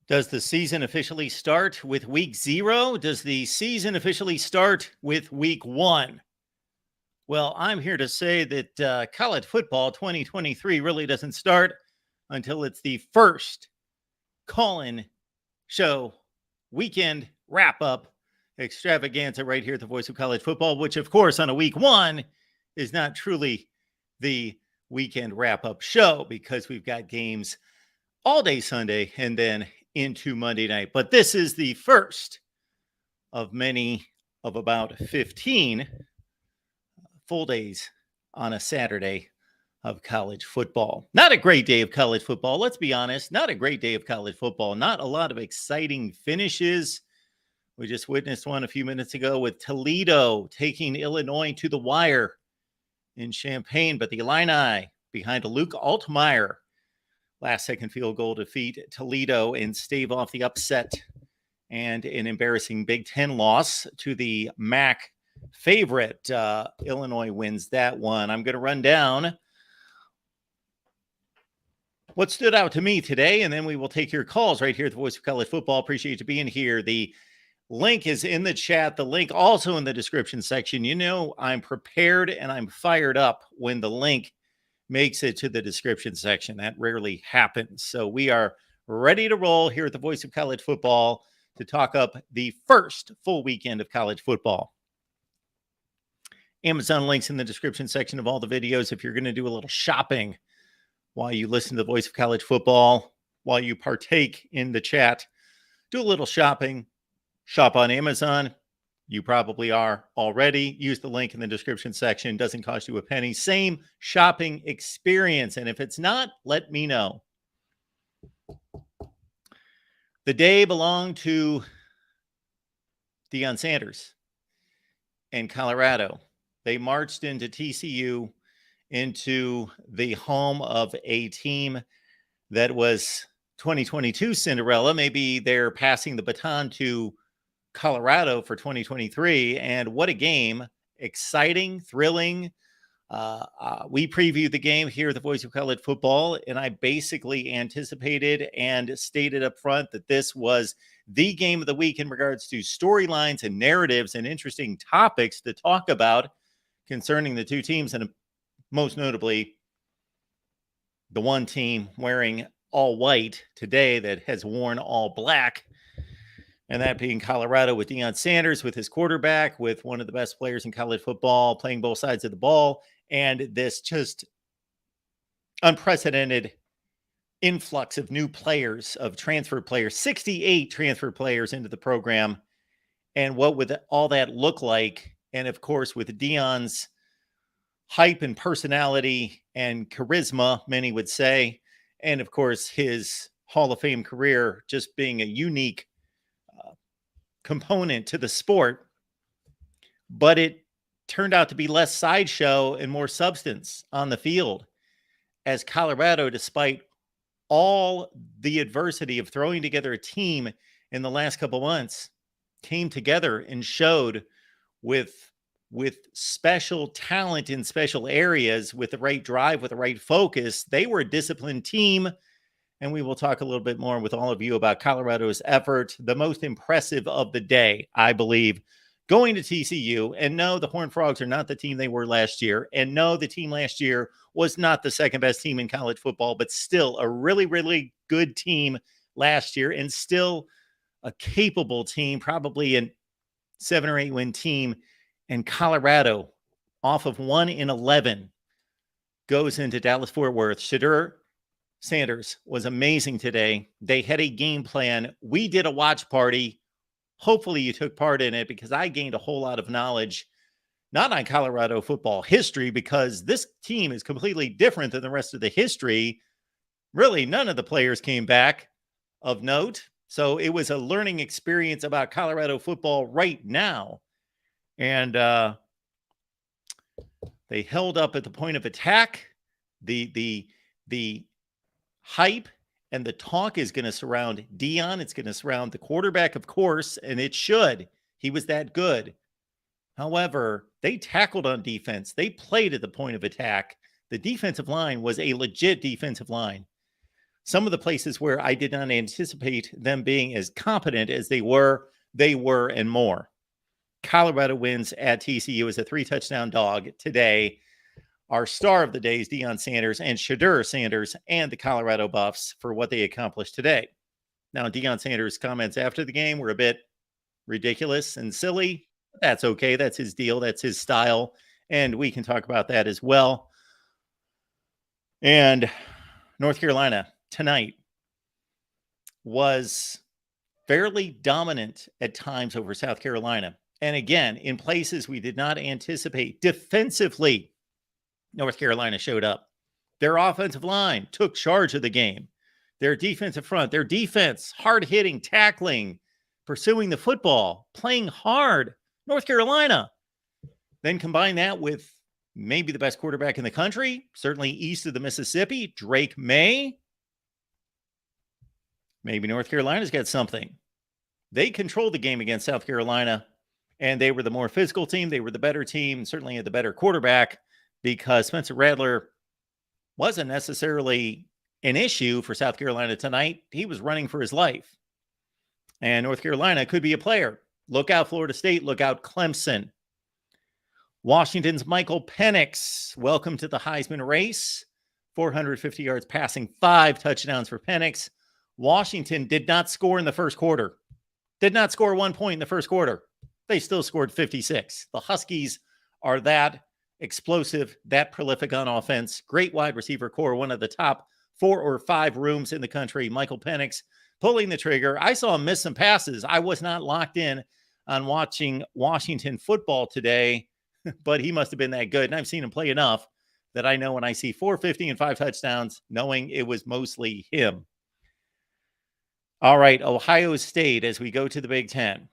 Does the season officially start with week 0? Does the season officially start with week 1? Well, I'm here to say that college football 2023 really doesn't start until it's the first call-in show weekend wrap-up extravaganza right here at the Voice of College Football, which, of course, on a week 1 is not truly the weekend wrap-up show because we've got games all day Sunday and then into Monday night. But this is the first of many of about 15 full days on a Saturday of college football. Not a great day of college football. Let's be honest. Not a great day of college football. Not a lot of exciting finishes. We just witnessed one a few minutes ago with Toledo taking Illinois to the wire in Champaign. But the Illini behind Luke Altmaier last-second field goal to defeat Toledo and stave off the upset and an embarrassing Big Ten loss to the MAC favorite. Illinois wins that one. I'm going to run down what stood out to me today, and then we will take your calls right here at the Voice of College Football. Appreciate you being here. The link is in the chat. The link also in the description section. You know I'm prepared and I'm fired up when the link makes it to the description section. That rarely happens. So we are ready to roll here at the Voice of College Football to talk up the first full weekend of college football. Amazon links in the description section of all the videos. If you're going to do a little shopping while you listen to the Voice of College Football, while you partake in the chat, do a little shopping, shop on Amazon. You probably are already. Use the link in the description section. Doesn't cost you a penny. Same shopping experience. And if it's not, let me know. The day belonged to Deion Sanders and Colorado. They marched into TCU, into the home of a team that was 2022 Cinderella. Maybe they're passing the baton to Colorado for 2023, and what a game. Exciting, thrilling. We previewed the game here at the Voice of College Football, and I basically anticipated and stated up front that this was the game of the week in regards to storylines and narratives and interesting topics to talk about concerning the two teams, and most notably the one team wearing all white today that has worn all black. And that being Colorado with Deion Sanders, with his quarterback, with one of the best players in college football, playing both sides of the ball, and this just unprecedented influx of new players, of transfer players, 68 transfer players into the program. And what would all that look like? And of course, with Deion's hype and personality and charisma, many would say, and of course, his Hall of Fame career just being a unique component to the sport, but it turned out to be less sideshow and more substance on the field, as Colorado, despite all the adversity of throwing together a team in the last couple months, came together and showed with special talent in special areas, with the right drive, with the right focus. They were a disciplined team. And we will talk a little bit more with all of you about Colorado's effort, the most impressive of the day, I believe, going to TCU. And no, the Horned Frogs are not the team they were last year. And no, the team last year was not the second best team in college football, but still a really, really good team last year, and still a capable team, probably a 7 or 8 win team. And Colorado, off of 1-11, goes into Dallas-Fort Worth. Shedeur Sanders was amazing today. They had a game plan. We did a watch party. Hopefully you took part in it, because I gained a whole lot of knowledge, not on Colorado football history, because this team is completely different than the rest of the history. Really, none of the players came back of note. So it was a learning experience about Colorado football right now. And they held up at the point of attack. The hype and the talk is going to surround Deion. It's going to surround the quarterback, of course, and it should. He was that good. However, they tackled on defense. They played at the point of attack. The defensive line was a legit defensive line. some of the places where I did not anticipate them being as competent as they were, and more. Colorado wins at TCU as a 3-touchdown dog today. Our star of the day is Deion Sanders and Shadur Sanders and the Colorado Buffs for what they accomplished today. Now, Deion Sanders' comments after the game were a bit ridiculous and silly. That's okay. That's his deal. That's his style. And we can talk about that as well. And North Carolina tonight was fairly dominant at times over South Carolina. And again, in places we did not anticipate. Defensively, North Carolina showed up. Their offensive line took charge of the game. Their defensive front, their defense, hard-hitting, tackling, pursuing the football, playing hard. North Carolina. Then combine that with maybe the best quarterback in the country, certainly east of the Mississippi, Drake May. Maybe North Carolina's got something. They controlled the game against South Carolina, and they were the more physical team. They were the better team, certainly had the better quarterback, because Spencer Rattler wasn't necessarily an issue for South Carolina tonight. He was running for his life. And North Carolina could be a player. Look out Florida State. Look out Clemson. Washington's Michael Penix. Welcome to the Heisman race. 450 yards passing, 5 touchdowns for Penix. Washington did not score in the first quarter. Did not score 1 point in the first quarter. They still scored 56. The Huskies are that explosive, that prolific on offense. Great wide receiver core, one of the top 4 or 5 rooms in the country. Michael Penix pulling the trigger. I saw him miss some passes. I was not locked in on watching Washington football today, but he must have been that good. And I've seen him play enough that I know when I see 450 and 5 touchdowns, knowing it was mostly him. All right, Ohio State as we go to the Big Ten.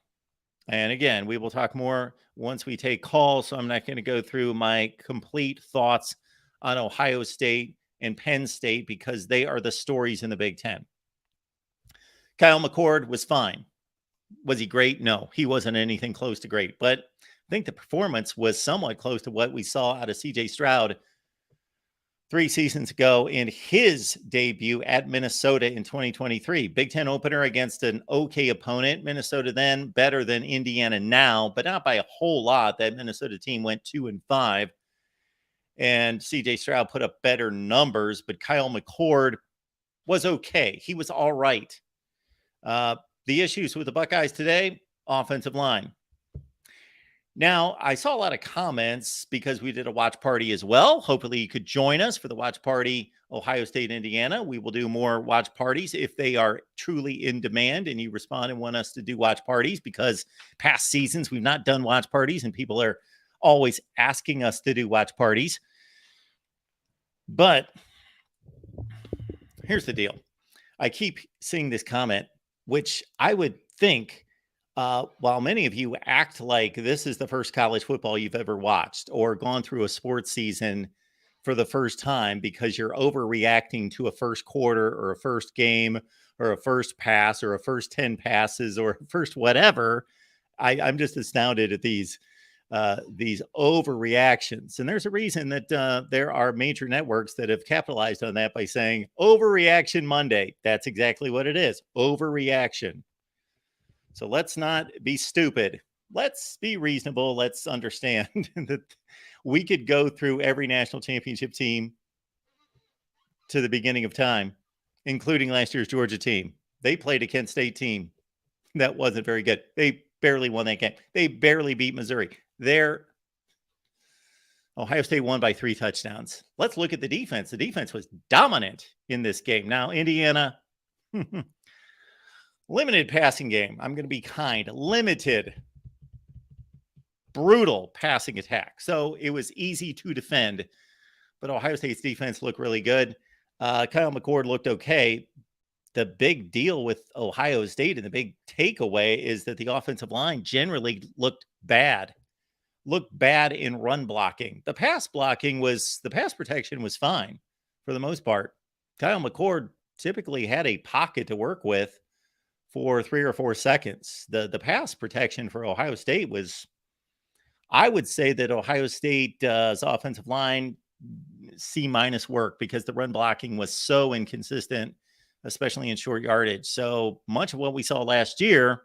And again, we will talk more once we take calls, so I'm not going to go through my complete thoughts on Ohio State and Penn State because they are the stories in the Big Ten. Kyle McCord was fine. Was he great? No, he wasn't anything close to great. But I think the performance was somewhat close to what we saw out of C.J. Stroud 3 seasons ago in his debut at Minnesota in 2023. Big Ten opener against an okay opponent. Minnesota then better than Indiana now, but not by a whole lot. That Minnesota team went 2-5. And C.J. Stroud put up better numbers, but Kyle McCord was okay. He was all right. The issues with the Buckeyes today, offensive line. Now, I saw a lot of comments because we did a watch party as well. Hopefully you could join us for the watch party, Ohio State, Indiana. We will do more watch parties if they are truly in demand and you respond and want us to do watch parties, because past seasons we've not done watch parties and people are always asking us to do watch parties. But here's the deal. I keep seeing this comment, which I would think, while many of you act like this is the first college football you've ever watched or gone through a sports season for the first time because you're overreacting to a first quarter or a first game or a first pass or a first 10 passes or first whatever, I'm just astounded at these overreactions. And there's a reason that there are major networks that have capitalized on that by saying Overreaction Monday. That's exactly what it is. Overreaction. So let's not be stupid. Let's be reasonable. Let's understand that we could go through every national championship team to the beginning of time, including last year's Georgia team. They played a Kent State team that wasn't very good. They barely won that game. They barely beat Missouri. Ohio State won by 3 touchdowns. Let's look at the defense. The defense was dominant in this game. Now, Indiana, limited passing game. I'm going to be kind. Limited, brutal passing attack. So it was easy to defend, but Ohio State's defense looked really good. Kyle McCord looked okay. The big deal with Ohio State and the big takeaway is that the offensive line generally looked bad in run blocking. The pass protection was fine for the most part. Kyle McCord typically had a pocket to work with for 3 or 4 seconds. The pass protection for Ohio State was, I would say that Ohio State's offensive line C- work because the run blocking was so inconsistent especially in short yardage. So much of what we saw last year,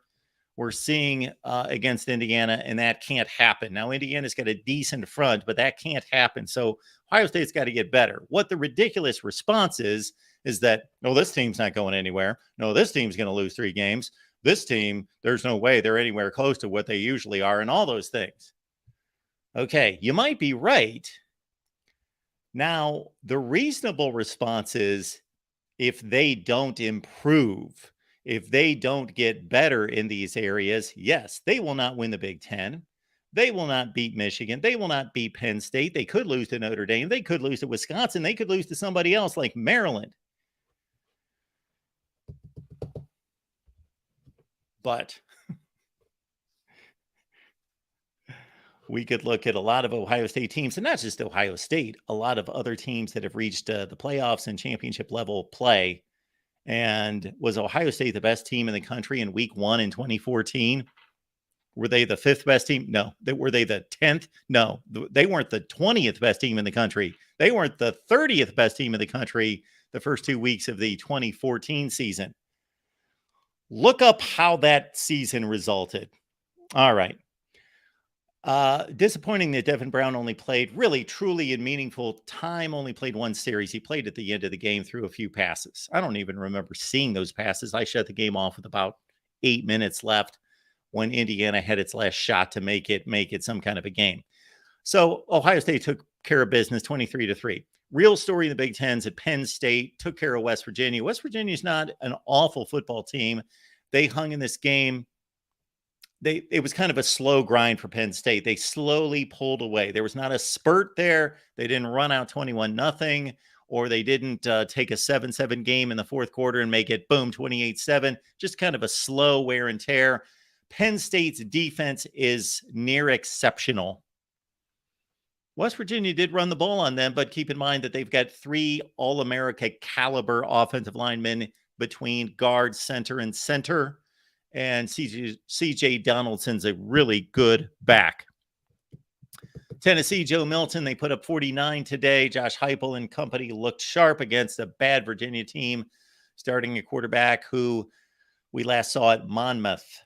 we're seeing against Indiana, and that can't happen. Now, Indiana's got a decent front, but that can't happen. So Ohio State's got to get better. What the ridiculous response is that, no, this team's not going anywhere. No, this team's going to lose 3 games. This team, there's no way they're anywhere close to what they usually are, and all those things. Okay, you might be right. Now, the reasonable response is if they don't improve, if they don't get better in these areas, yes, they will not win the Big Ten. They will not beat Michigan. They will not beat Penn State. They could lose to Notre Dame. They could lose to Wisconsin. They could lose to somebody else like Maryland. But we could look at a lot of Ohio State teams, and not just Ohio State, a lot of other teams that have reached the playoffs and championship level play. And was Ohio State the best team in the country in week 1 in 2014? Were they the 5th best team? No. Were they the 10th? No. They weren't the 20th best team in the country. They weren't the 30th best team in the country the first 2 weeks of the 2014 season. Look up how that season resulted. All right. Disappointing that Devin Brown only played really, truly in meaningful time, only played 1 series. He played at the end of the game through a few passes. I don't even remember seeing those passes. I shut the game off with about 8 minutes left when Indiana had its last shot to make it some kind of a game. So Ohio State took care of business 23-3. Real story in the Big Ten's at Penn State, took care of West Virginia. West Virginia's not an awful football team. They hung in this game. It was kind of a slow grind for Penn State. They slowly pulled away. There was not a spurt there. They didn't run out 21-0, or they didn't take a 7-7 game in the fourth quarter and make it, boom, 28-7. Just kind of a slow wear and tear. Penn State's defense is near exceptional. West Virginia did run the ball on them, but keep in mind that they've got 3 All-America caliber offensive linemen between guard, center, and center. And C.J. Donaldson's a really good back. Tennessee, Joe Milton, they put up 49 today. Josh Heupel and company looked sharp against a bad Virginia team, starting a quarterback who we last saw at Monmouth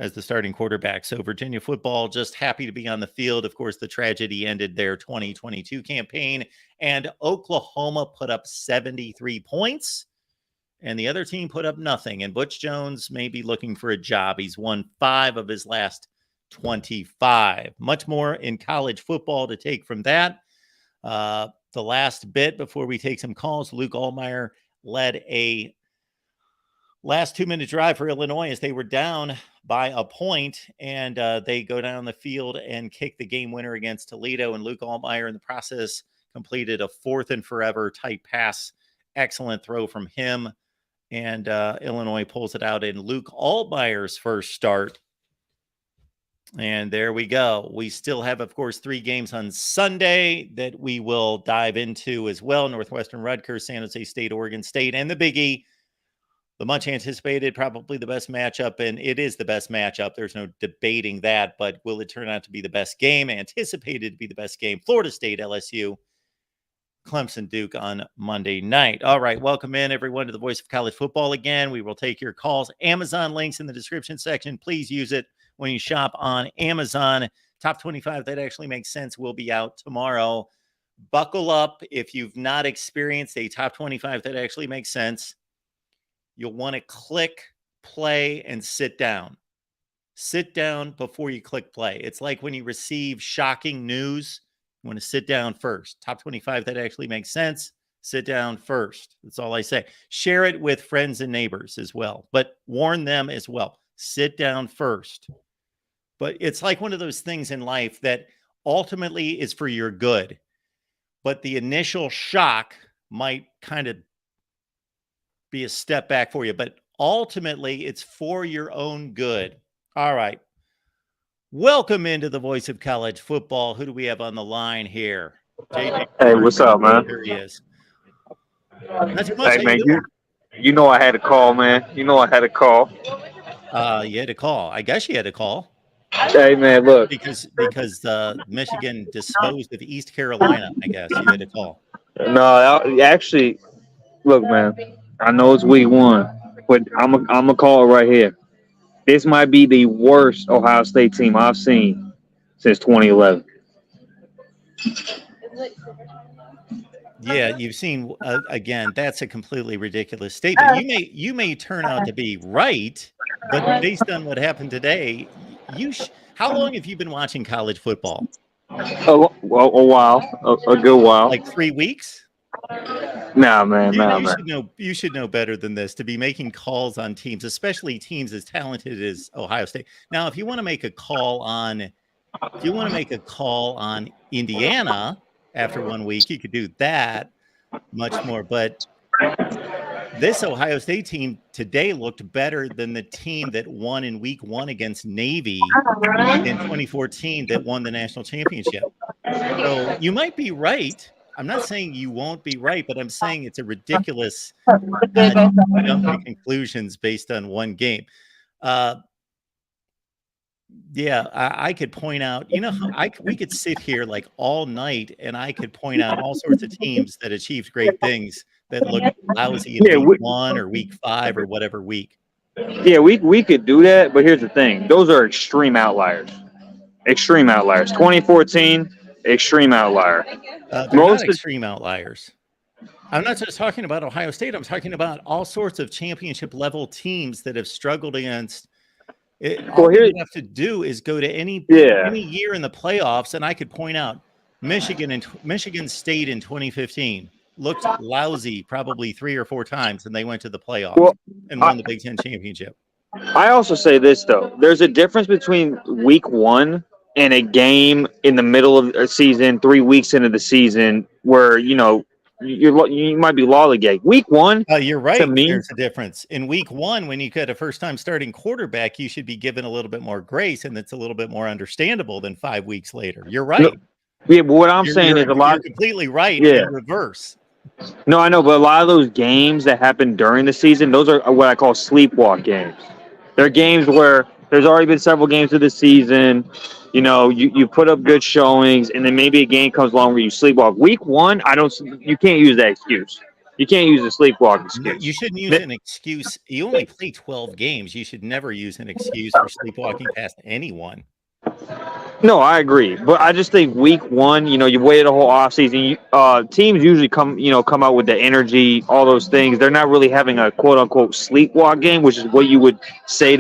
as the starting quarterback. So Virginia football just happy to be on the field. Of course, the tragedy ended their 2022 campaign, and Oklahoma put up 73 points, and the other team put up nothing. And Butch Jones may be looking for a job. He's won 5 of his last 25. Much more in college football to take from that. The last bit before we take some calls, Luke Altmyer led a last 2-minute drive for Illinois as they were down by a point, and they go down the field and kick the game winner against Toledo. And Luke Altmyer in the process completed a 4th and forever type pass. Excellent throw from him. And Illinois pulls it out in Luke Altmyer's first start. And there we go. We still have, of course, 3 games on Sunday that we will dive into as well. Northwestern Rutgers, San Jose State, Oregon State, and the Big E. The much anticipated, probably the best matchup, and it is the best matchup. There's no debating that, but will it turn out to be the best game? Anticipated to be the best game. Florida State, LSU, Clemson, Duke on Monday night. All right, welcome in, everyone, to the Voice of College Football again. We will take your calls. Amazon links in the description section. Please use it when you shop on Amazon. Top 25 that actually makes sense will be out tomorrow. Buckle up if you've not experienced a top 25 that actually makes sense. You'll want to click play and sit down. Sit down before you click play. It's like when you receive shocking news, you want to sit down first. Top 25 that actually makes sense. Sit down first. That's all I say. Share it with friends and neighbors as well, but warn them as well. Sit down first. But it's like one of those things in life that ultimately is for your good. But the initial shock might kind of be a step back for you, but ultimately it's for your own good. All right. Welcome into the Voice of College Football. Who do we have on the line here? JJ. Hey, what's up, man? There he is. Hey, man, you know I had a call, man. You know I had a call. You had a call. I guess you had a call. Hey, man, look. Because Michigan disposed of East Carolina, I guess you had a call. No, actually, look, man. I know it's week one, but I'm gonna call it right here. This might be the worst Ohio State team I've seen since 2011. Yeah, you've seen again. That's a completely ridiculous statement. You may turn out to be right, but based on what happened today, how long have you been watching college football? A while, a good while. Like 3 weeks? Nah, man, You nah, you man. should know you should know better than this to be making calls on teams, especially teams as talented as Ohio State. Now, if you want to make a call on Indiana after 1 week, you could do that much more. But this Ohio State team today looked better than the team that won in week one against Navy in 2014 that won the national championship. So you might be right. I'm not saying you won't be right, but I'm saying it's a ridiculous jump to conclusions based on one game. Yeah, I could point out, we could sit here like all night and I could point out all sorts of teams that achieved great things that looked lousy in Yeah, week one or week five or whatever week. we could do that, but here's the thing: those are extreme outliers. Extreme outliers. 2014, extreme outlier. They're not Most extreme outliers. I'm not just talking about Ohio State. I'm talking about all sorts of championship level teams that have struggled against. All you have to do is go to any year in the playoffs, and I could point out Michigan State in 2015 looked lousy probably 3 or 4 times, and they went to the playoffs and won the Big Ten championship. I also say this though: there's a difference between week one and a game in the middle of a season, 3 weeks into the season, where you might be lollygagging. Week one, You're right. to me, There's a difference. In week one, when you get a first-time starting quarterback, you should be given a little bit more grace, and it's a little bit more understandable than 5 weeks later. You're right. Yeah, but what I'm saying is You're completely right in reverse. No, I know, but a lot of those games that happen during the season, those are what I call sleepwalk games. They're games where there's already been several games of the season. You put up good showings, and then maybe a game comes along where you sleepwalk. Week one, you can't use that excuse. You can't use a sleepwalk excuse. You shouldn't use an excuse. You only play 12 games. You should never use an excuse for sleepwalking past anyone. No, I agree, but I just think week one, you waited a whole offseason. Teams usually come out with the energy, all those things. They're not really having a quote unquote sleepwalk game, which is what you would say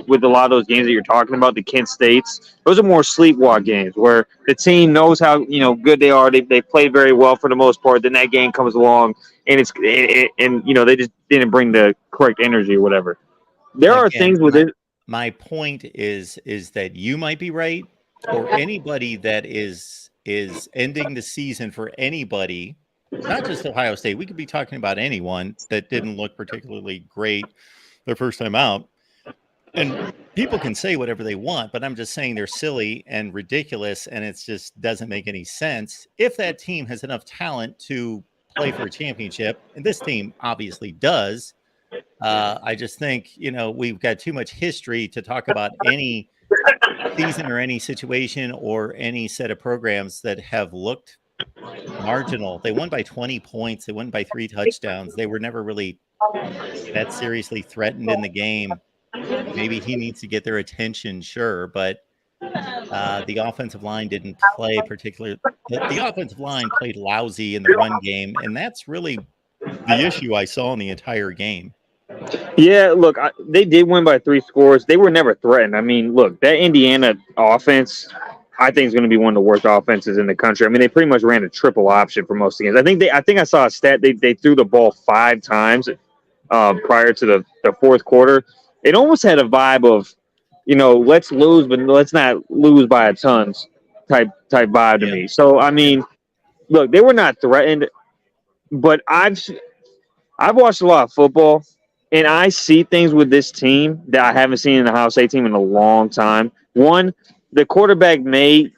with a lot of those games that you're talking about, the Kent States. Those are more sleepwalk games where the team knows how good they are. They play very well for the most part. Then that game comes along and they just didn't bring the correct energy or whatever. There are things with it. My point is that you might be right, or anybody that is ending the season for anybody, not just Ohio State. We could be talking about anyone that didn't look particularly great their first time out. And people can say whatever they want, but I'm just saying they're silly and ridiculous, and it just doesn't make any sense. If that team has enough talent to play for a championship, and this team obviously does, I just think, we've got too much history to talk about any season or any situation or any set of programs that have looked marginal. They won by 20 points. They won by 3 touchdowns. They were never really that seriously threatened in the game. Maybe he needs to get their attention, sure, but the offensive line didn't play particularly. The offensive line played lousy in the run game, and that's really the issue I saw in the entire game. Yeah, look, they did win by 3 scores. They were never threatened. I mean, look, that Indiana offense, I think is going to be one of the worst offenses in the country. I mean, they pretty much ran a triple option for most of the games. I think I saw a stat. They threw the ball 5 times prior to the fourth quarter. It almost had a vibe of, let's lose, but let's not lose by a tons type vibe to me. So, I mean, look, they were not threatened, but I've watched a lot of football. And I see things with this team that I haven't seen in the Ohio State team in a long time. One, the quarterback may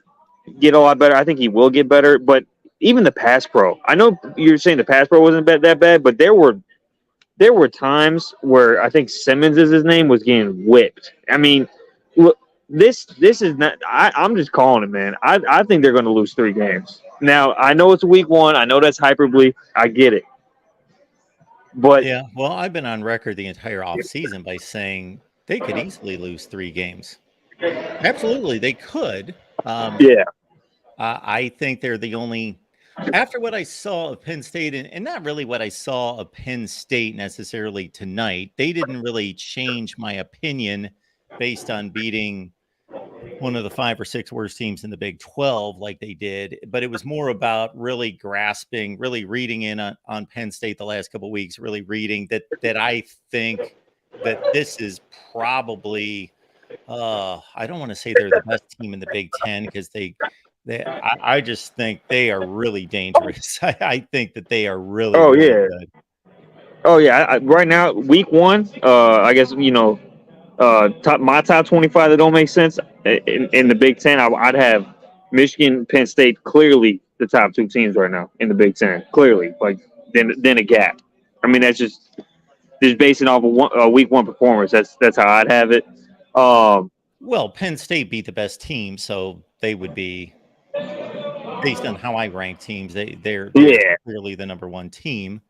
get a lot better. I think he will get better. But even the pass pro, I know you're saying the pass pro wasn't that bad, but there were times where I think Simmons is his name was getting whipped. I mean, look, this is not. I'm just calling it, man. I think they're going to lose 3 games. Now I know it's week one. I know that's hyperbole. I get it. But Yeah, well, I've been on record the entire offseason by saying they could easily lose 3 games. Absolutely, they could. yeah, I think they're the only after what I saw of Penn State and not really what I saw of Penn State necessarily tonight, they didn't really change my opinion based on beating one of the 5 or 6 worst teams in the Big 12 like they did, but it was more about really grasping, really reading in on Penn State the last couple of weeks, really reading that I think that this is probably I don't want to say they're the best team in the Big 10 because I just think they are really dangerous. I think that they are really, oh really yeah, good. oh yeah. Right now, week 1, I guess my top 25 that don't make sense in the Big 10. I'd have Michigan, Penn State clearly the top 2 teams right now in the Big 10. Clearly, like then a gap. I mean, that's just basing off of week 1 performance. That's how I'd have it. Well, Penn State beat the best team, so they would be based on how I rank teams. They're Yeah, clearly the number 1 team.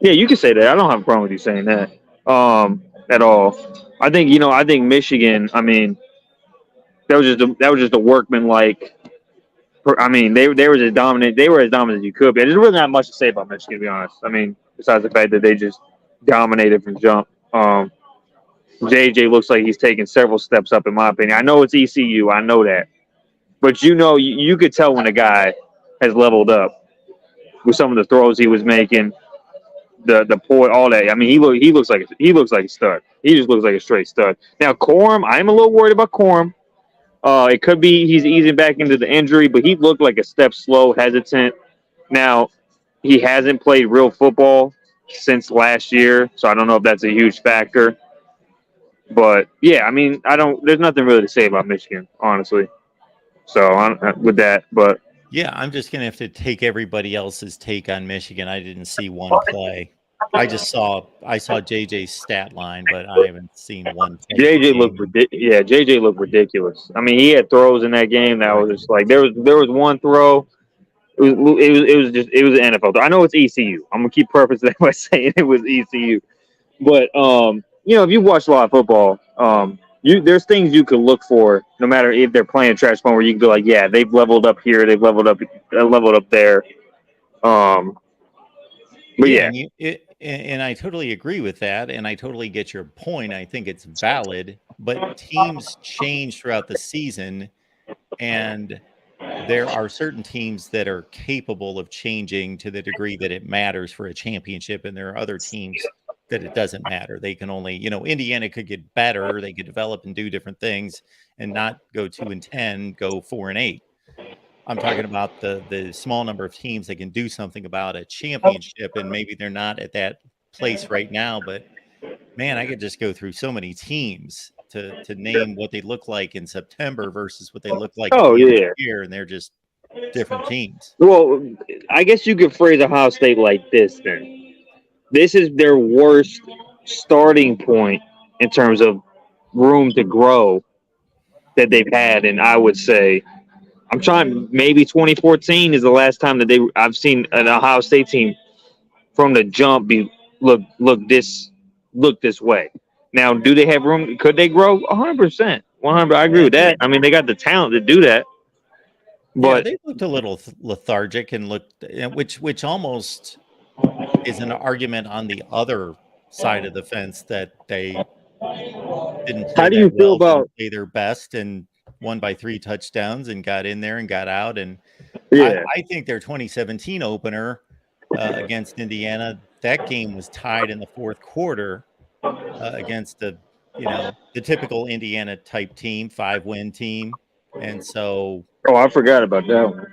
yeah, you can say that. I don't have a problem with you saying that at all. I think Michigan. I mean, that was just a workman like. I mean, they were as dominant. They were as dominant as you could be. There's really not much to say about Michigan, to be honest. I mean, besides the fact that they just dominated from jump. JJ looks like he's taken several steps up, in my opinion. I know it's ECU. I know that, but you could tell when a guy has leveled up with some of the throws he was making, the poise, all that. I mean, he looks like a stud. He just looks like a straight stud. Now, Corum, I'm a little worried about Corum. It could be he's easing back into the injury, but he looked like a step slow, hesitant. Now, he hasn't played real football since last year, so I don't know if that's a huge factor. But yeah, I mean, there's nothing really to say about Michigan, honestly. So with that, but Yeah, I'm just gonna have to take everybody else's take on Michigan. I didn't see one play. I saw JJ's stat line, but I haven't seen one play of the game. JJ looked ridiculous. I mean, he had throws in that game that was just like there was one throw. It was an NFL throw. I know it's ECU. I'm gonna keep prefacing that by saying it was ECU. But if you watch a lot of football, there's things you could look for no matter if they're playing trash phone where you can go like, yeah, they've leveled up here, they've leveled up there. But Yeah, yeah, and I totally agree with that, and I totally get your point. I think it's valid, but teams change throughout the season, and there are certain teams that are capable of changing to the degree that it matters for a championship, and there are other teams that it doesn't matter. They can only, Indiana could get better, they could develop and do different things, and not go 2-10, go 4-8. I'm talking about the small number of teams that can do something about a championship, and maybe they're not at that place right now. But man, I could just go through so many teams to name what they look like in September versus what they look like at oh the end of yeah. the year, and they're just different teams. Well, I guess you could phrase Ohio State like this then. This is their worst starting point in terms of room to grow that they've had, and I would say maybe 2014 is the last time that I've seen an Ohio State team from the jump look this way. Now, do they have room? Could they grow? 100%. 100. I agree Yeah, with that. I mean, they got the talent to do that. yeah, But they looked a little lethargic and looked, which almost is an argument on the other side of the fence that they didn't how play do that you feel well, didn't about? play their best, and won by 3 touchdowns and got in there and got out. And Yeah. I think their 2017 opener against Indiana, that game was tied in the fourth quarter against the typical Indiana type team, 5-win team. And so Oh, I forgot about that one.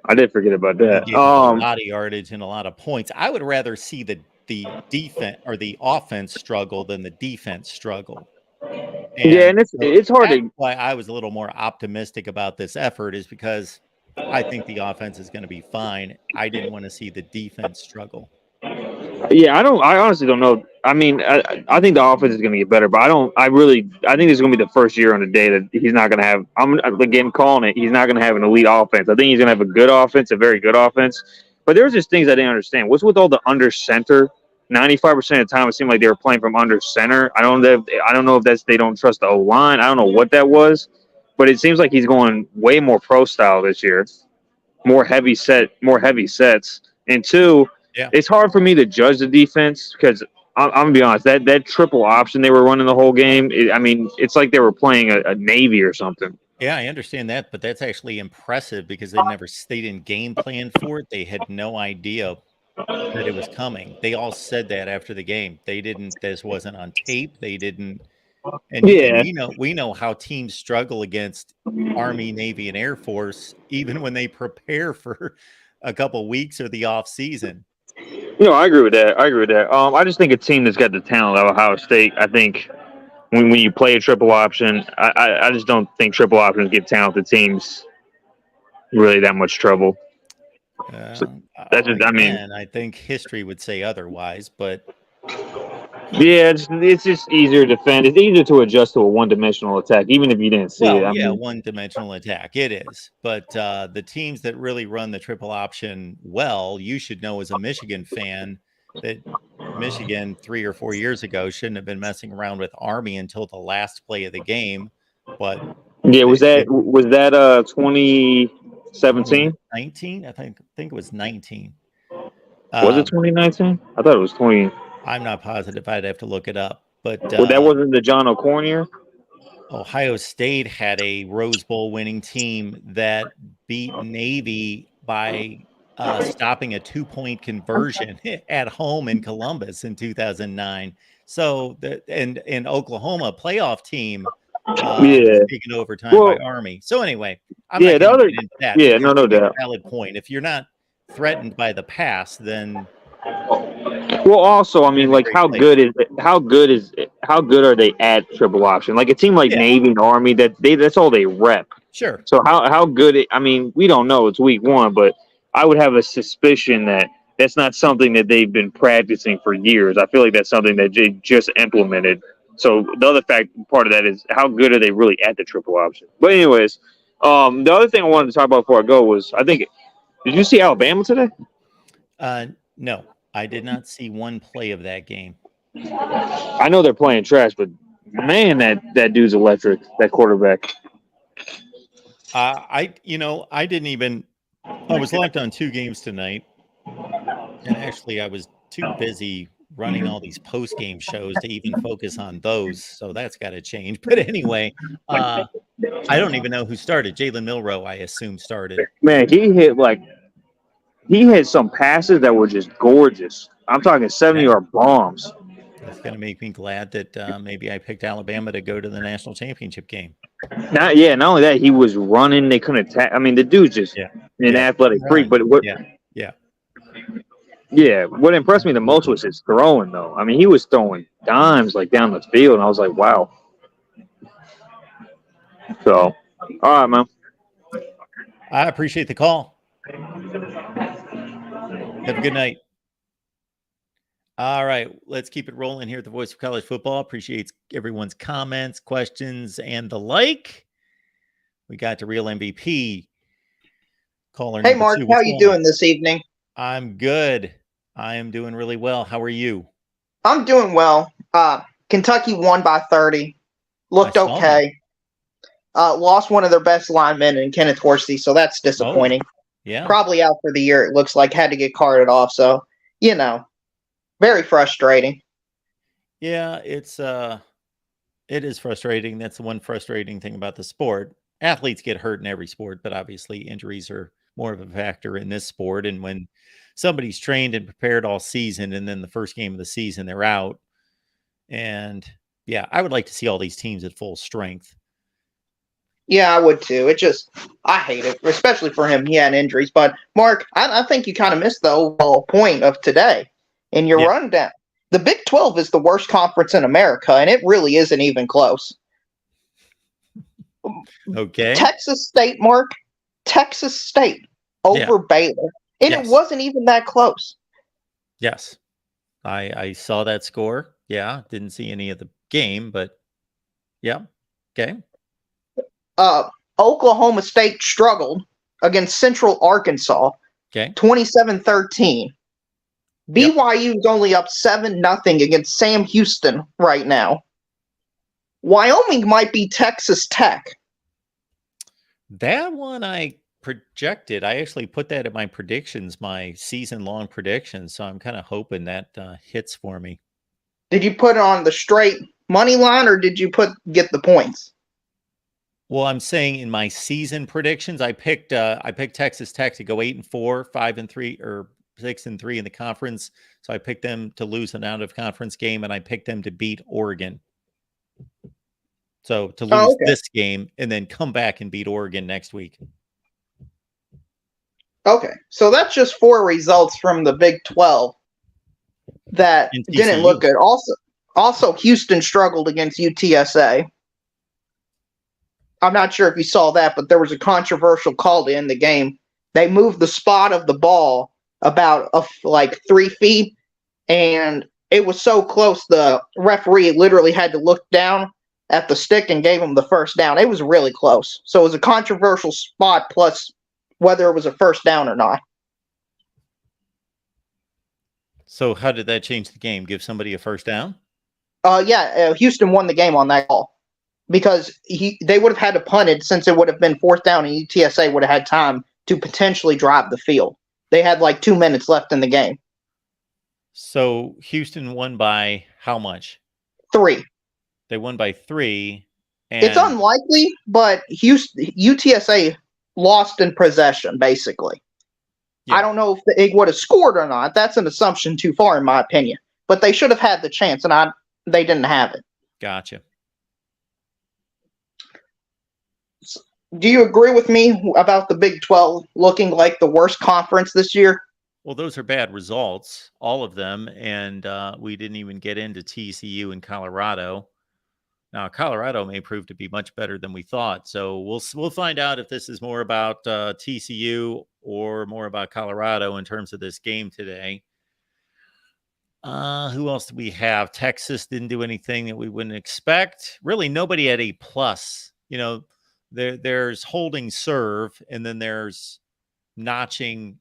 I did forget about he that. gave up a lot of yardage and a lot of points. I would rather see the defense or the offense struggle than the defense struggle. Yeah, And and so it's hard that's to. why I was a little more optimistic about this effort, is because I think the offense is going to be fine. I didn't want to see the defense struggle. Yeah, I honestly don't know. I mean, I think the offense is going to get better, but I don't. I think this is going to be the first year on the day that he's not going to have. I'm again calling it. He's not going to have an elite offense. I think he's going to have a good offense, a very good offense. But there's just things I didn't understand. What's with all the under center 95% of the time, it seemed like they were playing from under center. I don't know if that's they don't trust the O line. I don't know what that was, but it seems like he's going way more pro style this year, more heavy sets. And two, Yeah. it's hard for me to judge the defense because I'm gonna be honest. That triple option they were running the whole game. It's like they were playing a Navy or something. Yeah, I understand that, but that's actually impressive because they didn't game plan for it. They had no idea that it was coming. They all said that after the game. This wasn't on tape. They didn't, and Yeah, we know how teams struggle against Army, Navy, and Air Force, even when they prepare for a couple weeks or the off season. no, I agree with that. I just think a team that's got the talent of Ohio State. I think when you play a triple option, I just don't think triple options give talented teams really that much trouble. So that's just, I think history would say otherwise, but yeah, it's just easier to defend. It's easier to adjust to a one-dimensional attack, even if you didn't see it. One-dimensional attack it is. But the teams that really run the triple option well, you should know as a Michigan fan that Michigan 3 or 4 years ago shouldn't have been messing around with Army until the last play of the game. But yeah, was that 2017? 19? I think it was 19. Was it 2019? I thought it was 20. I'm not positive. I'd have to look it up. But that wasn't the John O'Corn year? Ohio State had a Rose Bowl winning team that beat Navy by stopping a 2-point conversion at home in Columbus in 2009. So and Oklahoma playoff team taken overtime by Army. So anyway, I'm not going to get into that. Yeah, no doubt. Valid point. If you're not threatened by the past, then. Well, also, I mean, like, how good are they at triple option? Like a team like Navy and Army, that's all they rep. Sure. So how good? We don't know. It's week 1, but I would have a suspicion that that's not something that they've been practicing for years. I feel like that's something that they just implemented. So the other part of that is how good are they really at the triple option? But anyways, the other thing I wanted to talk about before I go was did you see Alabama today? No, I did not see one play of that game. I know they're playing trash, but man, that dude's electric. That quarterback. I didn't even. I was locked on 2 games tonight, and actually, I was too busy running all these post-game shows to even focus on those. So that's got to change. But anyway, I don't even know who started. Jalen Milroe, I assume, started. Man, he had some passes that were just gorgeous. I'm talking 70-yard bombs. That's going to make me glad that maybe I picked Alabama to go to the national championship game. Not only that, he was running. They couldn't attack. I mean, the dude's just an athletic freak. But what impressed me the most was his throwing, though. I mean, he was throwing dimes like down the field, and I was like, wow. So, all right, man. I appreciate the call. Have a good night. All right, let's keep it rolling here at the Voice of College Football. Appreciate everyone's comments, questions, and the like. We got the real MVP caller. Hey, Mark, how are you doing this evening? I'm good. I am doing really well. How are you? I'm doing well. Kentucky won by 30. Looked okay. Lost one of their best linemen in Kenneth Horsey, so that's disappointing. Yeah. Probably out for the year, it looks like. Had to get carted off, so, very frustrating. Yeah, it is frustrating. That's the one frustrating thing about the sport. Athletes get hurt in every sport, but obviously injuries are more of a factor in this sport. And when somebody's trained and prepared all season, and then the first game of the season, they're out. And yeah, I would like to see all these teams at full strength. Yeah, I would too. I hate it, especially for him. He had injuries. But Mark, I think you kind of missed the overall point of today in your rundown. The Big 12 is the worst conference in America, and it really isn't even close. Okay. Texas State, Mark. Texas State over Baylor. And it wasn't even that close. Yes. I saw that score. Yeah. Didn't see any of the game, but yeah. Okay. Oklahoma State struggled against Central Arkansas. Okay. 27-13. BYU is only up 7-0 against Sam Houston right now. Wyoming might be Texas Tech. That one I projected. I actually put that in my predictions, my season-long predictions. So I'm kind of hoping that hits for me. Did you put it on the straight money line, or did you get the points? Well, I'm saying in my season predictions, I picked Texas Tech to go 8-4, 5-3, or 6-3 in the conference. So I picked them to lose an out-of-conference game, and I picked them to beat Oregon. So to lose this game and then come back and beat Oregon next week. Okay, so that's just 4 results from the Big 12 that didn't look good. Also, Houston struggled against UTSA. I'm not sure if you saw that, but there was a controversial call to end the game. They moved the spot of the ball about 3 feet, and it was so close the referee literally had to look down at the stick and gave him the first down. It was really close. So it was a controversial spot, plus whether it was a first down or not. So how did that change the game? Give somebody a first down? Houston won the game on that call because they would have had to punt it since it would have been 4th down, and UTSA would have had time to potentially drive the field. They had 2 minutes left in the game. So Houston won by how much? 3. They won by 3. And it's unlikely, but UTSA lost in possession, basically. Yeah. I don't know if they would have scored or not. That's an assumption too far, in my opinion. But they should have had the chance, and they didn't have it. Gotcha. Do you agree with me about the Big 12 looking like the worst conference this year? Well, those are bad results, all of them, and we didn't even get into TCU and Colorado. Now, Colorado may prove to be much better than we thought, so we'll find out if this is more about TCU or more about Colorado in terms of this game today. Who else do we have? Texas didn't do anything that we wouldn't expect. Really, nobody had a plus. There's holding serve, and then there's notching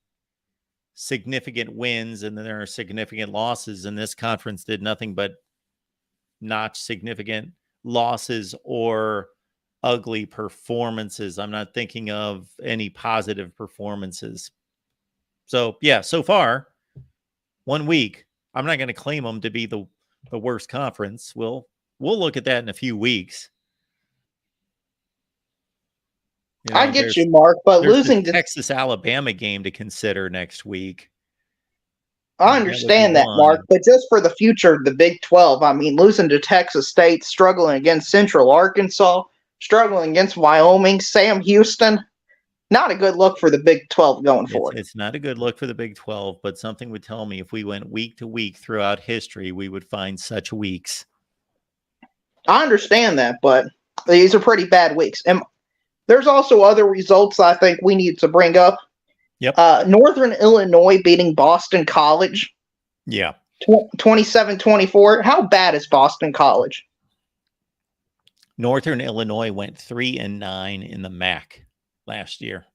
significant wins, and then there are significant losses. And this conference did nothing but notch significant losses or ugly performances. I'm not thinking of any positive performances. So yeah, so far, 1 week. I'm not going to claim them to be the worst conference. We'll look at that in a few weeks. I get you, Mark, but losing the Texas Alabama game to consider next week. I understand that, Mark, but just for the future, the Big 12, I mean, losing to Texas State, struggling against Central Arkansas, struggling against Wyoming, Sam Houston, not a good look for the Big 12 going forward. It's not a good look for the Big 12, but something would tell me if we went week to week throughout history, we would find such weeks. I understand that, but these are pretty bad weeks. And there's also other results I think we need to bring up. Yep. Northern Illinois beating Boston College. Yeah. 27-24. How bad is Boston College? Northern Illinois went 3-9 in the MAC last year.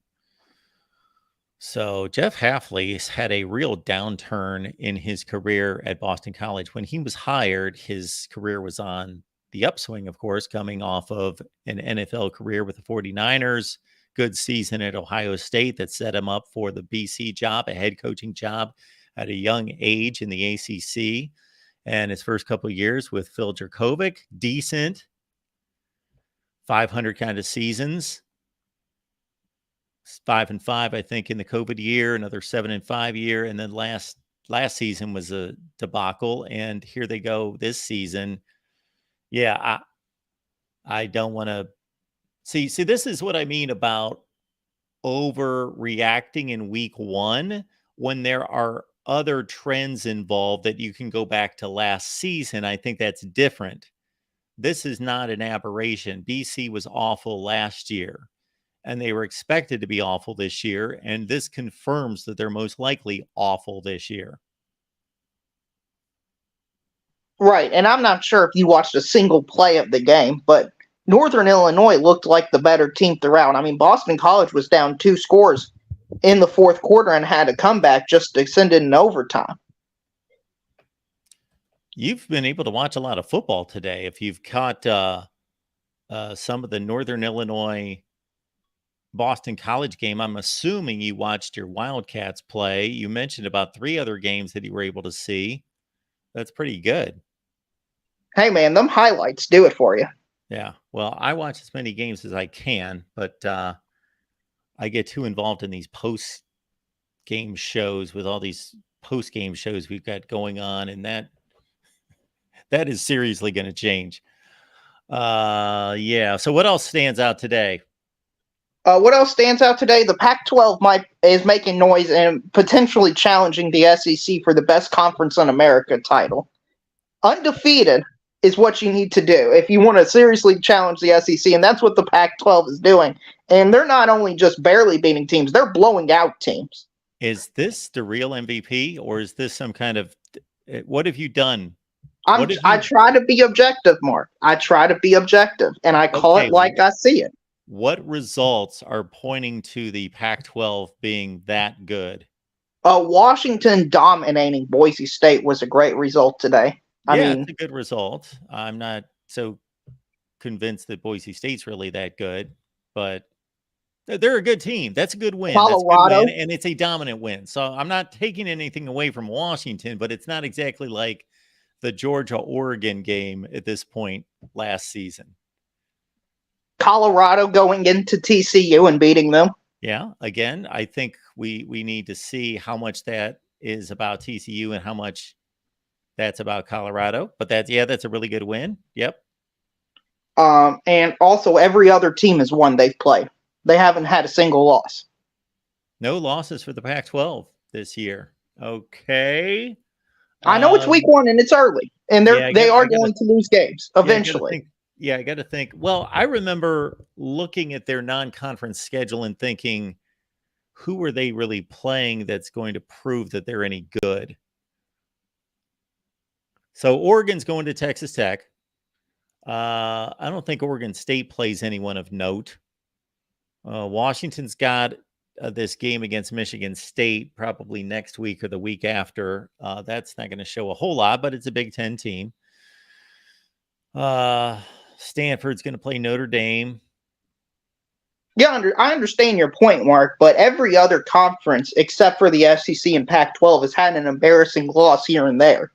So Jeff Hafley's had a real downturn in his career at Boston College. When he was hired, his career was on the upswing, of course, coming off of an NFL career with the 49ers. Good season at Ohio State that set him up for the BC job, a head coaching job at a young age in the ACC. And his first couple of years with Phil Jurkovec, decent, 500 kind of seasons. 5-5, I think, in the COVID year, another 7-5 year. And then last season was a debacle. And here they go this season. Yeah, I don't want to see, this is what I mean about overreacting in week 1 when there are other trends involved that you can go back to last season. I think that's different. This is not an aberration. BC was awful last year, and they were expected to be awful this year, and this confirms that they're most likely awful this year. Right, and I'm not sure if you watched a single play of the game, but Northern Illinois looked like the better team throughout. I mean, Boston College was down 2 scores in the fourth quarter and had a comeback just extended in overtime. You've been able to watch a lot of football today. If you've caught some of the Northern Illinois Boston College game, I'm assuming you watched your Wildcats play. You mentioned about 3 other games that you were able to see. That's pretty good. Hey, man, them highlights do it for you. Yeah. Well, I watch as many games as I can, but I get too involved in these post-game shows with all these post-game shows we've got going on, and that is seriously going to change. Yeah. So what else stands out today? What else stands out today? The Pac-12 is making noise and potentially challenging the SEC for the best conference in America title. Undefeated is what you need to do if you want to seriously challenge the SEC, and that's what the Pac-12 is doing. And they're not only just barely beating teams, they're blowing out teams. Is this the real MVP, or is this some kind of what have you done? I try to be objective, Mark. I try to be objective, and I call it like I see it. What results are pointing to the Pac-12 being that good? Washington dominating Boise State was a great result today. I mean, it's a good result. I'm not so convinced that Boise State's really that good, but they're a good team. That's a good win. Colorado, that's a good win, and it's a dominant win. So I'm not taking anything away from Washington, but it's not exactly like the Georgia-Oregon game at this point last season. Colorado going into TCU and beating them. Yeah, again, I think we need to see how much that is about TCU and how much that's about Colorado. But that's a really good win. Yep. And also every other team has won they've played. They haven't had a single loss. No losses for the Pac-12 this year. Okay. I know it's week 1 and it's early, and they are going to lose games eventually. I got to think. Well, I remember looking at their non-conference schedule and thinking, who are they really playing that's going to prove that they're any good? So Oregon's going to Texas Tech. I don't think Oregon State plays anyone of note. Washington's got this game against Michigan State probably next week or the week after. That's not going to show a whole lot, but it's a Big Ten team. Stanford's going to play Notre Dame. Yeah, I understand your point, Mark, but every other conference except for the SEC and Pac-12 has had an embarrassing loss here and there.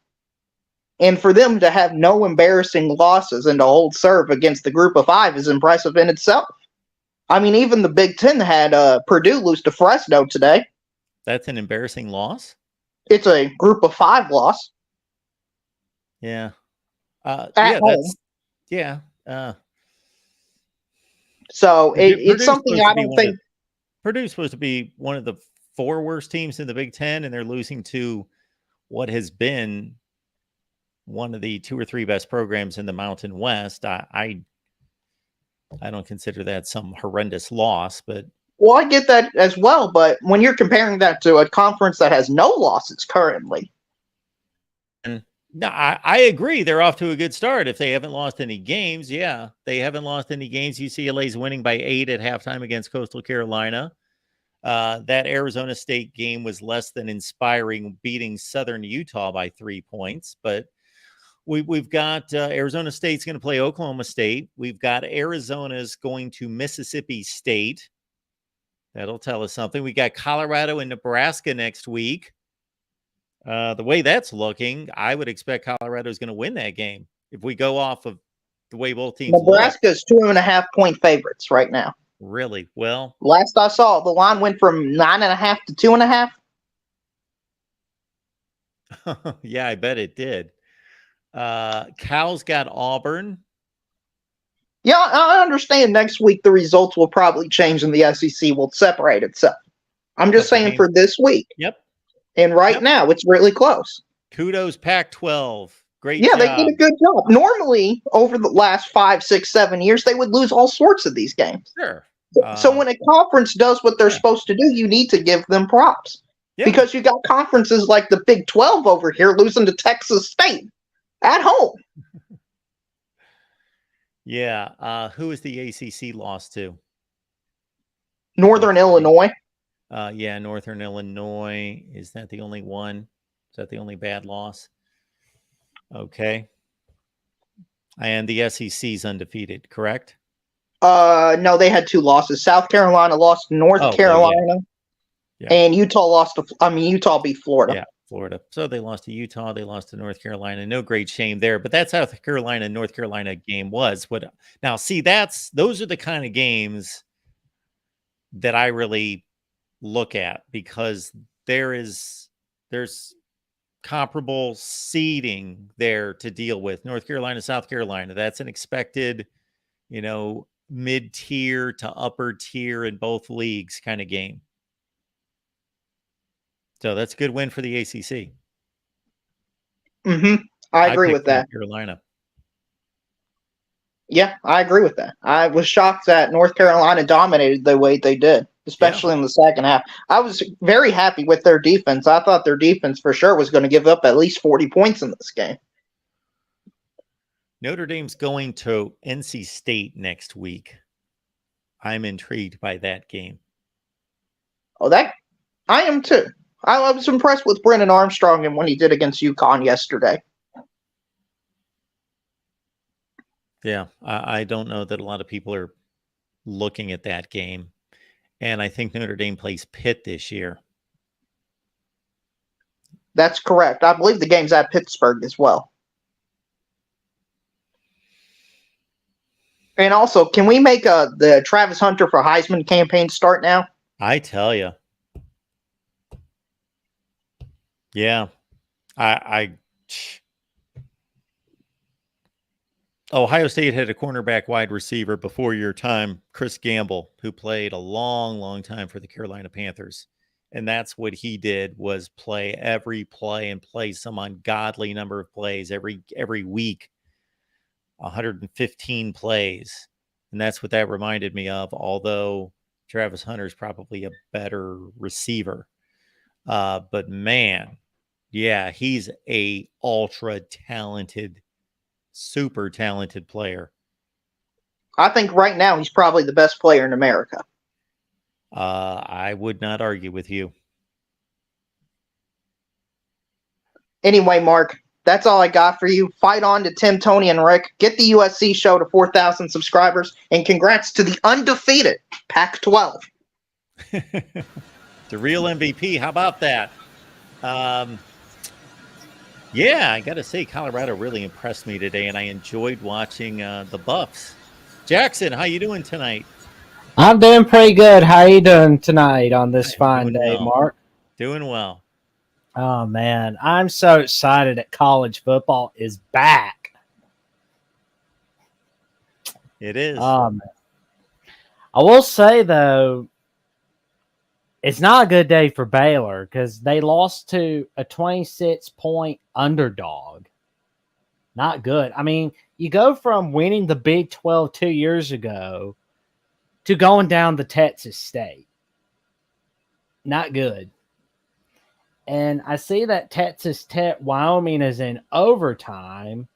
And for them to have no embarrassing losses and to hold serve against the group of 5 is impressive in itself. I mean, even the Big Ten had Purdue lose to Fresno today. That's an embarrassing loss? It's a group of 5 loss. Yeah. At home. So it's something I don't think. Purdue's supposed to be one of the 4 worst teams in the Big Ten, and they're losing to what has been one of the 2 or 3 best programs in the Mountain West. I don't consider that some horrendous loss, but well, I get that as well. But when you're comparing that to a conference that has no losses currently, no, I agree. They're off to a good start. If they haven't lost any games, yeah, they haven't lost any games. UCLA's winning by 8 at halftime against Coastal Carolina. That Arizona State game was less than inspiring, beating Southern Utah by 3 points. But we've got Arizona State's going to play Oklahoma State. We've got Arizona's going to Mississippi State. That'll tell us something. We got Colorado and Nebraska next week. The way that's looking, I would expect Colorado is going to win that game if we go off of the way both teams Nebraska is 2.5-point favorites right now. Really? Well, last I saw, the line went from 9.5 to 2.5. Yeah, I bet it did. Cal's got Auburn. Yeah, I understand next week the results will probably change and the SEC will separate itself. I'm just saying for this week. Yep. And right now, it's really close. Kudos, Pac-12. Great job. Yeah, they did a good job. Normally, over the last 5, 6, 7 years, they would lose all sorts of these games. Sure. So when a conference does what they're supposed to do, you need to give them props. Yeah. Because you got conferences like the Big 12 over here losing to Texas State at home. Yeah. Who is the ACC lost to? Northern Illinois. Yeah, Northern Illinois. Is that the only one? Is that the only bad loss? Okay. And the SEC's undefeated, correct? No, they had 2 losses. South Carolina lost to North Oh, Carolina, yeah. and Utah lost to. Utah beat Florida. Yeah, Florida. So they lost to Utah. They lost to North Carolina. No great shame there. But that South Carolina North Carolina game was what. Now, see, those are the kind of games that I really look at because there's comparable seeding there to deal with. North Carolina, South Carolina. That's an expected, mid-tier to upper tier in both leagues kind of game. So that's a good win for the ACC. I agree with that. North Carolina. Yeah, I agree with that. I was shocked that North Carolina dominated the way they did, especially in the second half. I was very happy with their defense. I thought their defense for sure was going to give up at least 40 points in this game. Notre Dame's going to NC State next week. I'm intrigued by that game. Oh, I am too. I was impressed with Brennan Armstrong and what he did against UConn yesterday. Yeah, I don't know that a lot of people are looking at that game. And I think Notre Dame plays Pitt this year. That's correct. I believe the game's at Pittsburgh as well. And also, can we make the Travis Hunter for Heisman campaign start now? I tell you. Yeah. Ohio State had a cornerback wide receiver before your time, Chris Gamble, who played a long, long time for the Carolina Panthers. And that's what he did, was play every play and play some ungodly number of plays every week, 115 plays. And that's what that reminded me of, although Travis Hunter is probably a better receiver. But man, yeah, he's a ultra talented, super talented player. I think right now he's probably the best player in America. I would not argue with you. Anyway, Mark, that's all I got for you. Fight on to Tim, Tony, and Rick. Get the USC show to 4,000 subscribers, and congrats to the undefeated Pac-12. The real MVP. How about that? Yeah, I got to say, Colorado really impressed me today, and I enjoyed watching the Buffs. Jackson, how you doing tonight? I'm doing pretty good. How are you doing tonight on this fine day, well. Mark? Doing well. Oh, man. I'm so excited that college football is back. It is. Man. I will say, though, it's not a good day for Baylor because they lost to a 26-point underdog. Not good. I mean, you go from winning the Big 12 2 years ago to going down to Texas State. Not good. And I see that Texas Tech, Wyoming is in overtime.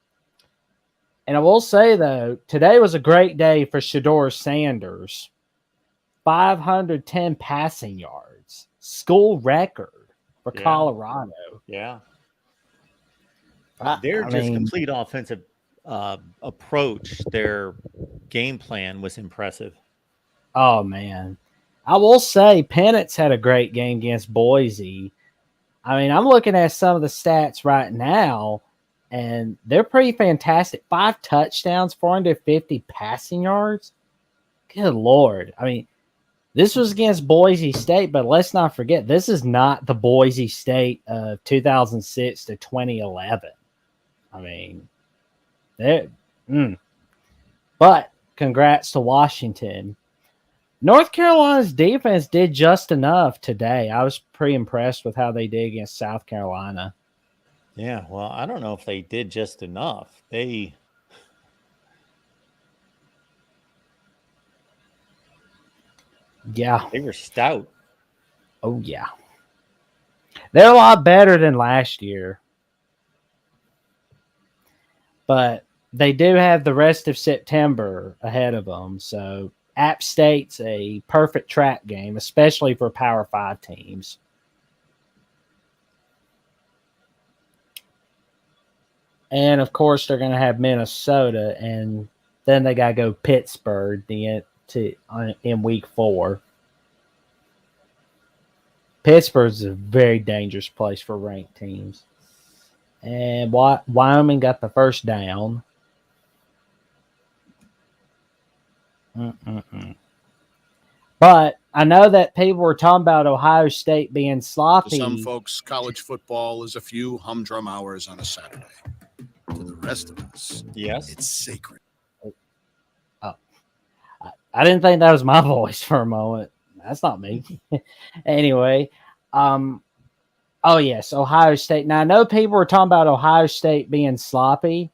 And I will say, though, today was a great day for Deion Sanders. 510 passing yards. School record for Colorado. Yeah. Their complete offensive approach, their game plan was impressive. Oh, man. I will say Pennett's had a great game against Boise. I mean, I'm looking at some of the stats right now, and they're pretty fantastic. 5 touchdowns, 450 passing yards. Good Lord. I mean, this was against Boise State, but let's not forget, this is not the Boise State of 2006 to 2011. I mean, But congrats to Washington. North Carolina's defense did just enough today. I was pretty impressed with how they did against South Carolina. Yeah, well, I don't know if they did just enough. They were stout. Oh, yeah. They're a lot better than last year. But they do have the rest of September ahead of them, so App State's a perfect trap game, especially for Power 5 teams. And of course, they're going to have Minnesota, and then they got to go Pittsburgh in week 4. Pittsburgh's a very dangerous place for ranked teams. And Wyoming got the first down. But I know that people were talking about Ohio State being sloppy. To some folks, college football is a few humdrum hours on a Saturday. To the rest of us, Yes, it's sacred. I didn't think that was my voice for a moment. That's not me. Anyway, oh yes, Ohio State. Now I know people were talking about Ohio State being sloppy.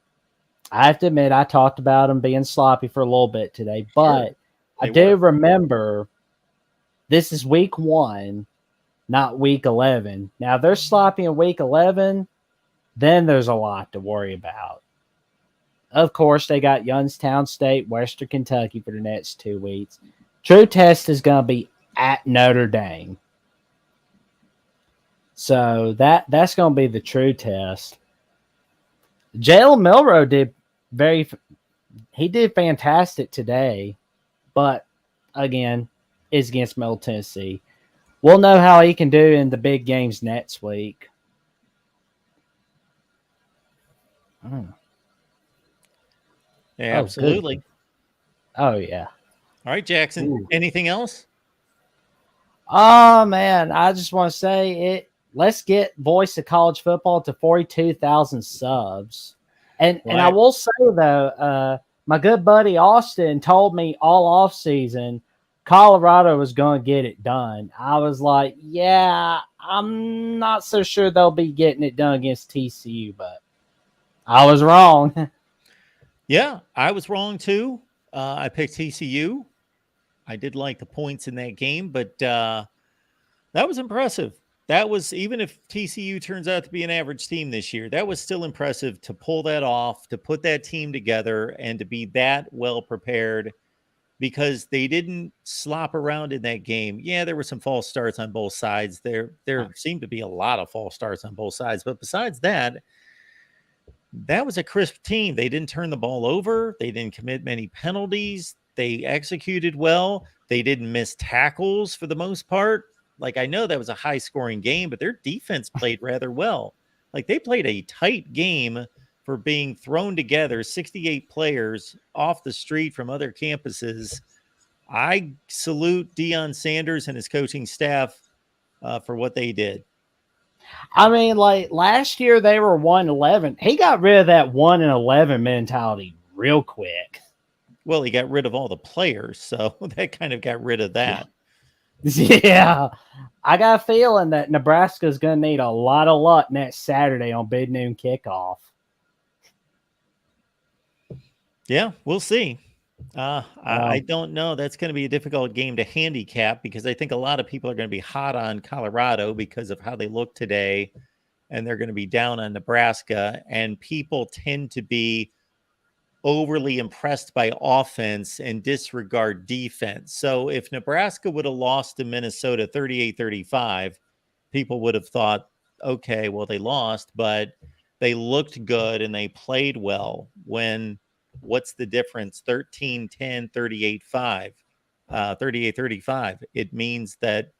I have to admit, I talked about them being sloppy for a little bit today, but I do remember this is week 1, not week 11. Now if they're sloppy in week 11, then there's a lot to worry about. Of course, they got Youngstown State, Western Kentucky for the next 2 weeks. True test is going to be at Notre Dame. So that's going to be the true test. Jalen Milroe did fantastic today, but again, is against Middle Tennessee. We'll know how he can do in the big games next week. Yeah, absolutely. Good. Oh, yeah. All right, Jackson. Ooh. Anything else? Oh, man. I just want to say let's get Voice of College Football to 42,000 subs. And I will say, though, my good buddy Austin told me all offseason Colorado was going to get it done. I was like, yeah, I'm not so sure they'll be getting it done against TCU, but I was wrong. Yeah, I was wrong too. I picked TCU. I did like the points in that game, but that was impressive. That was, even if TCU turns out to be an average team this year, that was still impressive to pull that off, to put that team together, and to be that well prepared, because they didn't slop around in that game. Yeah, there were some false starts on both sides. There seemed to be a lot of false starts on both sides, but besides that, that was a crisp team. They didn't turn the ball over. They didn't commit many penalties. They executed well. They didn't miss tackles for the most part. Like, I know that was a high-scoring game, but their defense played rather well. Like, they played a tight game for being thrown together, 68 players off the street from other campuses. I salute Deion Sanders and his coaching staff for what they did. I mean, like, last year they were 1-11. He got rid of that 1-11 mentality real quick. Well, he got rid of all the players, so that kind of got rid of that. Yeah. I got a feeling that Nebraska is going to need a lot of luck next Saturday on big noon kickoff. Yeah, we'll see. I don't know. That's going to be a difficult game to handicap, because I think a lot of people are going to be hot on Colorado because of how they look today, and they're going to be down on Nebraska, and people tend to be overly impressed by offense and disregard defense. So if Nebraska would have lost to Minnesota 38-35, people would have thought, okay, well, they lost, but they looked good and they played well. When what's the difference? 13-10, 38-5, 38-35. It means that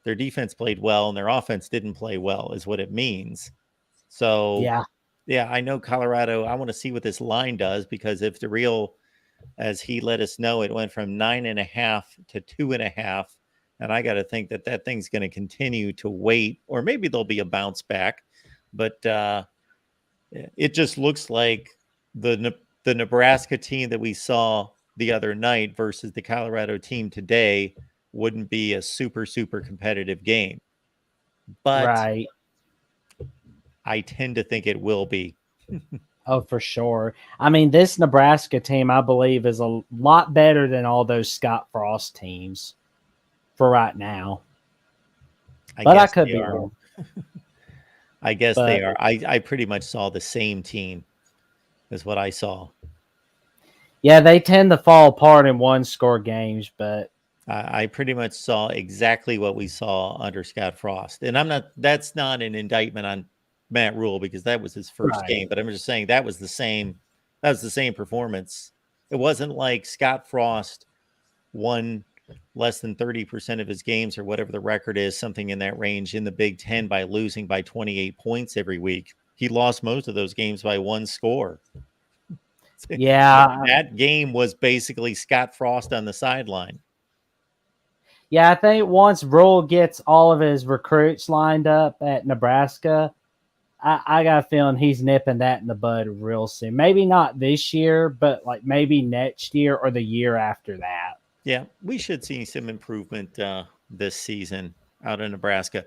their defense played well and their offense didn't play well, is what it means. So yeah, I know Colorado. I want to see what this line does, because if the real, as he let us know, it went from 9.5 to 2.5, and I got to think that that thing's going to continue to wait, or maybe there'll be a bounce back. But it just looks like the Nebraska team that we saw the other night versus the Colorado team today wouldn't be a super, super competitive game. But right. I tend to think it will be. Oh, for sure. I mean, this Nebraska team, I believe, is a lot better than all those Scott Frost teams for right now. I could be wrong. I guess they are. I pretty much saw the same team as what I saw. Yeah, they tend to fall apart in one-score games, but I pretty much saw exactly what we saw under Scott Frost. And that's not an indictment on Matt Rule because that was his first Right. game. But I'm just saying that was the same. That was the same performance. It wasn't like Scott Frost won less than 30% of his games or whatever the record is, something in that range in the Big Ten by losing by 28 points every week. He lost most of those games by one score. Yeah. That game was basically Scott Frost on the sideline. Yeah, I think once Rule gets all of his recruits lined up at Nebraska, I got a feeling he's nipping that in the bud real soon. Maybe not this year, but like maybe next year or the year after that. Yeah, we should see some improvement this season out of Nebraska.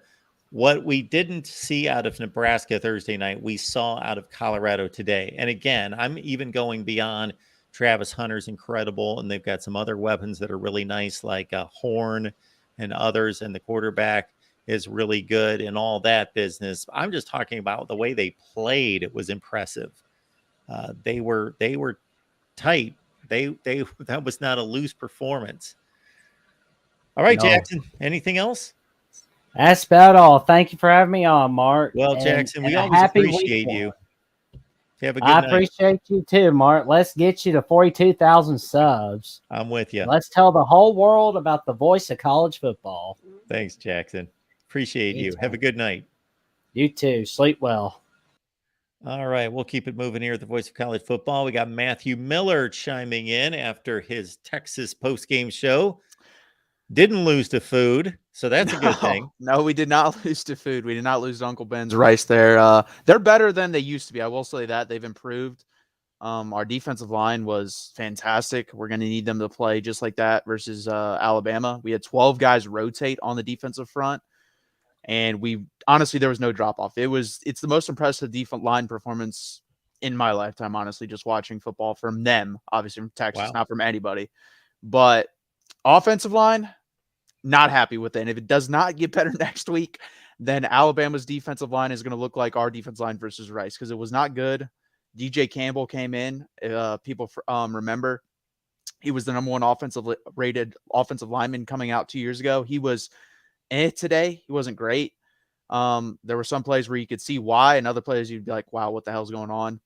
What we didn't see out of Nebraska Thursday night, we saw out of Colorado today. And again, I'm even going beyond Travis Hunter's incredible, and they've got some other weapons that are really nice, like Horn and others, and the quarterback is really good and all that business. I'm just talking about the way they played. It was impressive. They were tight. That was not a loose performance. All right, No. Jackson, anything else? That's about all. Thank you for having me on, Mark. Well, Jackson, we a always happy appreciate week you. one. Have a good I night. appreciate you too, Mark. Let's get you to 42,000 subs. I'm with you. Let's tell the whole world about the voice of college football. Thanks, Jackson. Appreciate you. Anytime. Have a good night. You too. Sleep well. All right, we'll keep it moving here at the Voice of College Football. We got Matthew Miller chiming in after his Texas postgame show. Didn't lose to food, so that's a good thing. No, we did not lose to food. We did not lose to Uncle Ben's rice there. They're better than they used to be. I will say that. They've improved. Our defensive line was fantastic. We're going to need them to play just like that versus Alabama. We had 12 guys rotate on the defensive front, and honestly, there was no drop-off. It's the most impressive defensive line performance in my lifetime, honestly, just watching football from them, obviously from Texas, Wow. not from anybody. But offensive line, not happy with it. And if it does not get better next week, then Alabama's defensive line is going to look like our defensive line versus Rice because it was not good. DJ Campbell came in. People remember he was the number one rated offensive lineman coming out 2 years ago. He was today. He wasn't great. There were some plays where you could see why, and other plays you'd be like, wow, what the hell's going on?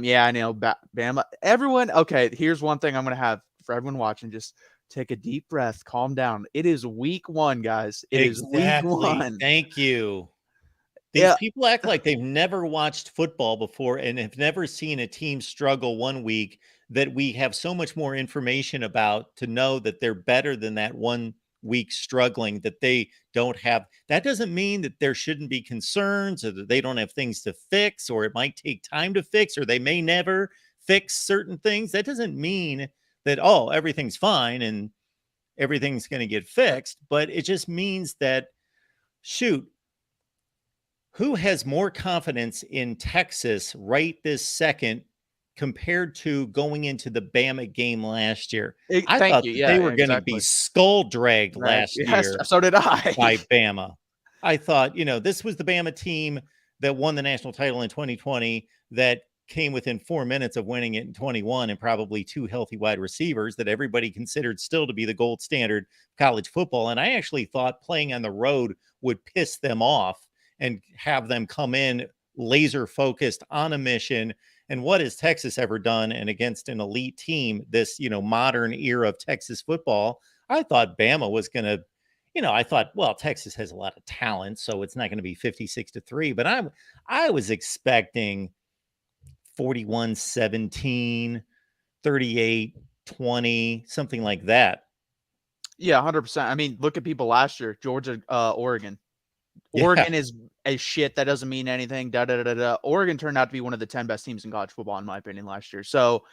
Yeah, I know. Bama. Everyone. Okay, here's one thing I'm going to have for everyone watching. Just take a deep breath. Calm down. It is week 1, guys. It is week 1. Thank you. These people act like they've never watched football before and have never seen a team struggle one week that we have so much more information about to know that they're better than that 1 week struggling that they don't have. That doesn't mean that there shouldn't be concerns or that they don't have things to fix, or it might take time to fix, or they may never fix certain things. That doesn't mean that, oh, everything's fine and everything's going to get fixed, but it just means that, shoot, who has more confidence in Texas right this second compared to going into the Bama game last year? I thought they were going to be skull dragged last year. So did I. By Bama. I thought, this was the Bama team that won the national title in 2020 that came within 4 minutes of winning it in 21 and probably 2 healthy wide receivers that everybody considered still to be the gold standard of college football. And I actually thought playing on the road would piss them off and have them come in laser focused on a mission. And what has Texas ever done? And against an elite team, this, modern era of Texas football, I thought Bama was going to, I thought, well, Texas has a lot of talent, so it's not going to be 56-3, but I was expecting 41-17, 38-20, something like that. Yeah, 100%. I mean, look at people last year, Georgia, Oregon. Oregon is a shit. That doesn't mean anything. Oregon turned out to be one of the 10 best teams in college football, in my opinion, last year. So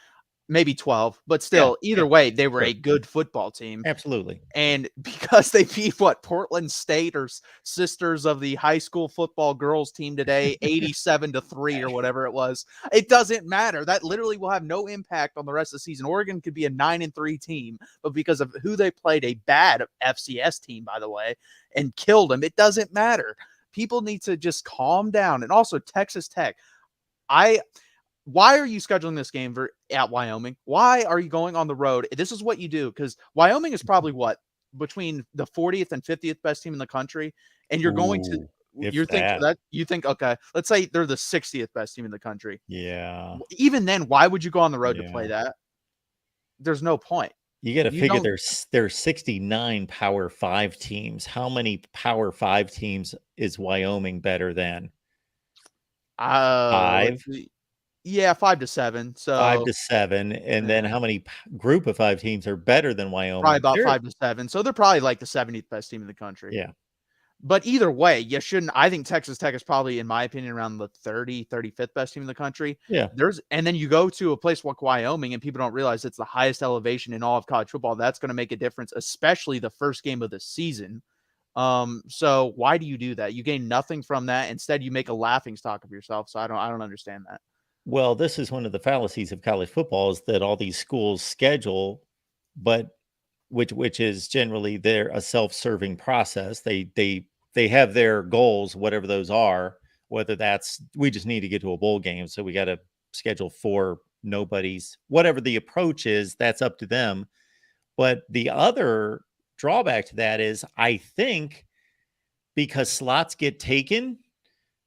maybe 12, but still, either way, they were a good football team. Absolutely. And because they beat Portland State or sisters of the high school football girls team today, 87-3 or whatever it was, it doesn't matter. That literally will have no impact on the rest of the season. Oregon could be a 9-3 team, but because of who they played, a bad FCS team, by the way, and killed them, it doesn't matter. People need to just calm down. And also Texas Tech. Why are you scheduling this game at Wyoming? Why are you going on the road? This is what you do, because Wyoming is probably between the 40th and 50th best team in the country, and you're going to If You think that. that you think okay, let's say they're the 60th best team in the country. Yeah. Even then, why would you go on the road to Yeah. play that? There's no point. You got to You figure don't there's 69 Power 5 teams. How many Power 5 teams is Wyoming better than? let's 5, see. Yeah, 5 to 7. 5 So to 7, and then yeah, how many group of 5 teams are better than probably Wyoming? about 5 to 7. So they're probably like the 70th best team in the country. Yeah. But either way, you shouldn't. I think Texas Tech is probably, in my opinion, around the 35th best team in the country. Yeah. And then you go to a place like Wyoming, and people don't realize it's the highest elevation in all of college football. That's going to make a difference, especially the first game of the season. So why do you do that? You gain nothing from that. Instead, you make a laughing stock of yourself. So I don't understand that. Well, this is one of the fallacies of college football is that all these schools schedule, but which is generally they're a self-serving process. They have their goals, whatever those are, whether that's we just need to get to a bowl game, so we got to schedule 4 nobodies. Whatever the approach is, that's up to them. But the other drawback to that is I think because slots get taken,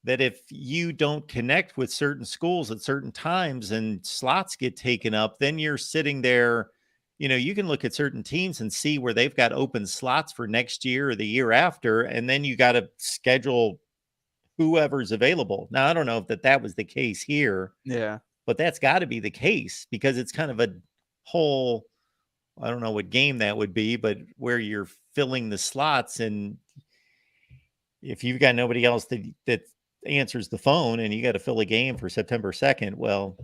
that if you don't connect with certain schools at certain times and slots get taken up, then you're sitting there. You can look at certain teams and see where they've got open slots for next year or the year after, and then you got to schedule whoever's available. Now, I don't know if that was the case here, Yeah. but that's got to be the case because it's kind of a whole, I don't know what game that would be, but where you're filling the slots, and if you've got nobody else that answers the phone and you got to fill a game for September 2nd, well,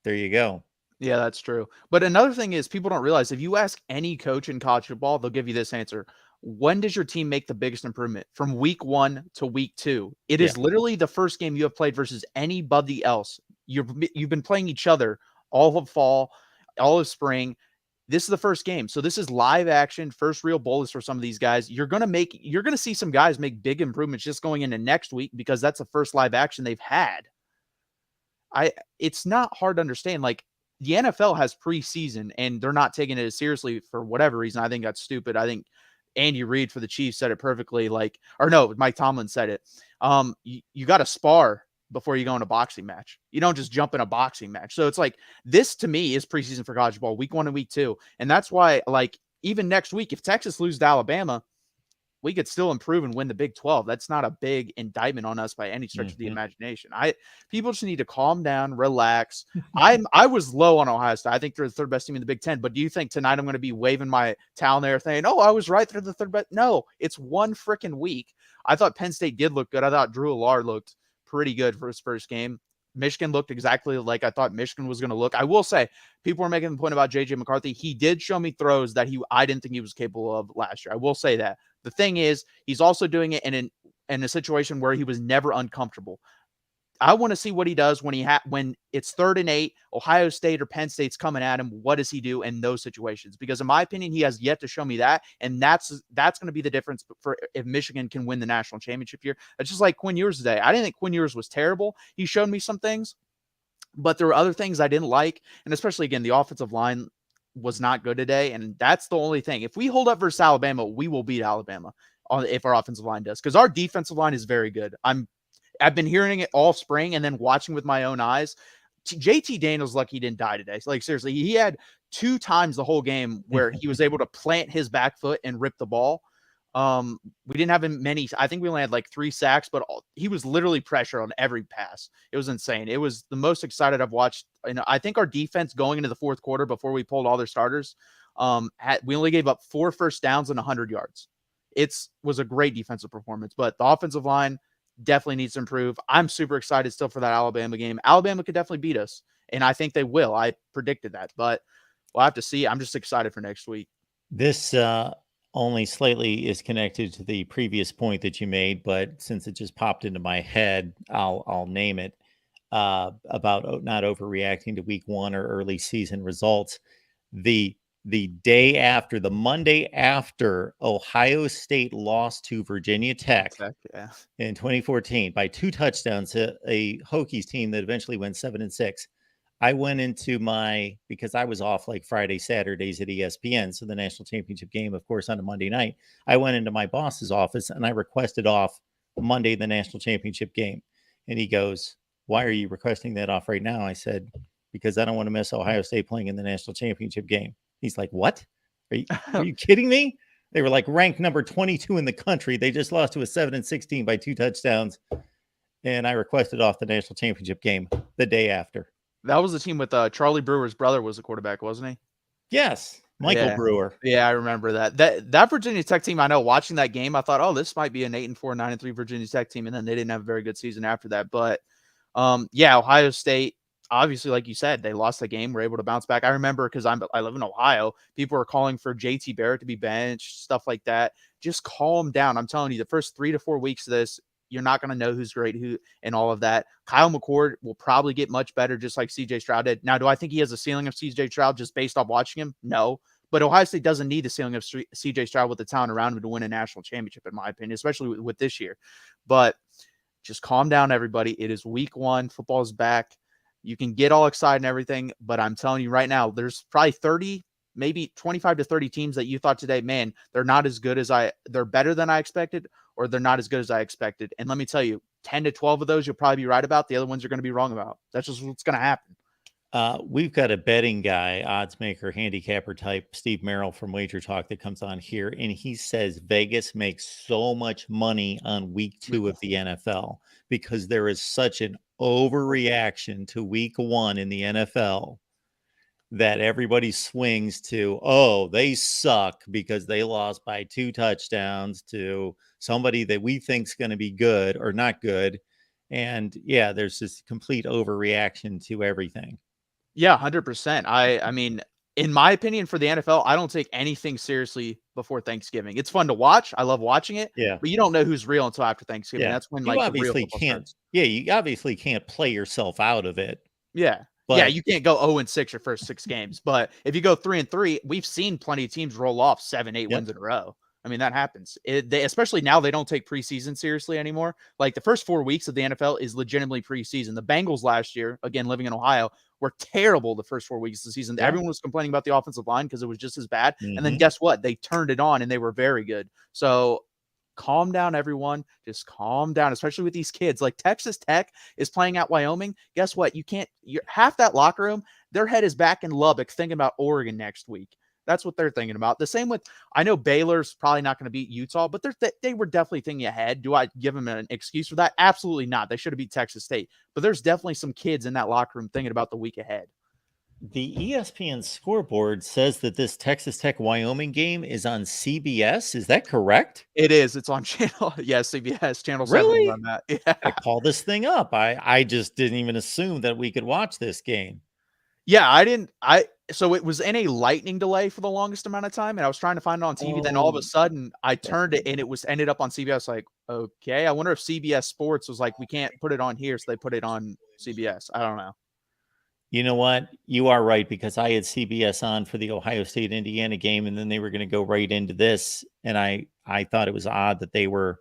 there you go. Yeah, that's true. But another thing is people don't realize if you ask any coach in college football, they'll give you this answer. When does your team make the biggest improvement? From week 1 to week 2. It is literally the first game you have played versus anybody else. You've been playing each other all of fall, all of spring. This is the first game. So this is live action, first real bolus for some of these guys. You're going to see some guys make big improvements just going into next week because that's the first live action they've had. It's not hard to understand. Like, the NFL has preseason and they're not taking it as seriously for whatever reason. I think that's stupid. I think Andy Reid for the Chiefs said it perfectly. Mike Tomlin said it. You got to spar before you go in a boxing match. You don't just jump in a boxing match. So it's like, this to me is preseason for college football, week 1 and week 2. And that's why, even next week, if Texas loses to Alabama, we could still improve and win the Big 12. That's not a big indictment on us by any stretch of the imagination. People just need to calm down, relax. I was low on Ohio State. I think they're the 3rd best team in the Big 10. But do you think tonight I'm going to be waving my towel there saying, "Oh, I was right, they're the 3rd best"? No, it's one freaking week. I thought Penn State did look good. I thought Drew Allard looked pretty good for his first game. Michigan looked exactly like I thought Michigan was going to look. I will say, people were making the point about JJ McCarthy. He did show me throws that I didn't think he was capable of last year. I will say that. The thing is, he's also doing it in a situation where he was never uncomfortable. I want to see what he does when it's 3rd and 8, Ohio State or Penn State's coming at him. What does he do in those situations? Because in my opinion, he has yet to show me that, and that's going to be the difference for if Michigan can win the national championship here. It's just like Quinn Ewers today. I didn't think Quinn Ewers was terrible. He showed me some things, but there were other things I didn't like, and especially again, the offensive line was not good today, and that's the only thing. If we hold up versus Alabama, we will beat Alabama if our offensive line does, because our defensive line is very good. I've been hearing it all spring and then watching with my own eyes. JT Daniels lucky he didn't die today. Like, seriously, he had 2 times the whole game where he was able to plant his back foot and rip the ball. We didn't have him many. I think we only had 3 sacks, but he was literally pressure on every pass. It was insane. It was the most excited I've watched. And I think our defense going into the 4th quarter before we pulled all their starters, we only gave up 4 first downs and 100 yards. It was a great defensive performance, but the offensive line definitely needs to improve. I'm super excited still for that Alabama game. Alabama could definitely beat us, and I think they will. I predicted that, but we'll have to see. I'm just excited for next week. This only slightly is connected to the previous point that you made, but since it just popped into my head, I'll name it about not overreacting to week 1 or early season results. The Monday after Ohio State lost to Virginia Tech in 2014 by 2 touchdowns, a Hokies team that eventually went 7-6. I went into because I was off Friday, Saturdays at ESPN. So the national championship game, of course, on a Monday night, I went into my boss's office and I requested off Monday, the national championship game. And he goes, "Why are you requesting that off right now?" I said, "Because I don't want to miss Ohio State playing in the national championship game." He's like, "What? Are you kidding me?" They were like ranked number 22 in the country. They just lost to a 7-6 team by 2 touchdowns. And I requested off the national championship game the day after. That was the team with Charlie Brewer's brother was the quarterback, wasn't he? Yes, Michael Yeah. Brewer. Yeah, I remember that. That Virginia Tech team, I know, watching that game, I thought, oh, this might be an 8-4, 9-3 Virginia Tech team, and then they didn't have a very good season after that. But yeah, Ohio State, obviously, like you said, they lost the game, were able to bounce back. I remember because I live in Ohio, people were calling for JT Barrett to be benched, stuff like that. Just calm down. I'm telling you, the first 3 to 4 weeks of this, you're not going to know who's great, who, and all of that. Kyle McCord will probably get much better, just like CJ Stroud did. Now, do I think he has a ceiling of CJ Stroud just based off watching him? No. But Ohio State doesn't need the ceiling of CJ Stroud with the talent around him to win a national championship, in my opinion, especially with this year. But just calm down, everybody. It is week 1. Football is back. You can get all excited and everything, but I'm telling you right now, there's probably 30, maybe 25 to 30 teams that you thought today, man, they're not as good as they're better than I expected, or they're not as good as I expected. And let me tell you, 10 to 12 of those you'll probably be right about. The other ones you're going to be wrong about. That's just what's going to happen. We've got a betting guy, odds maker, handicapper type, Steve Merrill from Wager Talk, that comes on here, and he says Vegas makes so much money on week 2 of the NFL because there is such an overreaction to week 1 in the NFL that everybody swings to, oh, they suck because they lost by 2 touchdowns to somebody that we think is going to be good or not good. And yeah, there's this complete overreaction to everything. Yeah, 100%. I mean, in my opinion, for the NFL, I don't take anything seriously before Thanksgiving. It's fun to watch. I love watching it. Yeah. But you don't know who's real until after Thanksgiving. Yeah. That's when you like the real obviously football can't. starts. Yeah, you obviously can't play yourself out of it. Yeah. But Yeah, you can't go 0-6 your first 6 games. But if you go 3-3, we've seen plenty of teams roll off 7-8 wins in a row. I mean, that happens. Especially now, they don't take preseason seriously anymore. Like the first 4 weeks of the NFL is legitimately preseason. The Bengals last year, again, living in Ohio, were terrible the first 4 weeks of the season. Yeah. Everyone was complaining about the offensive line because it was just as bad. And then guess what? They turned it on and they were very good. So calm down, everyone. Just calm down, especially with these kids. Like Texas Tech is playing at Wyoming. Guess what? You're half that locker room, their head is back in Lubbock thinking about Oregon next week. That's what they're thinking about. The same with, I know Baylor's probably not going to beat Utah, but they were definitely thinking ahead. Do I give them an excuse for that? Absolutely not. They should have beat Texas State. But there's definitely some kids in that locker room thinking about the week ahead. The ESPN scoreboard says that this Texas Tech Wyoming game is on CBS. Is that correct? It is. It's on CBS, Channel 7. Really? On that. Yeah. I call this thing up. I just didn't even assume that we could watch this game. Yeah, so it was in a lightning delay for the longest amount of time, and I was trying to find it on TV. Then all of a sudden, I turned it, and it ended up on CBS. Like, okay, I wonder if CBS Sports was like, we can't put it on here, so they put it on CBS. I don't know. You know what? You are right, because I had CBS on for the Ohio State Indiana game, and then they were going to go right into this, and I thought it was odd that they were,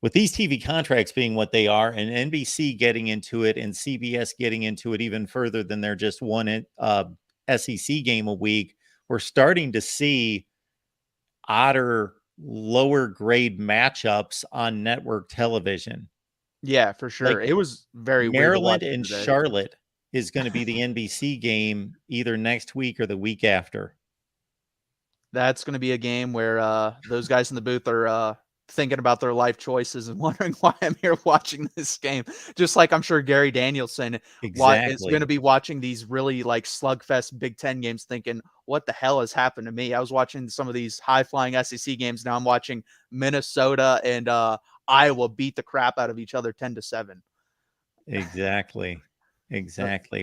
with these TV contracts being what they are, and NBC getting into it, and CBS getting into it even further than they're just one SEC game a week, we're starting to see odder, lower grade matchups on network television. Yeah, for sure. Like it was very Maryland weird and today. Charlotte is going to be the NBC game either next week or the week after. That's going to be a game where those guys in the booth are thinking about their life choices and wondering why I'm here watching this game. Just like I'm sure Gary Danielson is going to be watching these really like slugfest Big Ten games thinking, what the hell has happened to me? I was watching some of these high-flying SEC games. Now I'm watching Minnesota and Iowa beat the crap out of each other 10-7. Exactly.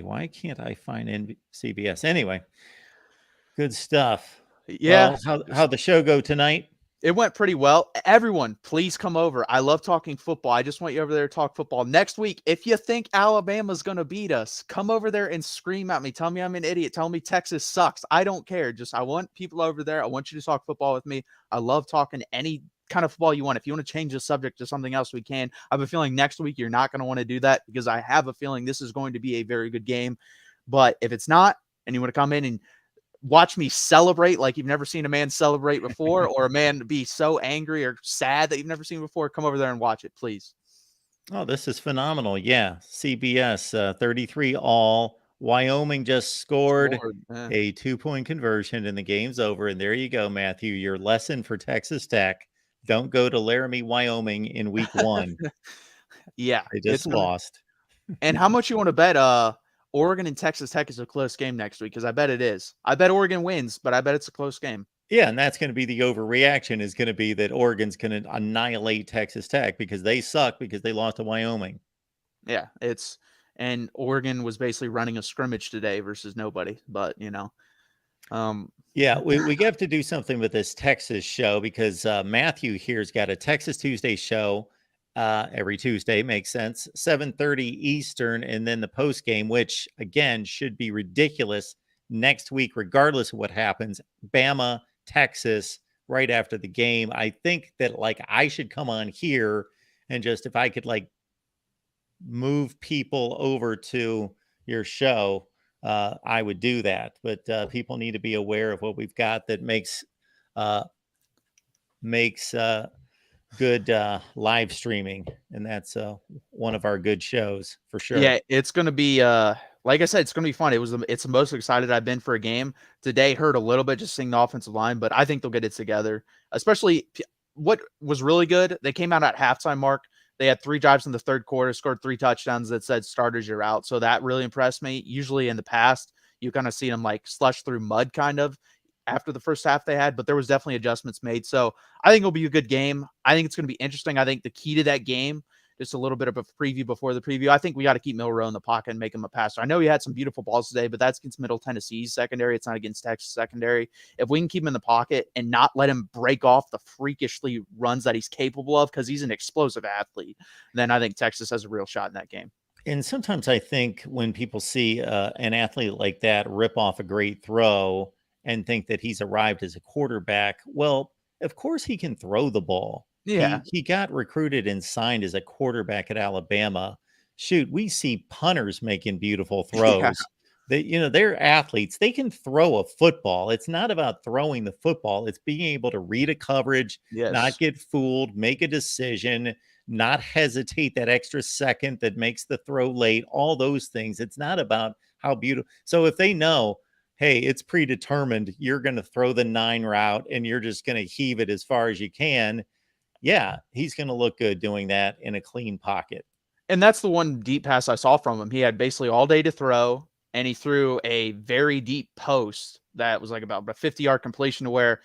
Why can't I find CBS? Anyway, good stuff. Yeah. Well, how'd the show go tonight? It went pretty well. Everyone, please come over. I love talking football. I just want you over there to talk football. Next week, if you think Alabama's going to beat us, come over there and scream at me. Tell me I'm an idiot. Tell me Texas sucks. I don't care. I want people over there. I want you to talk football with me. I love talking any kind of football you want. If you want to change the subject to something else, we can. I have a feeling next week you're not going to want to do that because I have a feeling this is going to be a very good game. But if it's not, and you want to come in and watch me celebrate like you've never seen a man celebrate before, or a man be so angry or sad that you've never seen before, come over there and watch it, please. Oh, this is phenomenal. Yeah. CBS 33 all. Wyoming just scored a 2-point conversion and the game's over. And there you go, Matthew. Your lesson for Texas Tech. Don't go to Laramie, Wyoming in week 1. Yeah. They just lost. And how much you want to bet Oregon and Texas Tech is a close game next week? Because I bet it is. I bet Oregon wins, but I bet it's a close game. Yeah, and that's going to be the overreaction, is going to be that Oregon's going to annihilate Texas Tech because they suck because they lost to Wyoming. Yeah, and Oregon was basically running a scrimmage today versus nobody, but yeah, we have to do something with this Texas show because Matthew here's got a Texas Tuesday show every Tuesday. Makes sense. 7:30 Eastern, and then the post game, which again should be ridiculous next week, regardless of what happens. Bama, Texas, right after the game. I think that I should come on here and just, if I could move people over to your show, I would do that. But people need to be aware of what we've got that makes good live streaming, and that's one of our good shows for sure. Yeah, it's going to be like I said, it's going to be fun. It's the most excited I've been for a game. Today hurt a little bit just seeing the offensive line, but I think they'll get it together. Especially what was really good, they came out at halftime mark. They had 3 drives in the third quarter, scored 3 touchdowns that said starters, you're out. So that really impressed me. Usually in the past, you kind of see them slush through mud kind of after the first half they had, but there was definitely adjustments made. So I think it'll be a good game. I think it's going to be interesting. I think the key to that game, just a little bit of a preview before the preview, I think we got to keep Milroe in the pocket and make him a passer. I know he had some beautiful balls today, but that's against Middle Tennessee's secondary. It's not against Texas secondary. If we can keep him in the pocket and not let him break off the freakishly runs that he's capable of, because he's an explosive athlete, then I think Texas has a real shot in that game. And sometimes I think when people see an athlete like that rip off a great throw and think that he's arrived as a quarterback, well, of course he can throw the ball. Yeah. He got recruited and signed as a quarterback at Alabama. Shoot, we see punters making beautiful throws. Yeah. They're athletes. They can throw a football. It's not about throwing the football. It's being able to read a coverage, not get fooled, make a decision, not hesitate that extra second that makes the throw late, all those things. It's not about how beautiful. So if they know, hey, it's predetermined, you're going to throw the 9 route and you're just going to heave it as far as you can. Yeah, he's going to look good doing that in a clean pocket. And that's the one deep pass I saw from him. He had basically all day to throw, and he threw a very deep post that was about a 50-yard completion to where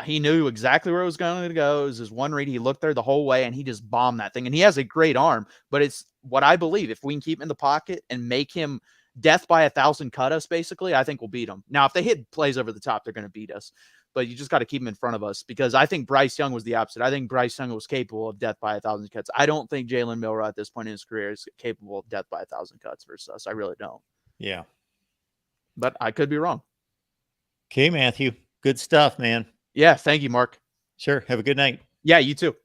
he knew exactly where it was going to go. It was his one read. He looked there the whole way, and he just bombed that thing. And he has a great arm, but it's what I believe. If we can keep him in the pocket and make him death by 1,000 cut us, basically, I think we'll beat him. Now, if they hit plays over the top, they're going to beat us. But you just got to keep him in front of us, because I think Bryce Young was the opposite. I think Bryce Young was capable of death by 1,000 cuts. I don't think Jalen Milroe at this point in his career is capable of death by 1,000 cuts versus us. I really don't. Yeah. But I could be wrong. Okay, Matthew. Good stuff, man. Yeah. Thank you, Mark. Sure. Have a good night. Yeah, you too.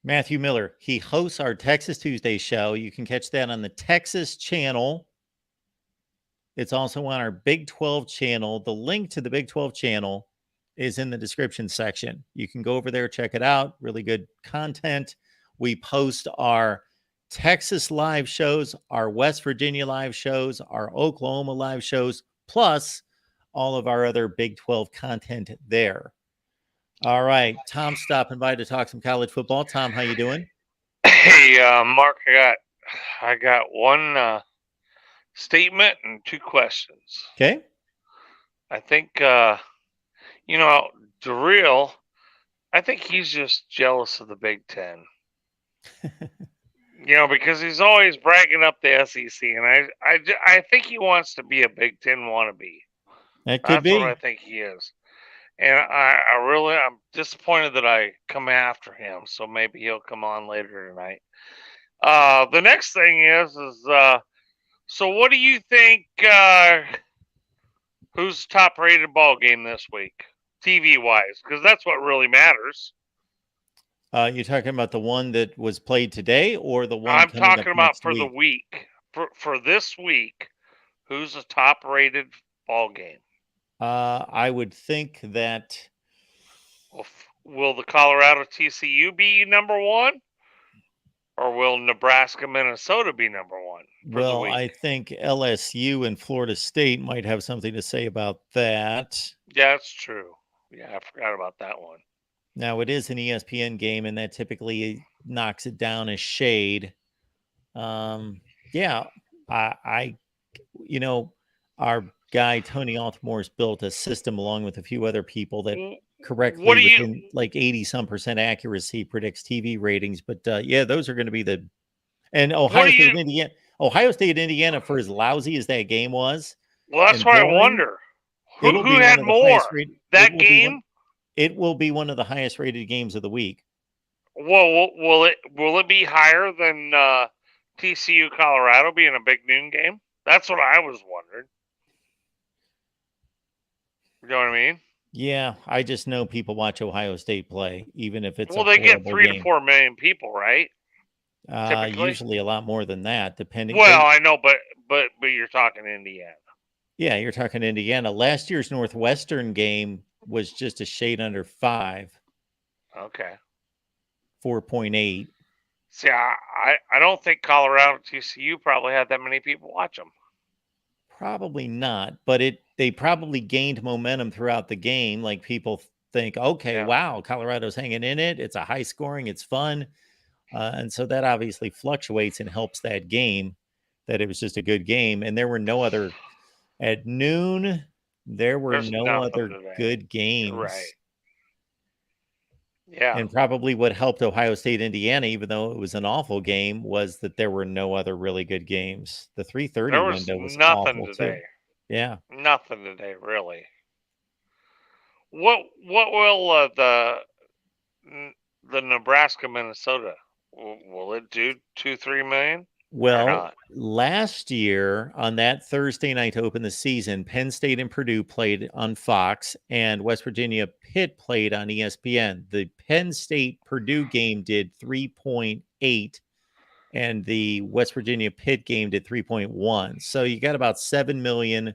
Matthew Miller. He hosts our Texas Tuesday show. You can catch that on the Texas channel. It's also on our Big 12 channel. The link to the Big 12 channel is in the description section. You can go over there, check it out. Really good content. We post our Texas live shows, our West Virginia live shows, our Oklahoma live shows, plus all of our other Big 12 content there. All right. Tom's stopping by to talk some college football. Tom, how you doing? Hey, Mark, I got one statement and 2 questions. Okay. I think, Darrell, I think he's just jealous of the Big Ten. Because he's always bragging up the SEC, and I think he wants to be a Big Ten wannabe. That could be. That's what I think he is. And I'm disappointed that I come after him, so maybe he'll come on later tonight. The next thing is so what do you think, who's top rated ball game this week, TV-wise? Because that's what really matters. You're talking about the one that was played today, or the one I'm coming up talking about next for week? the week. For this week, who's the top rated ball game? I would think that Will the Colorado TCU be number one, or will Nebraska Minnesota be number one for the week? I think LSU and Florida State might have something to say about that. Yeah, that's true. Yeah, I forgot about that one. Now it is an ESPN game, and that typically knocks it down a shade. Yeah, I our guy Tony Altomore's built a system along with a few other people that correctly within like 80% accuracy predicts TV ratings. But yeah, those are going to be Ohio State, Indiana, for as lousy as that game was. Well, that's why I wonder who had more that game. It will be one of the highest rated games of the week. Well, will it be higher than TCU Colorado being a big noon game? That's what I was wondering. You know what I mean? Yeah, I just know people watch Ohio State play, even if it's they get 3 to 4 million people, right? Usually a lot more than that, depending. Well, I know, but you're talking Indiana. Yeah, you're talking Indiana. Last year's Northwestern game was just a shade under 5. Okay. 4.8. See, I don't think Colorado TCU probably had that many people watch them. Probably not, but they probably gained momentum throughout the game. Like people think, okay, wow, Colorado's hanging in it. It's a high scoring, it's fun. And so that obviously fluctuates and helps that game, that it was just a good game. And there were no other, at noon, there's no other good games. Right. Yeah. And probably what helped Ohio State, Indiana, even though it was an awful game, was that there were no other really good games. The 3:30 window was nothing awful today. Too. Yeah. Nothing today, really. What will the Nebraska Minnesota, will it do 2-3 million? Well, last year on that Thursday night to open the season, Penn State and Purdue played on Fox, and West Virginia Pitt played on ESPN. The Penn State Purdue game did 3.8, and the West Virginia Pitt game did 3.1. So you got about 7 million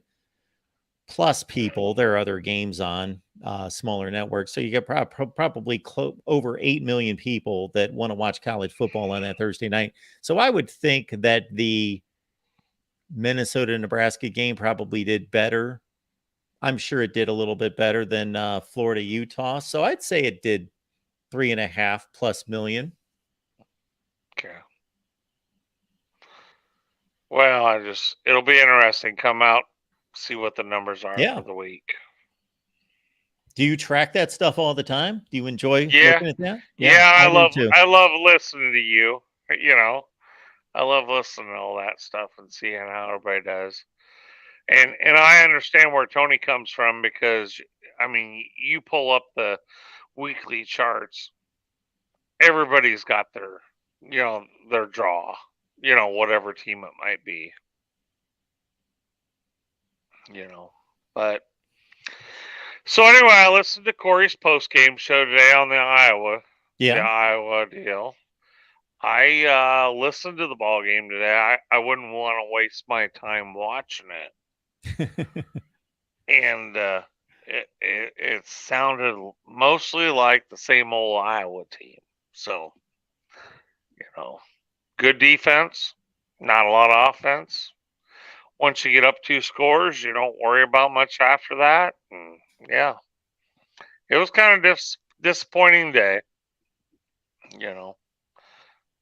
plus people. There are other games on smaller networks. So you get probably over 8 million people that want to watch college football on that Thursday night. So I would think that the Minnesota-Nebraska game probably did better. I'm sure it did a little bit better than Florida-Utah. So I'd say it did 3.5+ million. Okay. Well, it'll be interesting. Come out, see what the numbers are for the week. Do you track that stuff all the time? Do you enjoy looking at that? Yeah, I love listening to you. You know, I love listening to all that stuff and seeing how everybody does. And I understand where Tony comes from, because I mean, you pull up the weekly charts, everybody's got their draw, whatever team it might be. But so anyway, I listened to Corey's post-game show today on the Iowa deal. I listened to the ball game today. I wouldn't want to waste my time watching it. And it sounded mostly like the same old Iowa team. So, good defense, not a lot of offense. Once you get up 2 scores, you don't worry about much after that. And it was kind of disappointing day,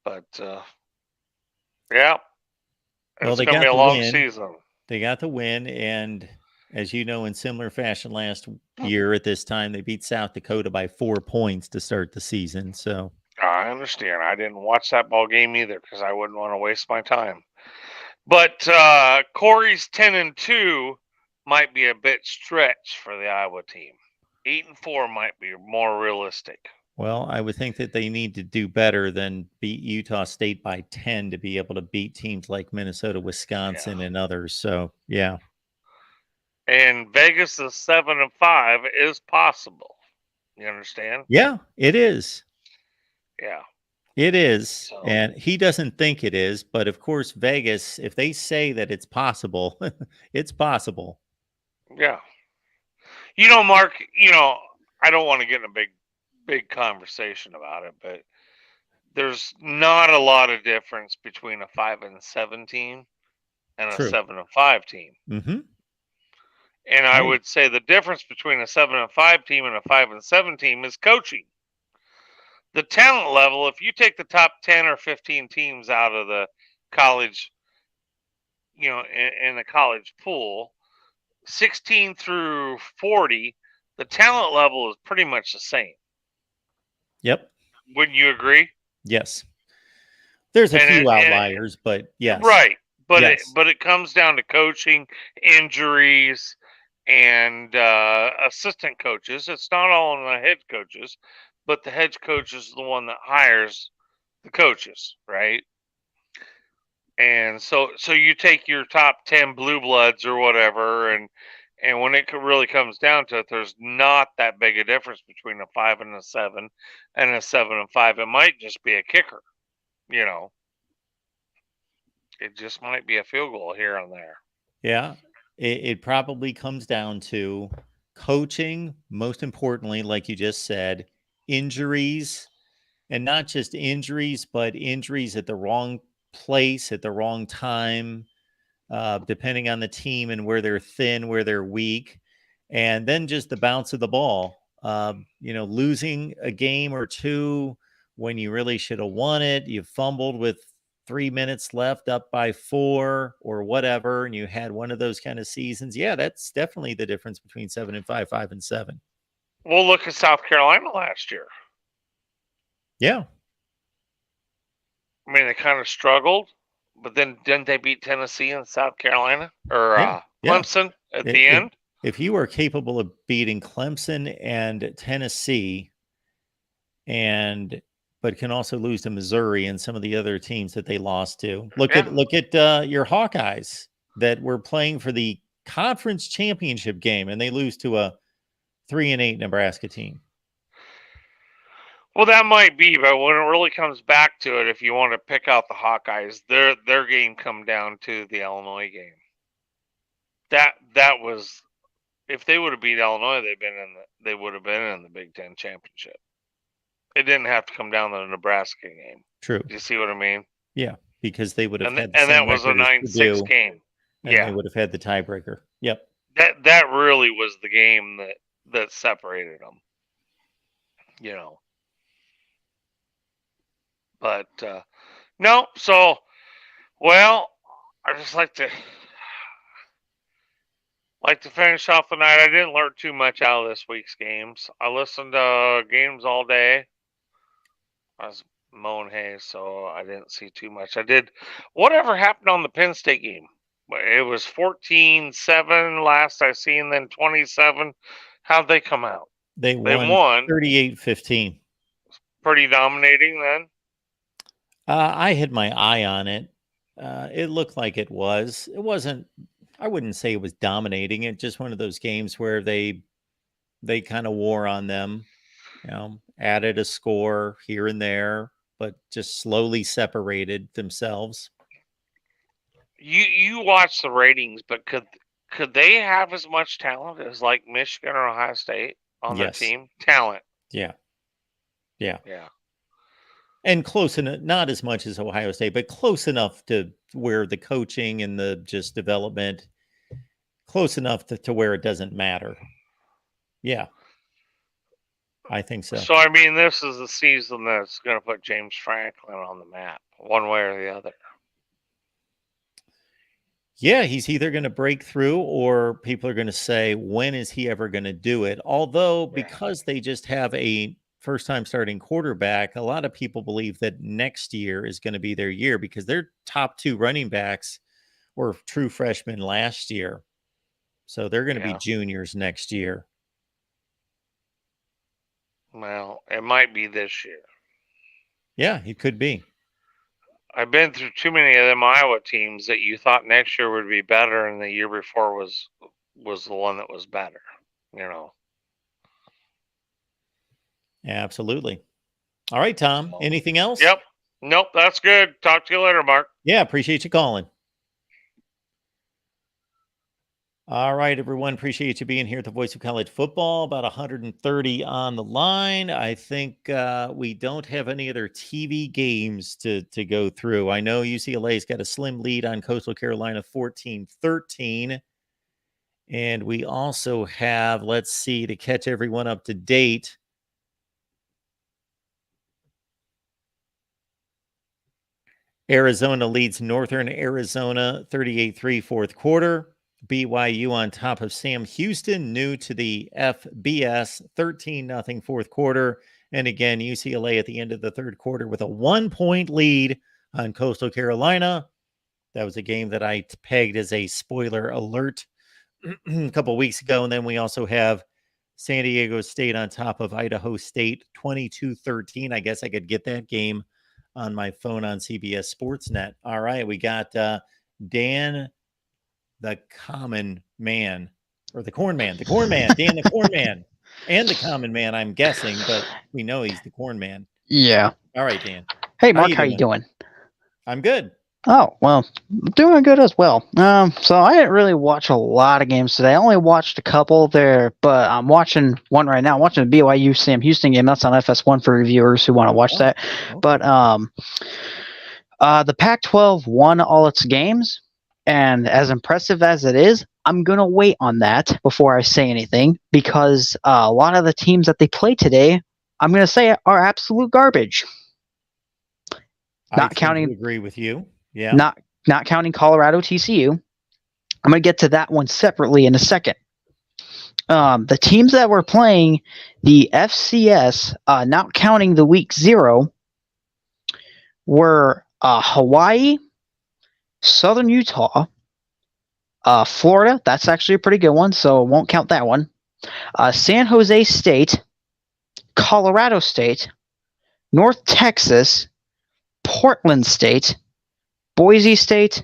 but it's going to be a long season. They got the win, and as you know, in similar fashion last year at this time, they beat South Dakota by 4 points to start the season. So I understand. I didn't watch that ball game either because I wouldn't want to waste my time. But Corey's 10-2 might be a bit stretched for the Iowa team. 8-4 might be more realistic. Well, I would think that they need to do better than beat Utah State by 10 to be able to beat teams like Minnesota, Wisconsin, and others. So, yeah. And Vegas' 7-5 is possible. You understand? Yeah, it is. Yeah. It is. And he doesn't think it is. But, of course, Vegas, if they say that it's possible, it's possible. Yeah. Mark, I don't want to get in a big conversation about it, but there's not a lot of difference between a 5-7 team and a True. 7-5 team. Mm-hmm. And I Right. would say the difference between a 7-5 team and a 5-7 team is coaching. The talent level, if you take the top 10 or 15 teams out of the college, in the college pool, 16 through 40, the talent level is pretty much the same. Yep. Wouldn't you agree? Yes. There's a And few it- outliers, but yes. Right. But Yes. it comes down to coaching, injuries, and assistant coaches. It's not all on the head coaches, but the head coach is the one that hires the coaches, right? And so you take your top 10 blue bloods or whatever, and when it really comes down to it, there's not that big a difference between a 5-7 and a 7-5. It might just be a kicker, It just might be a field goal here and there. Yeah. It probably comes down to coaching, most importantly, like you just said, injuries, and not just injuries, but injuries at the wrong place at the wrong time, depending on the team and where they're thin, where they're weak, and then just the bounce of the ball. Losing a game or two when you really should have won it, you fumbled with 3 minutes left, up by 4 or whatever, and you had one of those kind of seasons. Yeah, that's definitely the difference between 7-5, 5-7. Well, look at South Carolina last year. Yeah. I mean, they kind of struggled, but then didn't they beat Tennessee and South Carolina or Yeah. Clemson at the end? If you are capable of beating Clemson and Tennessee, but can also lose to Missouri and some of the other teams that they lost to. Look at your Hawkeyes that were playing for the conference championship game, and they lose to a 3-8 Nebraska team. Well, that might be, but when it really comes back to it, if you want to pick out the Hawkeyes, their game come down to the Illinois game. That was, if they would have beat Illinois, they would have been in the Big Ten championship. It didn't have to come down to the Nebraska game. True. Do you see what I mean? Yeah, because they would have had the same that was a 9-6 game. Yeah, they would have had the tiebreaker. Yep. That really was the game that separated them. But no. So, well, I just like to finish off the night. I didn't learn too much out of this week's games. I listened to games all day. I was mowing hay, so I didn't see too much. I did. Whatever happened on the Penn State game? It was 14-7 last I seen, then 27. How'd they come out? They won 38-15. Pretty dominating then. I had my eye on it. It looked like it was. It wasn't. I wouldn't say it was dominating. It's just one of those games where they kind of wore on them. Added a score here and there, but just slowly separated themselves. You watch the ratings, but could they have as much talent as like Michigan or Ohio State on their team? Talent. Yeah. And close enough, not as much as Ohio State, but close enough to where the coaching and the just development, close enough to where it doesn't matter. Yeah. I think so. So, I mean, this is the season that's going to put James Franklin on the map, one way or the other. Yeah, he's either going to break through or people are going to say, when is he ever going to do it? Although, because they just have a first-time starting quarterback, a lot of people believe that next year is going to be their year because their top 2 running backs were true freshmen last year. So they're going to be juniors next year. Well, it might be this year. Yeah, it could be. I've been through too many of them Iowa teams that you thought next year would be better, and the year before was the one that was better. Absolutely. All right, Tom. Anything else? Yep. Nope. That's good. Talk to you later, Mark. Yeah, appreciate you calling. All right, everyone. Appreciate you being here at the Voice of College Football. About 130 on the line. I think we don't have any other TV games to go through. I know UCLA's got a slim lead on Coastal Carolina, 14-13. And we also have, let's see, to catch everyone up to date, Arizona leads Northern Arizona 38-3 fourth quarter. BYU on top of Sam Houston, new to the FBS, 13-0 fourth quarter. And again, UCLA at the end of the third quarter with a 1-point lead on Coastal Carolina. That was a game that I pegged as a spoiler alert a couple weeks ago. And then we also have San Diego State on top of Idaho State, 22-13. I guess I could get that game on my phone on CBS Sportsnet. All right, we got Dan the Common Man, or the Corn Man, Dan the Corn Man, and the Common Man, I'm guessing, but we know he's the Corn Man. Yeah. All right, Dan. Hey, Mark, how you doing? I'm good. Oh, well, doing good as well. So I didn't really watch a lot of games today. I only watched a couple there, but I'm watching one right now. I'm watching the BYU Sam Houston game. That's on FS1 for reviewers who want to watch that. Okay. But the Pac-12 won all its games, and as impressive as it is, I'm going to wait on that before I say anything, because a lot of the teams that they play today, I'm going to say, are absolute garbage. Not counting. Agree with you. Yeah. Not counting Colorado TCU. I'm going to get to that one separately in a second. The teams that were playing the FCS, not counting the week 0, were Hawaii, Southern Utah, Florida. That's actually a pretty good one, so I won't count that one. San Jose State, Colorado State, North Texas, Portland State, Boise State,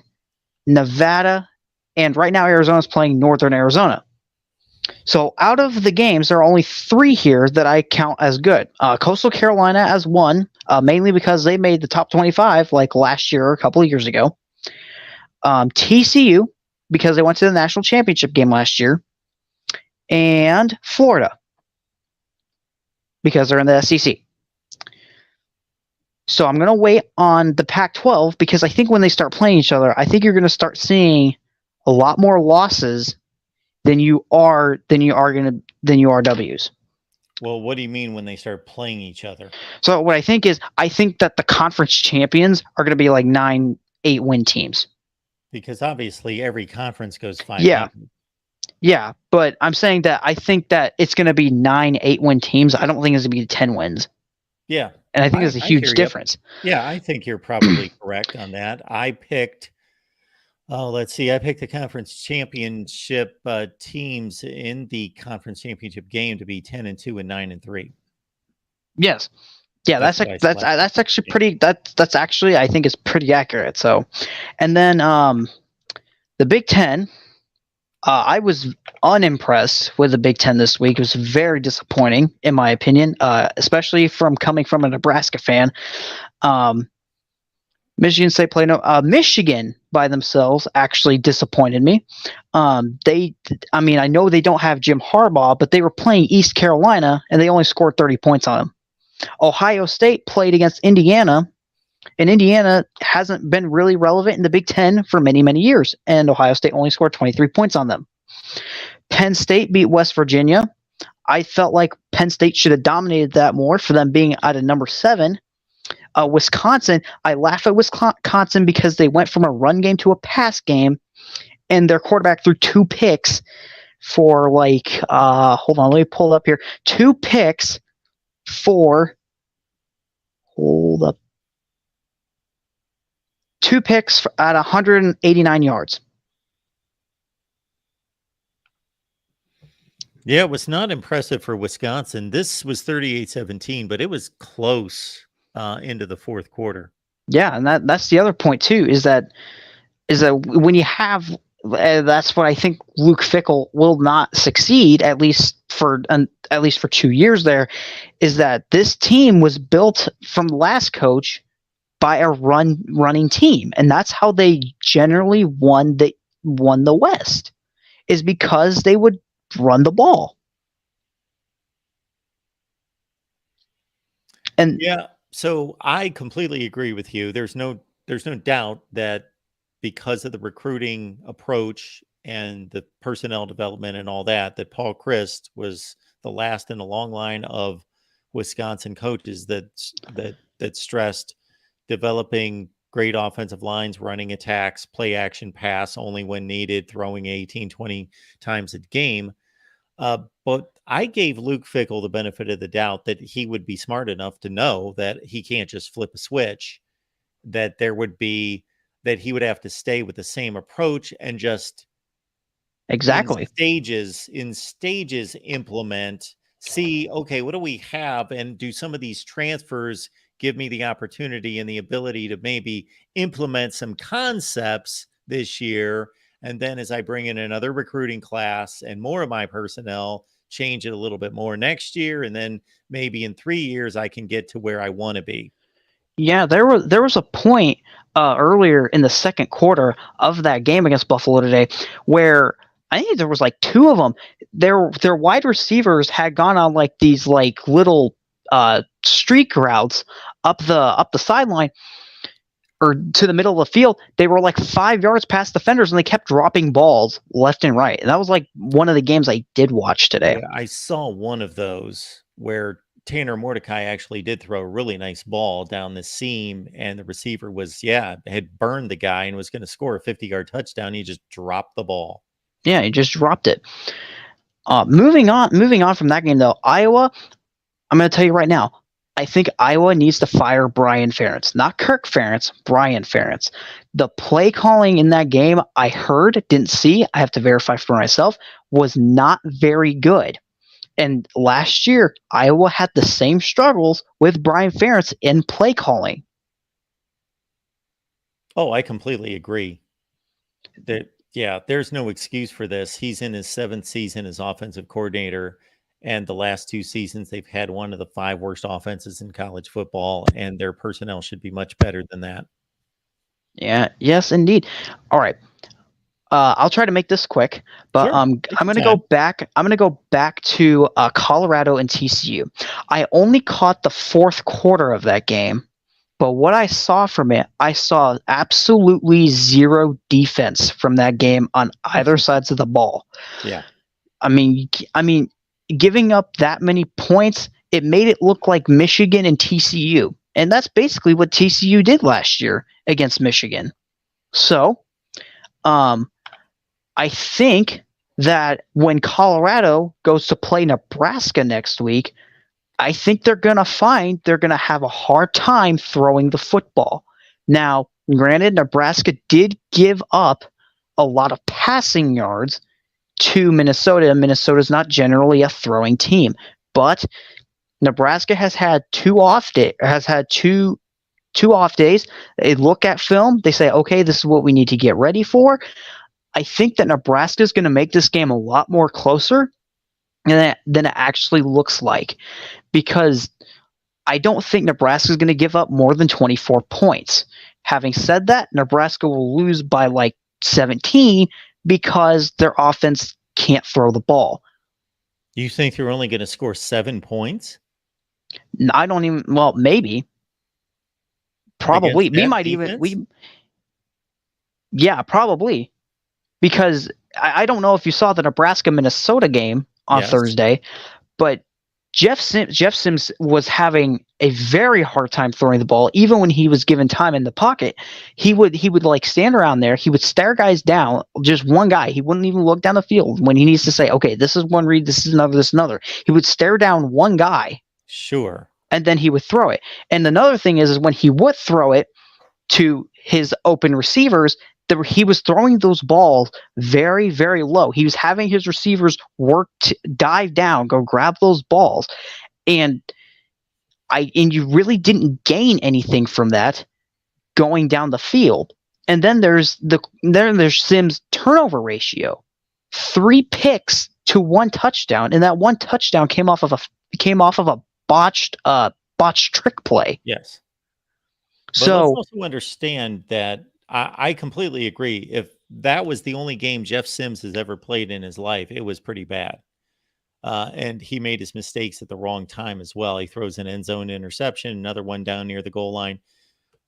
Nevada, and right now Arizona's playing Northern Arizona. So out of the games, there are only 3 here that I count as good. Coastal Carolina as 1, mainly because they made the top 25 like last year or a couple of years ago. TCU, because they went to the national championship game last year. And Florida, because they're in the SEC. So I'm going to wait on the Pac-12, because I think when they start playing each other, I think you're going to start seeing a lot more losses than you are W's. Well, what do you mean when they start playing each other? So what I think that the conference champions are going to be like 9-8 win teams. Because obviously every conference goes 5. Yeah. Yeah, but I'm saying that I think that it's going to be 9-8 win teams. I don't think it's going to be 10 wins. Yeah. And I think there's a huge difference. Yeah, I think you're probably correct on that. I picked the conference championship teams in the conference championship game to be 10-2 and 9-3. Yes. Yeah, that's actually pretty. That's actually, I think, is pretty accurate. So, and then the Big Ten. I was unimpressed with the Big Ten this week. It was very disappointing, in my opinion, especially coming from a Nebraska fan. Michigan State played Michigan by themselves actually disappointed me. I know they don't have Jim Harbaugh, but they were playing East Carolina, and they only scored 30 points on them. Ohio State played against Indiana, and Indiana hasn't been really relevant in the Big Ten for many, many years, and Ohio State only scored 23 points on them. Penn State beat West Virginia. I felt like Penn State should have dominated that more for them being at a number 7. Wisconsin, I laugh at Wisconsin because they went from a run game to a pass game, and their quarterback threw 2 picks for hold on, let me pull it up here. 2 picks for, hold up. 2 picks at 189 yards. Yeah, it was not impressive for Wisconsin. This was 38-17, but it was close into the fourth quarter. Yeah, and that's the other point too, is that when you have that's what I think Luke Fickell will not succeed, at least for 2 years there, is that this team was built from the last coach by a running team, and that's how they generally won the West. is because they would run the ball. And Yeah, so I completely agree with you. There's no doubt that because of the recruiting approach and the personnel development and all that, that Paul Chryst was the last in a long line of Wisconsin coaches that stressed developing great offensive lines, running attacks, play action pass only when needed, throwing 18, 20 times a game. But I gave Luke Fickell the benefit of the doubt that he would be smart enough to know that he can't just flip a switch, that he would have to stay with the same approach and just exactly. in stages implement, see, okay, what do we have? And do some of these transfers give me the opportunity and the ability to maybe implement some concepts this year? And then as I bring in another recruiting class and more of my personnel, change it a little bit more next year. And then maybe in 3 years, I can get to where I want to be. Yeah, there was a point earlier in the second quarter of that game against Buffalo today where I think there was like two of them. Their wide receivers had gone on like these like little streak routes up the sideline or to the middle of the field. They were like 5 yards past defenders and they kept dropping balls left and right. And that was like one of the games I did watch today. Yeah, I saw one of those where Tanner Mordecai actually did throw a really nice ball down the seam, and the receiver had burned the guy and was going to score a 50-yard touchdown. He just dropped the ball. Yeah, he just dropped it. Moving on from that game though, Iowa, I'm going to tell you right now, I think Iowa needs to fire Brian Ferentz, not Kirk Ferentz, Brian Ferentz. The play calling in that game, I heard, didn't see, I have to verify for myself, was not very good. And last year, Iowa had the same struggles with Brian Ferentz in play calling. Oh, I completely agree. There's no excuse for this. He's in his 7th season as offensive coordinator, and the last 2 seasons they've had one of the 5 worst offenses in college football, and their personnel should be much better than that. Yeah, yes, indeed. All right. I'll try to make this quick, but Sure. I'm going to go back. I'm going to go back to Colorado and TCU. I only caught the fourth quarter of that game, but what I saw from it, I saw absolutely zero defense from that game on either sides of the ball. Yeah. I mean, giving up that many points, it made it look like Michigan and TCU, and that's basically what TCU did last year against Michigan. So, I think that when Colorado goes to play Nebraska next week, I think they're going to have a hard time throwing the football. Now, granted, Nebraska did give up a lot of passing yards to Minnesota. Minnesota's not generally a throwing team, but Nebraska has had two off days. They look at film, they say, okay, this is what we need to get ready for. I think that Nebraska is going to make this game a lot more closer than it actually looks like, because I don't think Nebraska is going to give up more than 24 points. Having said that, Nebraska will lose by like 17 because their offense can't throw the ball. You think they're only going to score 7 points? I don't even. Well, maybe. Probably. Against We that might defense? Yeah, probably. Because I don't know if you saw the Nebraska-Minnesota game on Yes. Thursday, but Jeff Sims was having a very hard time throwing the ball. Even when he was given time in the pocket, he would like stand around there. He would stare guys down, just one guy. He wouldn't even look down the field when he needs to say, okay, this is one read, this is another, this is another. He would stare down one guy. Sure. And then he would throw it. And another thing is when he would throw it to his open receivers, he was throwing those balls very, very low. He was having his receivers dive down, go grab those balls. And you really didn't gain anything from that going down the field. And then there's Sims' turnover ratio. 3 picks to 1 touchdown, and that 1 touchdown came off of a botched trick play. Yes. But So let's also understand that I completely agree. If that was the only game Jeff Sims has ever played in his life. It was pretty bad. And he made his mistakes at the wrong time as well. He throws an end zone interception, another one down near the goal line.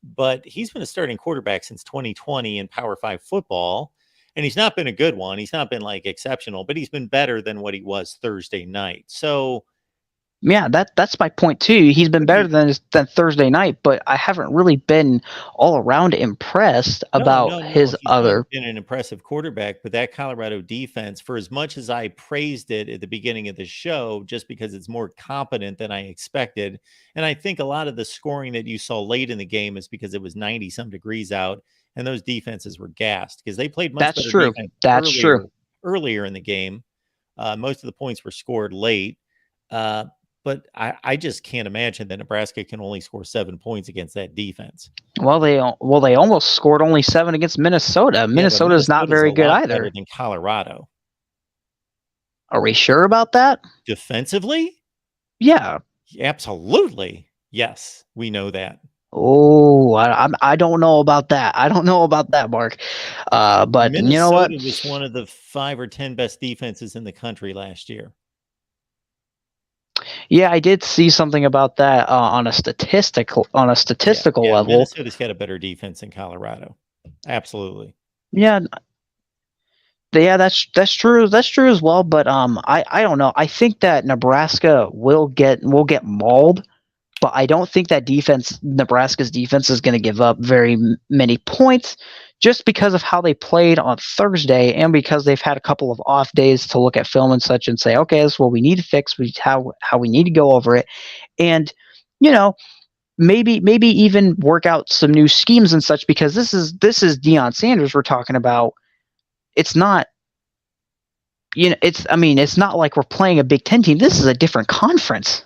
But he's been a starting quarterback since 2020 in Power 5 football. And he's not been a good one. He's not been like exceptional, but he's been better than what he was Thursday night. So Yeah, that's my point too. He's been better than Thursday night, but I haven't really been all around impressed about his He's other. been an impressive quarterback, but that Colorado defense, for as much as I praised it at the beginning of the show, just because it's more competent than I expected, and I think a lot of the scoring that you saw late in the game is because it was 90 some degrees out, and those defenses were gassed because they played much That's better true. defense That's true. earlier in the game. Most of the points were scored late. But I just can't imagine that Nebraska can only score 7 points against that defense. Well, they almost scored only 7 against Minnesota. Minnesota is not very good either. Better than Colorado. Are we sure about that? Defensively? Yeah. Absolutely. Yes, we know that. Oh, I don't know about that. I don't know about that, Mark. But Minnesota you know what? was one of the 5 or 10 best defenses in the country last year. Yeah, I did see something about that on a statistical level. Minnesota's got a better defense than Colorado. Absolutely. Yeah, that's true. That's true as well. But I don't know. I think that Nebraska will get mauled, but I don't think that Nebraska's defense is going to give up very many points, just because of how they played on Thursday and because they've had a couple of off days to look at film and such and say, okay, this is what we need to fix, how we need to go over it. And, maybe even work out some new schemes and such, because this is Deion Sanders we're talking about. It's not, it's not like we're playing a Big Ten team. This is a different conference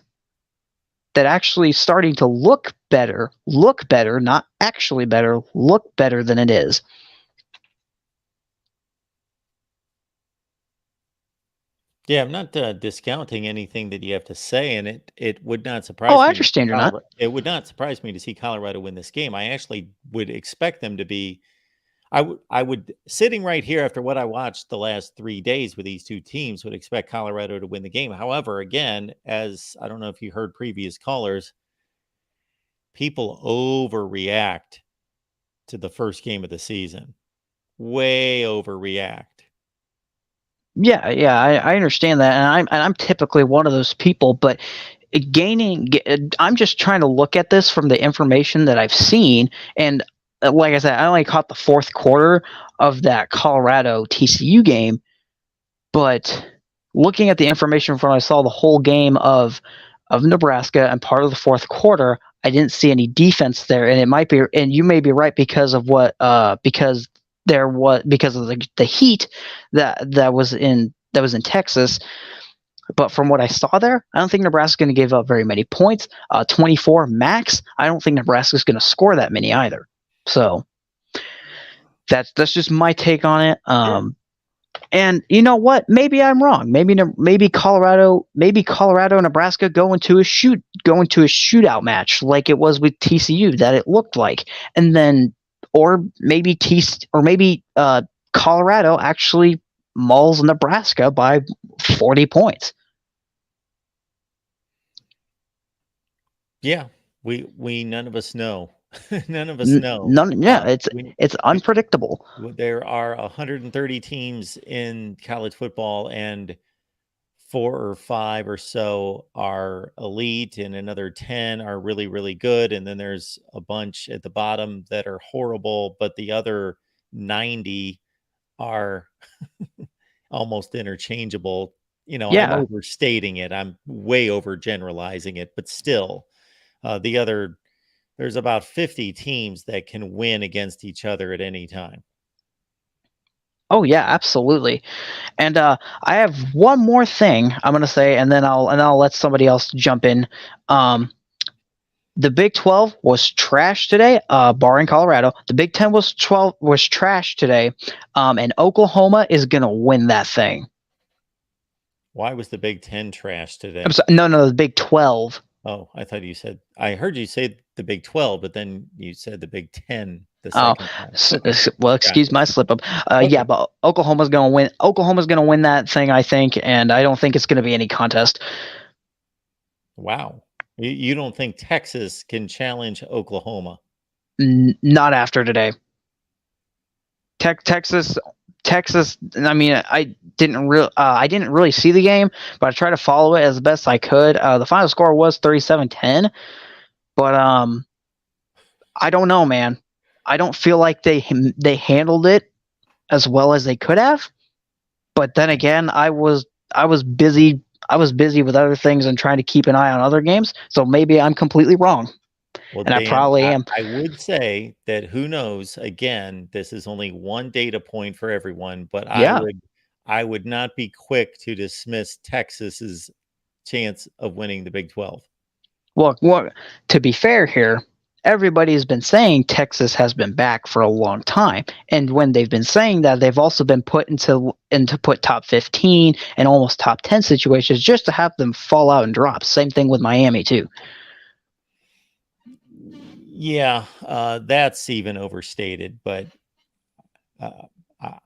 that actually starting to look better, not actually better, look better than it is. Yeah, I'm not discounting anything that you have to say, and it would not surprise me. Oh, I understand you're not. It would not surprise me to see Colorado win this game. I actually would expect them to be. I would sitting right here after what I watched the last 3 days with these two teams would expect Colorado to win the game. However, again, as I don't know if you heard previous callers, people overreact to the first game of the season. Way overreact. Yeah, I understand that, and I'm typically one of those people, but I'm just trying to look at this from the information that I've seen, and like I said, I only caught the fourth quarter of that Colorado TCU game, but looking at the information from when I saw the whole game of Nebraska and part of the fourth quarter, I didn't see any defense there, and it might be, and you may be right because of what because of the heat that was in Texas. But from what I saw there, I don't think Nebraska's going to give up very many points. 24 max. I don't think Nebraska's going to score that many either. So that's just my take on it. And you know what? Maybe I'm wrong. Maybe Colorado and Nebraska go into a shootout match like it was with TCU that it looked like, and then or maybe Colorado actually mauls Nebraska by 40 points. Yeah, we none of us know. None of us know. It's unpredictable. There are 130 teams in college football, and 4 or 5 or so are elite, and another 10 are really, really good. And then there's a bunch at the bottom that are horrible, but the other 90 are almost interchangeable. I'm overstating it. I'm way overgeneralizing it, but still, there's about 50 teams that can win against each other at any time. Oh yeah, absolutely. And I have one more thing I'm going to say, and then I'll let somebody else jump in. The Big 12 was trash today, barring Colorado. The Big 10 was trash today, and Oklahoma is going to win that thing. Why was the Big 10 trash today? No, the Big 12. Oh, I heard you say the Big 12, but then you said the Big 10. the Oh, second time. well, excuse my slip up. Okay. Yeah, but Oklahoma's going to win. Oklahoma's going to win that thing, I think, and I don't think it's going to be any contest. Wow. You don't think Texas can challenge Oklahoma? Not after today. Texas. I mean, I didn't really see the game, but I tried to follow it as best I could. The final score was 37-10, but I don't know, man. I don't feel like they handled it as well as they could have. But then again, I was busy. I was busy with other things and trying to keep an eye on other games. So maybe I'm completely wrong. Well, And I Dan, probably am. I would say that who knows? Again, this is only one data point for everyone, but Yeah. I would not be quick to dismiss Texas's chance of winning the Big 12. Well, to be fair here, everybody's been saying Texas has been back for a long time, and when they've been saying that, they've also been put into put top 15 and almost top 10 situations just to have them fall out and drop. Same thing with Miami too. Yeah, that's even overstated, but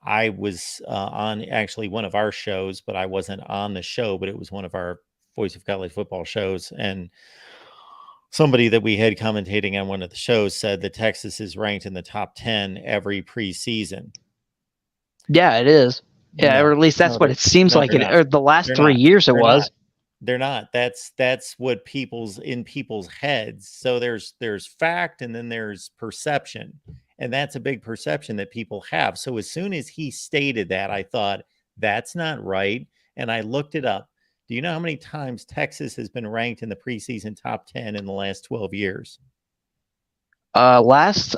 I was on actually one of our shows, but I wasn't on the show, but it was one of our Voice of College Football shows, and somebody that we had commentating on one of the shows said that Texas is ranked in the top 10 every preseason. Yeah, it is. Yeah, No, or at least that's no, what it seems like. Or the last They're 3 not. years it They're was. not. They're not. That's what in people's heads. So there's fact and then there's perception. And that's a big perception that people have. So as soon as he stated that, I thought that's not right. And I looked it up. Do you know how many times Texas has been ranked in the preseason top 10 in the last 12 years? So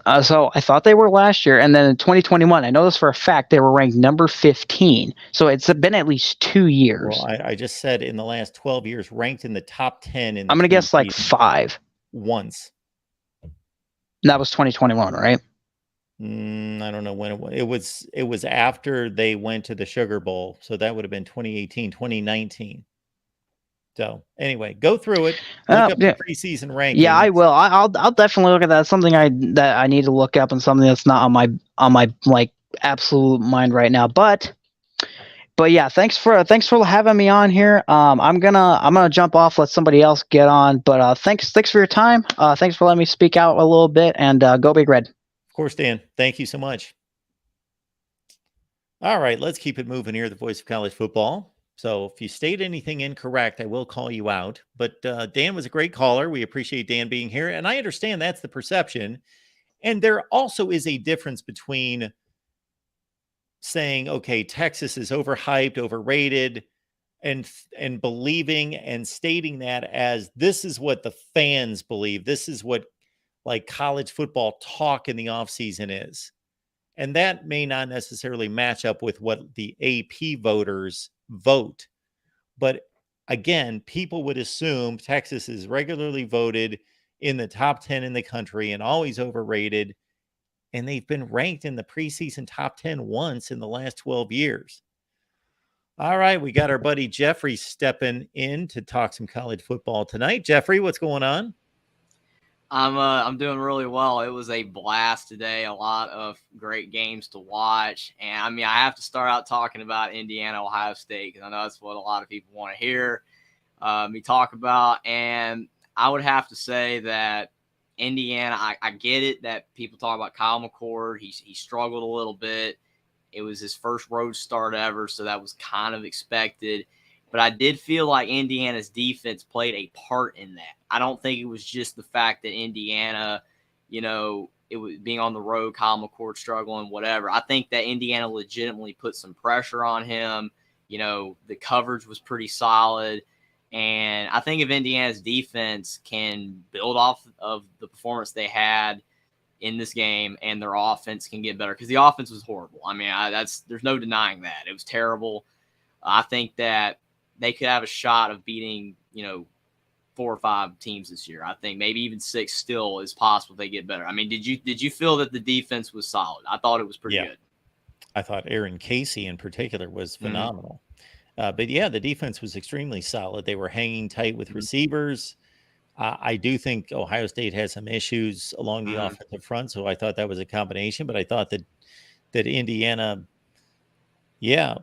I thought they were last year, and then in 2021, I know this for a fact, they were ranked number 15. So it's been at least 2 years. Well, I just said in the last 12 years, ranked in the top 10 in the I'm going to guess like preseason 5. once. That was 2021, right? I don't know when it was. It was after they went to the Sugar Bowl. So that would have been 2018, 2019. So anyway, go through it. Look up the preseason rankings. Yeah, I will. I'll definitely look at that. It's something that I need to look up, and something that's not on my like absolute mind right now. But yeah, thanks for having me on here. I'm gonna jump off, let somebody else get on. But thanks for your time. Thanks for letting me speak out a little bit, and go Big Red. Of course, Dan. Thank you so much. All right, let's keep it moving here. The Voice of College Football. So if you state anything incorrect, I will call you out. But Dan was a great caller. We appreciate Dan being here. And I understand that's the perception. And there also is a difference between saying, okay, Texas is overhyped, overrated, and believing and stating that as this is what the fans believe. This is what like college football talk in the offseason is. And that may not necessarily match up with what the AP voters vote. But again, people would assume Texas is regularly voted in the top 10 in the country and always overrated. And they've been ranked in the preseason top 10 once in the last 12 years. All right, we got our buddy Jeffrey stepping in to talk some college football tonight. Jeffrey, what's going on? I'm doing really well. It was a blast today. A lot of great games to watch. And I mean, I have to start out talking about Indiana, Ohio State, because I know that's what a lot of people want to hear me talk about. And I would have to say that Indiana, I get it that people talk about Kyle McCord. He struggled a little bit. It was his first road start ever, so that was kind of expected. But I did feel like Indiana's defense played a part in that. I don't think it was just the fact that Indiana, it was being on the road, Kyle McCord struggling, whatever. I think that Indiana legitimately put some pressure on him. The coverage was pretty solid. And I think if Indiana's defense can build off of the performance they had in this game and their offense can get better, because the offense was horrible. I mean, there's no denying that. It was terrible. I think that they could have a shot of beating, 4 or 5 teams this year. I think maybe even 6 still is possible if they get better. I mean, did you feel that the defense was solid? I thought it was pretty good. I thought Aaron Casey in particular was phenomenal. But yeah, the defense was extremely solid. They were hanging tight with receivers. I do think Ohio State has some issues along the offensive front, so I thought that was a combination. But I thought that Indiana,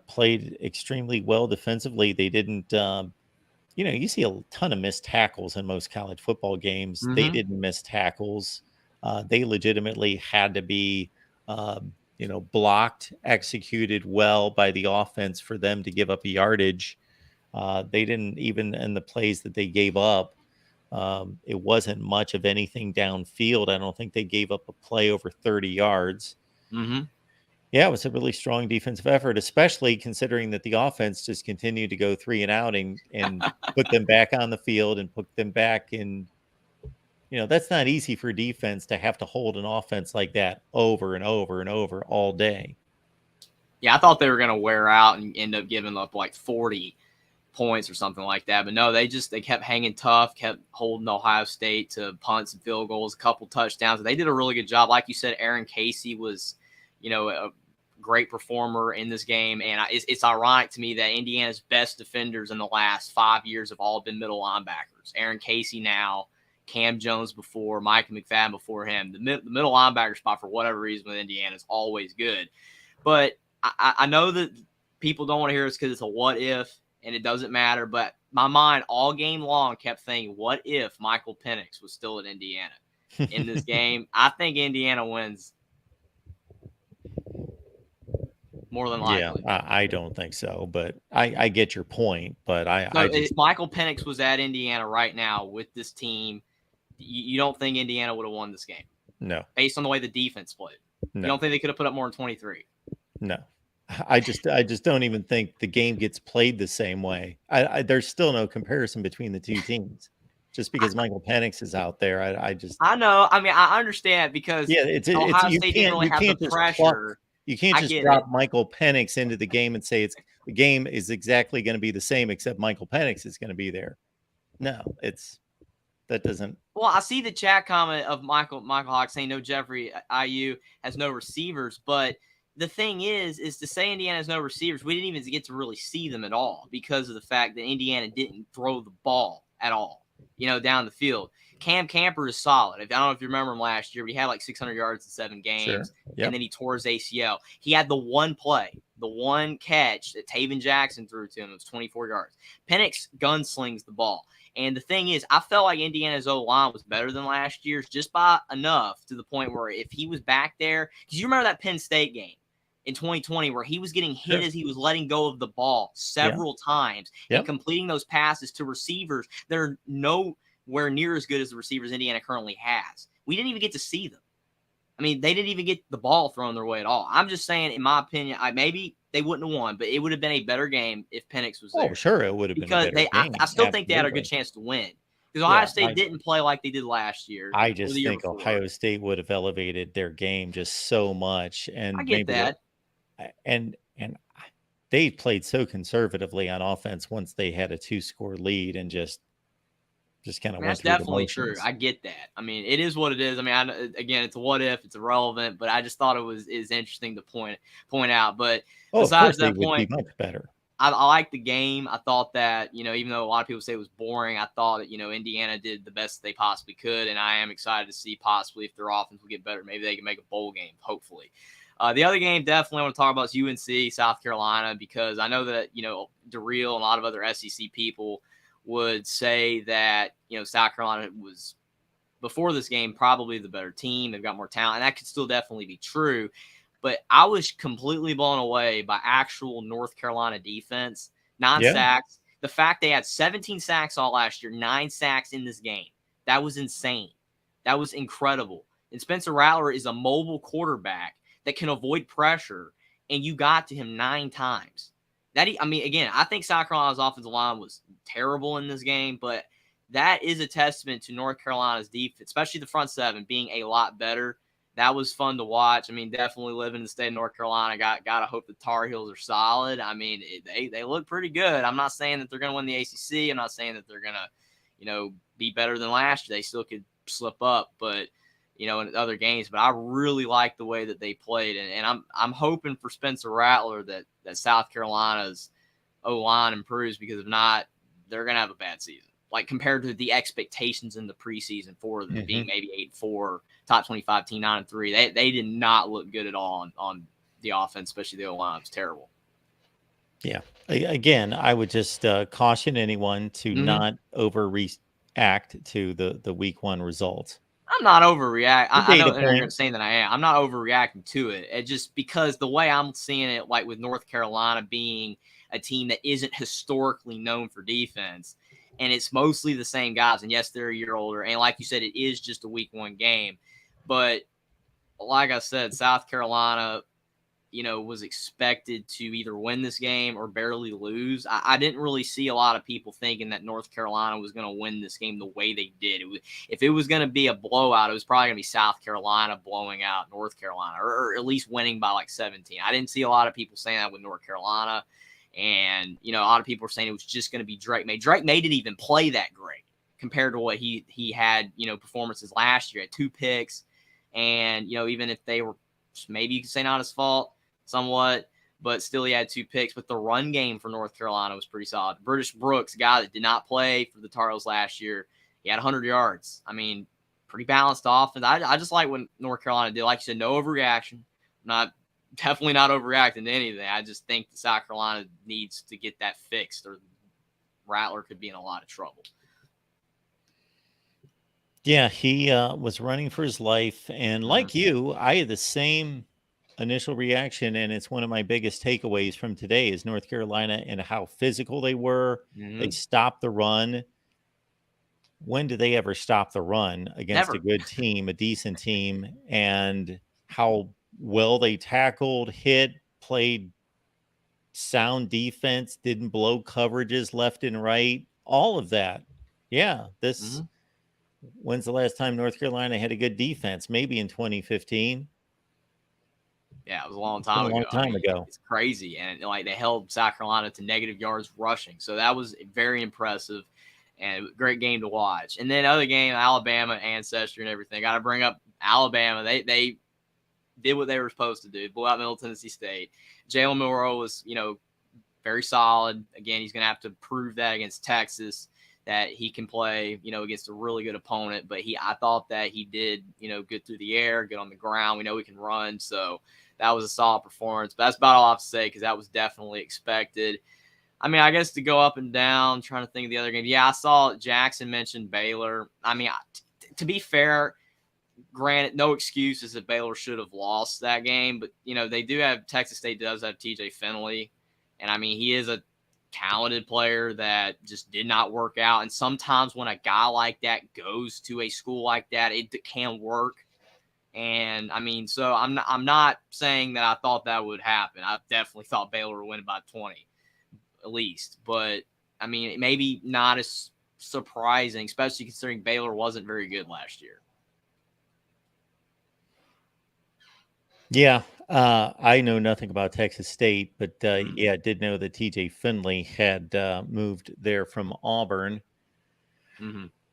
played extremely well defensively. They didn't, you see a ton of missed tackles in most college football games. They didn't miss tackles. They legitimately had to be, blocked, executed well by the offense for them to give up a yardage. They didn't, even in the plays that they gave up, it wasn't much of anything downfield. I don't think they gave up a play over 30 yards. Yeah, it was a really strong defensive effort, especially considering that the offense just continued to go 3 and out and put them back on the field and put them back in. That's not easy for defense to have to hold an offense like that over and over and over all day. Yeah, I thought they were going to wear out and end up giving up like 40 points or something like that. But no, they kept hanging tough, kept holding Ohio State to punts and field goals, a couple touchdowns. They did a really good job. Like you said, Aaron Casey was, a great performer in this game. And it's ironic to me that Indiana's best defenders in the last 5 years have all been middle linebackers. Aaron Casey now, Cam Jones before, Micah McFadden before him. The middle linebacker spot, for whatever reason, with Indiana is always good. But I know that people don't want to hear this because it's a what if, and it doesn't matter. But my mind all game long kept thinking, what if Michael Penix was still at Indiana in this game? I think Indiana wins more than likely. Yeah, I don't think so, but I get your point. But if Michael Penix was at Indiana right now with this team, you don't think Indiana would have won this game? No. Based on the way the defense played? No. You don't think they could have put up more than 23? No. I just don't even think the game gets played the same way. There's still no comparison between the two teams. Just because Michael Penix is out there, I know. I mean, I understand because Ohio State didn't really have the pressure. You can't just drop Michael Penix into the game and say the game is exactly going to be the same, except Michael Penix is going to be there. No, that doesn't. Well, I see the chat comment of Michael Hawk saying no, Jeffrey IU has no receivers, but the thing is to say Indiana has no receivers, we didn't even get to really see them at all because of the fact that Indiana didn't throw the ball at all, down the field. Cam Camper is solid. I don't know if you remember him last year, but he had like 600 yards in 7 games, sure. Yep. And then he tore his ACL. He had the one play, the one catch that Taven Jackson threw to him. It was 24 yards. Penix gunslings the ball. And the thing is, I felt like Indiana's O-line was better than last year's just by enough to the point where if he was back there, because you remember that Penn State game in 2020 where he was getting hit as he was letting go of the ball several times and completing those passes to receivers that are nowhere near as good as the receivers Indiana currently has. We didn't even get to see them. I mean, they didn't even get the ball thrown their way at all. I'm just saying, in my opinion, maybe they wouldn't have won, but it would have been a better game if Penix was there. Oh, sure, it would have been a better game. I still think they had a good chance to win because Ohio State didn't play like they did last year. I just think Ohio State would have elevated their game just so much, and I get that. And they played so conservatively on offense once they had a 2-score lead and just kind of went through the motions. That's definitely true. I get that. I mean, it is what it is. I mean, again, it's a what if, it's irrelevant, but I just thought is interesting to point out. But besides that point, much better. I like the game. I thought that, even though a lot of people say it was boring, I thought that, Indiana did the best they possibly could. And I am excited to see possibly if their offense will get better. Maybe they can make a bowl game, hopefully. The other game definitely I want to talk about is UNC, South Carolina, because I know that, DeReal and a lot of other SEC people would say that, South Carolina was, before this game, probably the better team. They've got more talent, and that could still definitely be true. But I was completely blown away by actual North Carolina defense. 9 sacks. The fact they had 17 sacks all last year, 9 sacks in this game. That was insane. That was incredible. And Spencer Rattler is a mobile quarterback that can avoid pressure, and you got to him 9 times. Again, I think South Carolina's offensive line was terrible in this game, but that is a testament to North Carolina's defense, especially the front seven, being a lot better. That was fun to watch. I mean, definitely living in the state of North Carolina, got to hope the Tar Heels are solid. I mean, they look pretty good. I'm not saying that they're going to win the ACC. I'm not saying that they're going to, be better than last year. They still could slip up, but in other games. But I really like the way that they played, and I'm hoping for Spencer Rattler that South Carolina's O-line improves, because if not, they're going to have a bad season. like compared to the expectations in the preseason for them being Mhm. maybe 8-4, top 25 team, 9-3. They did not look good at all on the offense, especially the O-line. It was terrible. Yeah. Again, I would just caution anyone to Mhm. not overreact to the week one results. I'm not overreact. The I know data that you're point. saying that I am. I'm not overreacting to it. It just because the way I'm seeing it, like with North Carolina being a team that isn't historically known for defense, and it's mostly the same guys. And yes, they're a year older. And like you said, it is just a week one game. But like I said, South Carolina, was expected to either win this game or barely lose. I didn't really see a lot of people thinking that North Carolina was going to win this game the way they did. If it was going to be a blowout, it was probably going to be South Carolina blowing out North Carolina, or at least winning by like 17. I didn't see a lot of people saying that with North Carolina. And, a lot of people were saying it was just going to be Drake May. Drake May didn't even play that great compared to what he had, performances last year at 2 picks. And, even if they were maybe you could say not his fault, somewhat, but still he had 2 picks. But the run game for North Carolina was pretty solid. British Brooks, a guy that did not play for the Tar Heels last year, he had 100 yards. I mean, pretty balanced offense. I just like what North Carolina did. Like you said, no overreaction. Definitely not overreacting to anything. I just think the South Carolina needs to get that fixed, or Rattler could be in a lot of trouble. Yeah, he was running for his life. And like you, I had the same initial reaction. And it's one of my biggest takeaways from today is North Carolina and how physical they were. They stopped the run. When do they ever stop the run against Never. a good team, a decent team? And how well they tackled, hit, played sound defense, didn't blow coverages left and right, all of that. Yeah, this when's the last time North Carolina had a good defense? Maybe in 2015. Yeah, it was a long time ago. A long time ago. It's crazy. And like they held South Carolina to negative yards rushing. So that was very impressive and great game to watch. And then other game, Alabama, ancestry and everything. Got to bring up Alabama. They did what they were supposed to do. Blew out Middle Tennessee State. Jalen Milroe was, very solid. Again, he's going to have to prove that against Texas, that he can play, against a really good opponent. But I thought that he did, good through the air, good on the ground. We know he can run. So that was a solid performance. But that's about all I have to say, because that was definitely expected. I mean, I guess to go up and down, trying to think of the other game. Yeah, I saw Jackson mention Baylor. I mean, to be fair, granted, no excuses that Baylor should have lost that game. But, they do have – Texas State does have TJ Finley. And, I mean, he is a talented player that just did not work out. And sometimes when a guy like that goes to a school like that, it can work. And I mean, so I'm not saying that I thought that would happen. I definitely thought Baylor would win by 20 at least, but I mean, maybe not as surprising, especially considering Baylor wasn't very good last year. Yeah, I know nothing about Texas State, but yeah, I did know that TJ Finley had moved there from Auburn.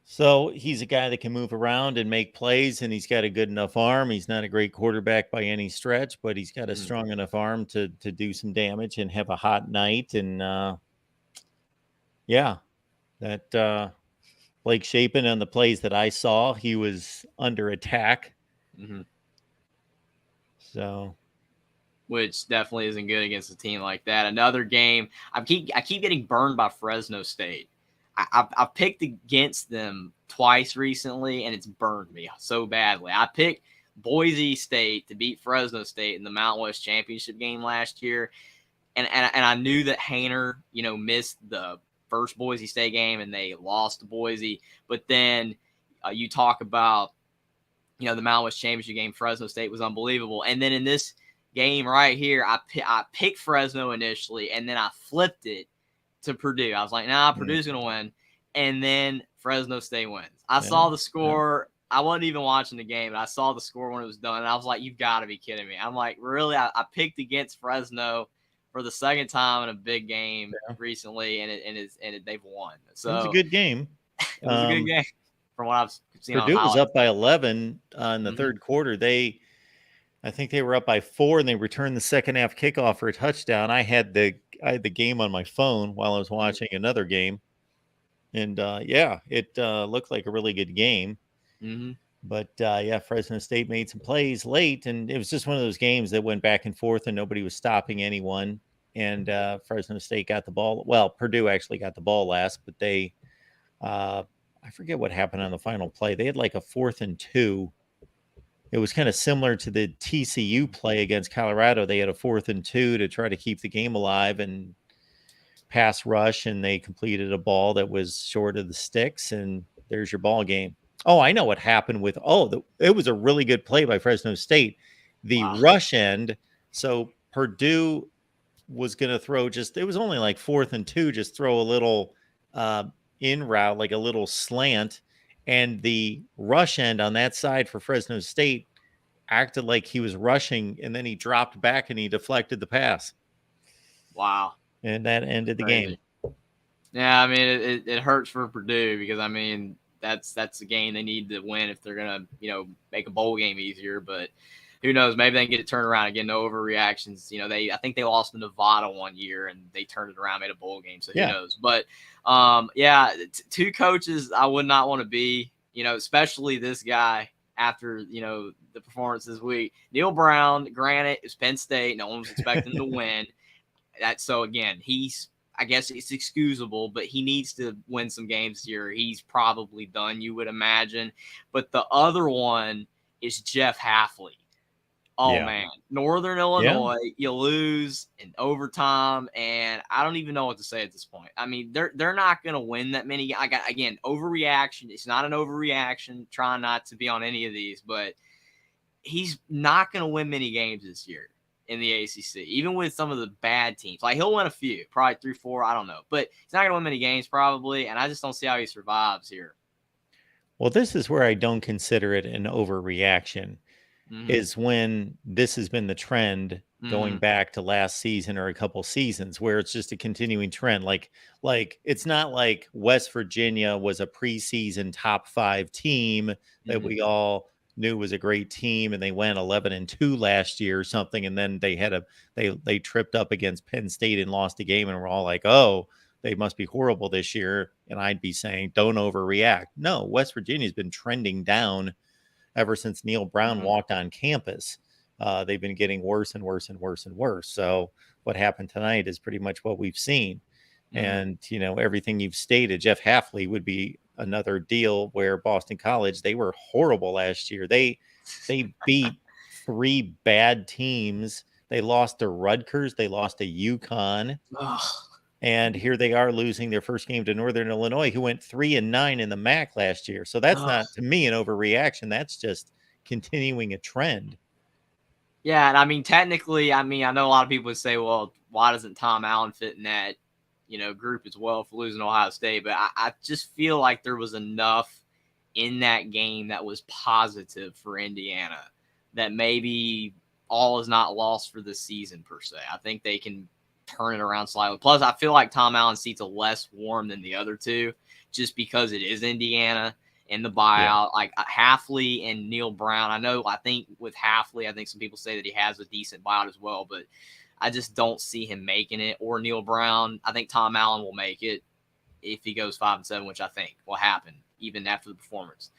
So he's a guy that can move around and make plays, and he's got a good enough arm. He's not a great quarterback by any stretch, but he's got a strong enough arm to do some damage and have a hot night. And yeah, that Blake Shapen on the plays that I saw, he was under attack. So, which definitely isn't good against a team like that. Another game, I keep getting burned by Fresno State. I've picked against them twice recently, and it's burned me so badly. I picked Boise State to beat Fresno State in the Mountain West Championship game last year, and I knew that Hainer, missed the first Boise State game, and they lost to Boise. But then you talk about, the Mountain West Championship game, Fresno State was unbelievable. And then in this game right here, I picked Fresno initially, and then I flipped it to Purdue. I was like, nah, Purdue's going to win. And then Fresno State wins. I saw the score. I wasn't even watching the game, but I saw the score when it was done. And I was like, you've got to be kidding me. I'm like, really? I picked against Fresno for the second time in a big game recently, and they've won. So it was a good game. It was a good game from what I've seen. Purdue was up by 11 in the third quarter. I think they were up by 4, and they returned the second half kickoff for a touchdown. I had the game on my phone while I was watching another game. And yeah, it looked like a really good game. Mm-hmm. But yeah, Fresno State made some plays late, and it was just one of those games that went back and forth, and nobody was stopping anyone. And Fresno State got the ball. Well, Purdue actually got the ball last, but they, I forget what happened on the final play. They had like a 4th and 2. It was kind of similar to the TCU play against Colorado. They had a 4th and 2 to try to keep the game alive and pass rush, and they completed a ball that was short of the sticks, and there's your ball game. Oh, I know what happened with. It was a really good play by Fresno State. The Wow. rush end. So Purdue was going to throw it was only like 4th and 2, just throw a little in route, like a little slant. And the rush end on that side for Fresno State acted like he was rushing, and then he dropped back and he deflected the pass. Wow. And that ended the game. Yeah, I mean, it hurts for Purdue because, I mean, that's a game they need to win if they're going to, make a bowl game easier. But who knows? Maybe they can get it turned around again. No overreactions. I think they lost to Nevada one year and they turned it around, made a bowl game. So who knows? But yeah, 2 coaches I would not want to be. Especially this guy after the performance this week. Neil Brown, granted, it's Penn State. No one was expecting to win. So again, I guess it's excusable, but he needs to win some games here. He's probably done, you would imagine. But the other one is Jeff Hafley. Oh, man. Northern Illinois, you lose in overtime, and I don't even know what to say at this point. I mean, they're not going to win that many. Again, overreaction. It's not an overreaction. Trying not to be on any of these, but he's not going to win many games this year in the ACC, even with some of the bad teams. Like, he'll win a few, probably 3, 4, I don't know. But he's not going to win many games probably, and I just don't see how he survives here. Well, this is where I don't consider it an overreaction, is when this has been the trend going back to last season or a couple seasons, where it's just a continuing trend. Like it's not like West Virginia was a preseason top 5 team that we all knew was a great team, and they went 11-2 last year or something, and then they tripped up against Penn State and lost a game, and we're all like, oh, they must be horrible this year. And I'd be saying, don't overreact. No, West Virginia's been trending down ever since Neil Brown walked on campus. They've been getting worse and worse and worse and worse. So what happened tonight is pretty much what we've seen. And, everything you've stated, Jeff Hafley would be another deal where Boston College, they were horrible last year. They beat 3 bad teams. They lost to Rutgers. They lost to UConn. And here they are losing their first game to Northern Illinois, who went 3-9 in the MAC last year. So that's not, to me, an overreaction. That's just continuing a trend. Yeah, and I mean, technically, I know a lot of people would say, well, why doesn't Tom Allen fit in that, group as well for losing Ohio State? But I just feel like there was enough in that game that was positive for Indiana that maybe all is not lost for the season per se. I think they can turn it around slightly. Plus, I feel like Tom Allen's seats are less warm than the other two just because it is Indiana and the buyout. Like Hafley and Neil Brown, I think with Hafley, I think some people say that he has a decent buyout as well, but I just don't see him making it. Or Neil Brown, I think Tom Allen will make it if he goes 5-7, which I think will happen even after the performance.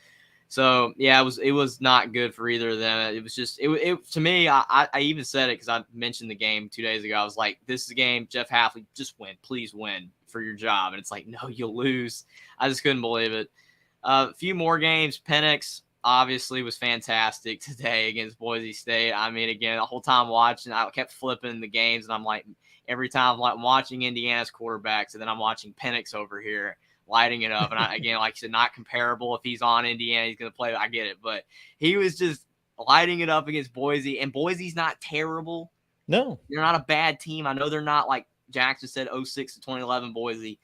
So yeah, it was not good for either of them. It was just it to me. I even said it because I mentioned the game 2 days ago. I was like, this is a game, Jeff Hafley, just win, please win for your job. And it's like, no, you'll lose. I just couldn't believe it. A few more games. Penix obviously was fantastic today against Boise State. I mean, again, the whole time watching, I kept flipping the games, and I'm like, every time I'm like watching Indiana's quarterbacks, and then I'm watching Penix over here lighting it up. And again, like I said, not comparable. If he's on Indiana, he's going to play. I get it. But he was just lighting it up against Boise. And Boise's not terrible. No. They're not a bad team. I know they're not like Jackson said, 06 to 2011 Boise.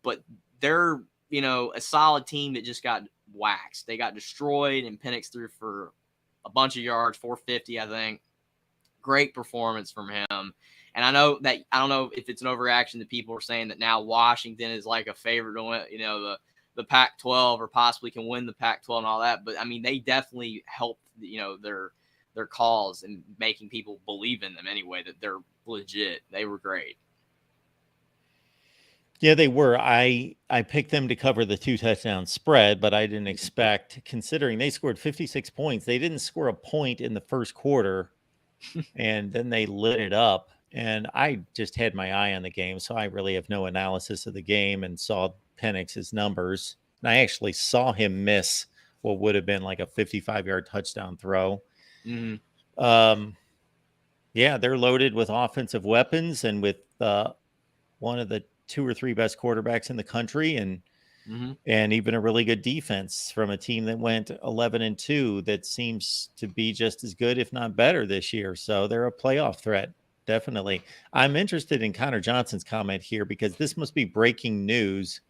But they're, a solid team that just got waxed. They got destroyed, and Penix threw for a bunch of yards, 450, I think. Great performance from him. And I know that I don't know if it's an overreaction that people are saying that now Washington is like a favorite to win, the Pac-12 or possibly can win the Pac-12 and all that. But I mean, they definitely helped, their cause and making people believe in them anyway, that they're legit. They were great. Yeah, they were. I picked them to cover the 2 touchdown spread, but I didn't expect, considering they scored 56 points, they didn't score a point in the first quarter, and then they lit it up. And I just had my eye on the game, so I really have no analysis of the game and saw Penix's numbers. And I actually saw him miss what would have been like a 55-yard touchdown throw. Mm-hmm. Yeah, they're loaded with offensive weapons and with one of the 2 or 3 best quarterbacks in the country, and even a really good defense from a team that went 11-2 that seems to be just as good, if not better, this year. So they're a playoff threat, definitely. I'm interested in Connor Johnson's comment here because this must be breaking news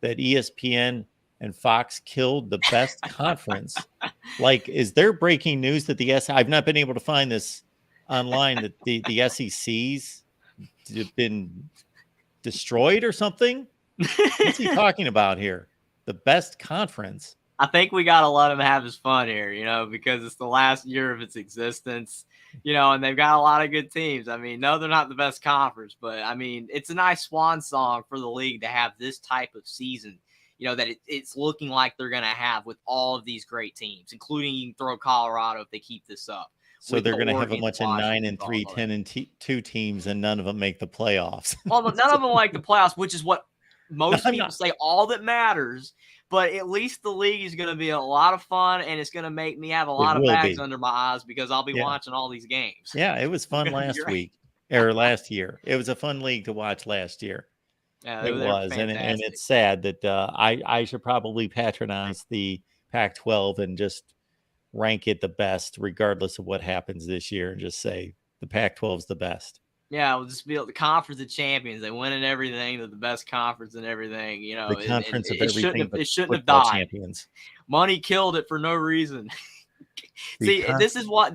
that ESPN and Fox killed the best conference. Like, is there breaking news that I've not been able to find this online, that the SEC's been destroyed or something? What's he talking about here? The best conference. I think we got to let him have his fun here, because it's the last year of its existence, and they've got a lot of good teams. I mean, no, they're not the best conference, but I mean, it's a nice swan song for the league to have this type of season, that it's looking like they're going to have with all of these great teams, including you can throw Colorado if they keep this up. So they're going to have a bunch of 9-3, 10-2 teams, and none of them make the playoffs. Well, none of them like the playoffs, which is what most people say all that matters. But at least the league is going to be a lot of fun, and it's going to make me have a lot of bags under my eyes because I'll be watching all these games. Yeah, it was fun last week or last year. It was a fun league to watch last year. Yeah, it was, and it's sad that I should probably patronize the Pac-12 and just rank it the best, regardless of what happens this year, and just say the Pac-12 is the best. Yeah, we'll just be the conference of champions. They win in everything. They're the best conference and everything. The conference of everything. It shouldn't have died. Champions. Money killed it for no reason. See, this is why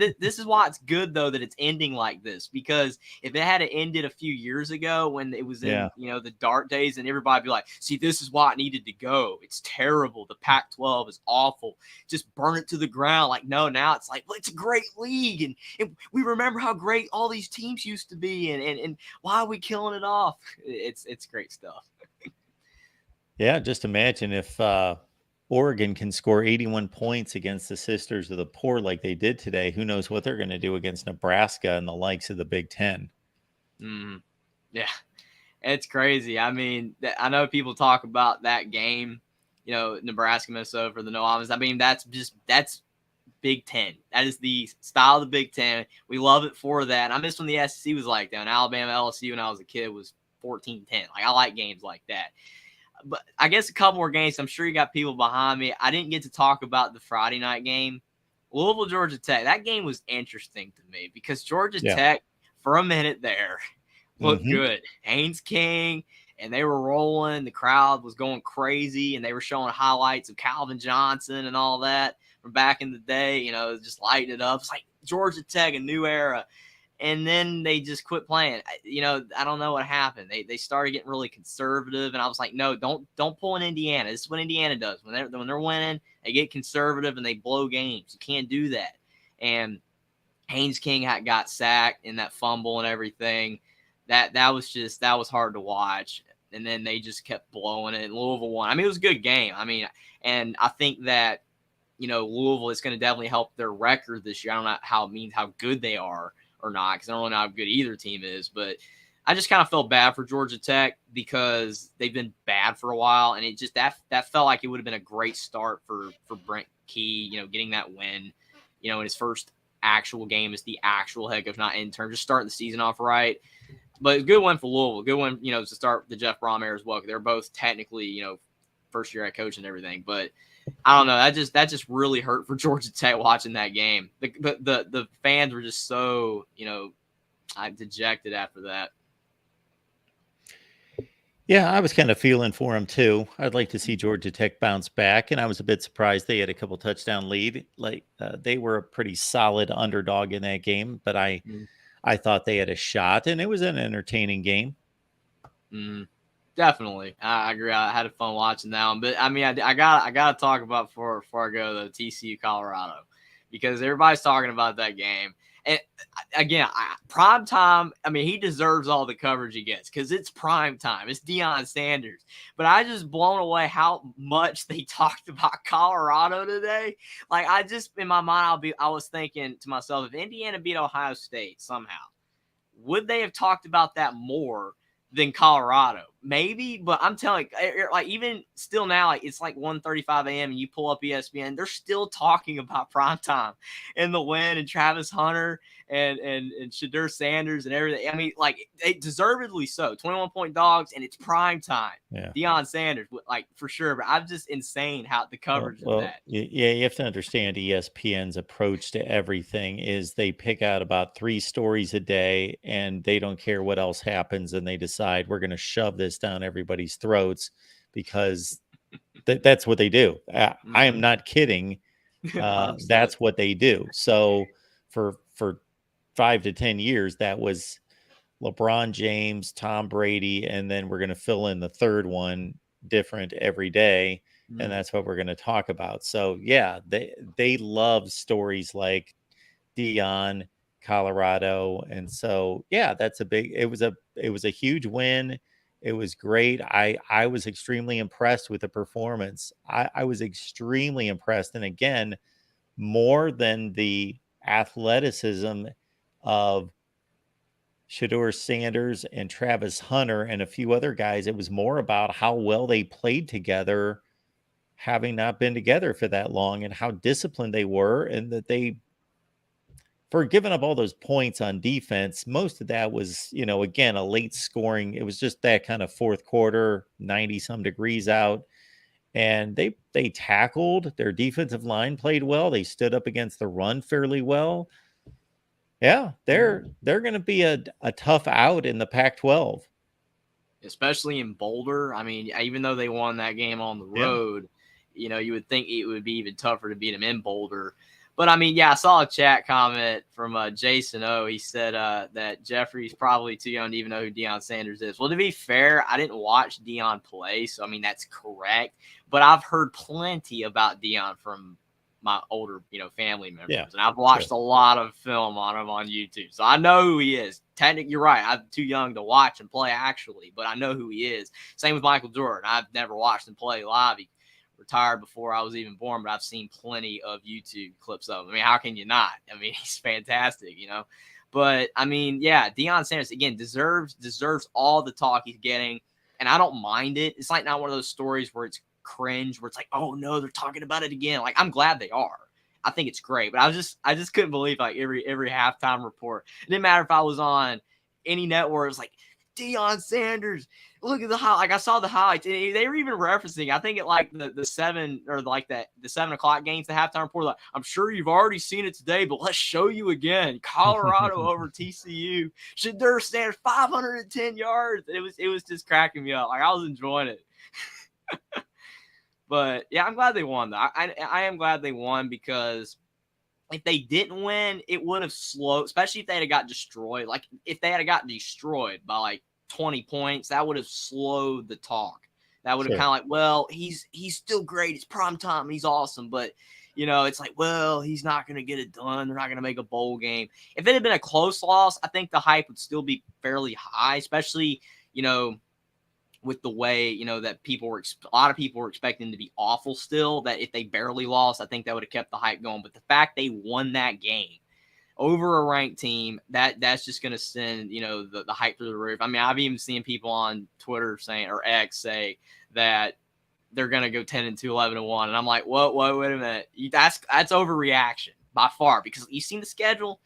it's good though that it's ending like this, because if it had ended a few years ago when it was in the dark days, and everybody be like, see, this is why it needed to go. It's terrible. The Pac-12 is awful. Just burn it to the ground. Like, no, now it's like, well, it's a great league, and we remember how great all these teams used to be, and why are we killing it off? It's great stuff. Yeah, just imagine if Oregon can score 81 points against the Sisters of the Poor like they did today. Who knows what they're going to do against Nebraska and the likes of the Big Ten. Yeah, it's crazy. I mean, I know people talk about that game, Nebraska, Minnesota for the no offense. I mean, that's Big Ten. That is the style of the Big Ten. We love it for that. And I miss when the SEC was like that. And Alabama, LSU when I was a kid was 14-10. Like, I like games like that. But I guess a couple more games. I'm sure you got people behind me. I didn't get to talk about the Friday night game. Louisville, Georgia Tech. That game was interesting to me because Georgia Tech, for a minute there, looked good. Haynes King, and they were rolling. The crowd was going crazy, and they were showing highlights of Calvin Johnson and all that from back in the day. Just lighting it up. It's like Georgia Tech, a new era. And then they just quit playing. I don't know what happened. They started getting really conservative, and I was like, no, don't pull in Indiana. This is what Indiana does. When they're winning, they get conservative and they blow games. You can't do that. And Haynes King got sacked in that fumble and everything. That was hard to watch. And then they just kept blowing it. And Louisville won. I mean, it was a good game. I mean, and I think that Louisville is going to definitely help their record this year. I don't know how it means how good they are or not, because I don't know how good either team is, but I just kind of felt bad for Georgia Tech because they've been bad for a while, and it just that felt like it would have been a great start for Brent Key, getting that win, in his first actual game as the actual head coach, not intern, just starting the season off right. But a good one for Louisville, good one, to start the Jeff Brom era as well. They're both technically, first year head coach and everything, but I don't know. That just really hurt for Georgia Tech watching that game. The fans were just so, dejected after that. Yeah, I was kind of feeling for them too. I'd like to see Georgia Tech bounce back, and I was a bit surprised they had a couple touchdown lead. Like they were a pretty solid underdog in that game, but I thought they had a shot, and it was an entertaining game. Definitely. I agree. I had fun watching that one. But, I mean, I got to talk about before I go to TCU Colorado, because everybody's talking about that game. And again, prime time. I mean, he deserves all the coverage he gets because it's prime time. It's Deion Sanders. But I just blown away how much they talked about Colorado today. Like I just in my mind, I was thinking to myself, if Indiana beat Ohio State somehow, would they have talked about that more than Colorado? Maybe, but I'm telling you, like even still now, like it's like 1:35 a.m. and you pull up ESPN, they're still talking about primetime and the win and Travis Hunter and Shadur Sanders and everything. I mean, like they deservedly so. 21-point dogs and it's prime time. Yeah. Deion Sanders, like for sure. But I'm just insane how the coverage of that. Yeah, you have to understand ESPN's approach to everything is they pick out about 3 stories a day and they don't care what else happens and they decide we're going to shove this down everybody's throats because that's what they do. I am not kidding. That's what they do. So for 5 to 10 years, that was LeBron James, Tom Brady, and then we're going to fill in the third one different every day. And that's what we're going to talk about. So yeah, they love stories like Deion, Colorado. And so, yeah, it was a huge win. It was great. I was extremely impressed with the performance. I was extremely impressed. And again, more than the athleticism of Shadur Sanders and Travis Hunter and a few other guys, it was more about how well they played together, having not been together for that long, and how disciplined they were, and that they, for giving up all those points on defense, most of that was, again, a late scoring. It was just that kind of fourth quarter, 90 some degrees out. And they tackled. Their defensive line played well. They stood up against the run fairly well. Yeah, they're going to be a tough out in the Pac-12. Especially in Boulder. I mean, even though they won that game on the road, you would think it would be even tougher to beat them in Boulder. But, I mean, I saw a chat comment from Jason O. He said that Jeffrey's probably too young to even know who Deion Sanders is. Well, to be fair, I didn't watch Deion play, so, I mean, that's correct. But I've heard plenty about Deion from my older, family members. Yeah, and I've watched a lot of film on him on YouTube. So I know who he is. Technically, you're right. I'm too young to watch and play, actually, but I know who he is. Same with Michael Jordan. I've never watched him play live. He retired before I was even born, but I've seen plenty of YouTube clips of him. I mean, how can you not? I mean, he's fantastic, But, I mean, Deion Sanders, again, deserves all the talk he's getting, and I don't mind it. It's like not one of those stories where it's cringe, where it's like, oh, no, they're talking about it again. Like, I'm glad they are. I think it's great, but I just couldn't believe, like, every halftime report. It didn't matter if I was on any network. It was like, Deion Sanders, look at the highlight. Like I saw the highlights, and they were even referencing. I think it like the 7 or like the 7 o'clock games, the halftime report. Like, I'm sure you've already seen it today, but let's show you again. Colorado over TCU. Shadur Sanders 510 yards. It was just cracking me up. Like I was enjoying it. But yeah, I'm glad they won. Though I am glad they won because if they didn't win, it would have slowed, especially if they had got destroyed. Like, if they had got destroyed by, like, 20 points, that would have slowed the talk. That would have kind of like, well, he's still great. It's prime time. He's awesome. But, it's like, well, he's not going to get it done. They're not going to make a bowl game. If it had been a close loss, I think the hype would still be fairly high, especially, with the way, that a lot of people were expecting to be awful still, that if they barely lost, I think that would have kept the hype going. But the fact they won that game over a ranked team, that's just going to send, the hype through the roof. I mean, I've even seen people on Twitter saying, or X say that they're going to go 10-2, 11-1. And I'm like, whoa, wait a minute. That's overreaction by far, because you've seen the schedule.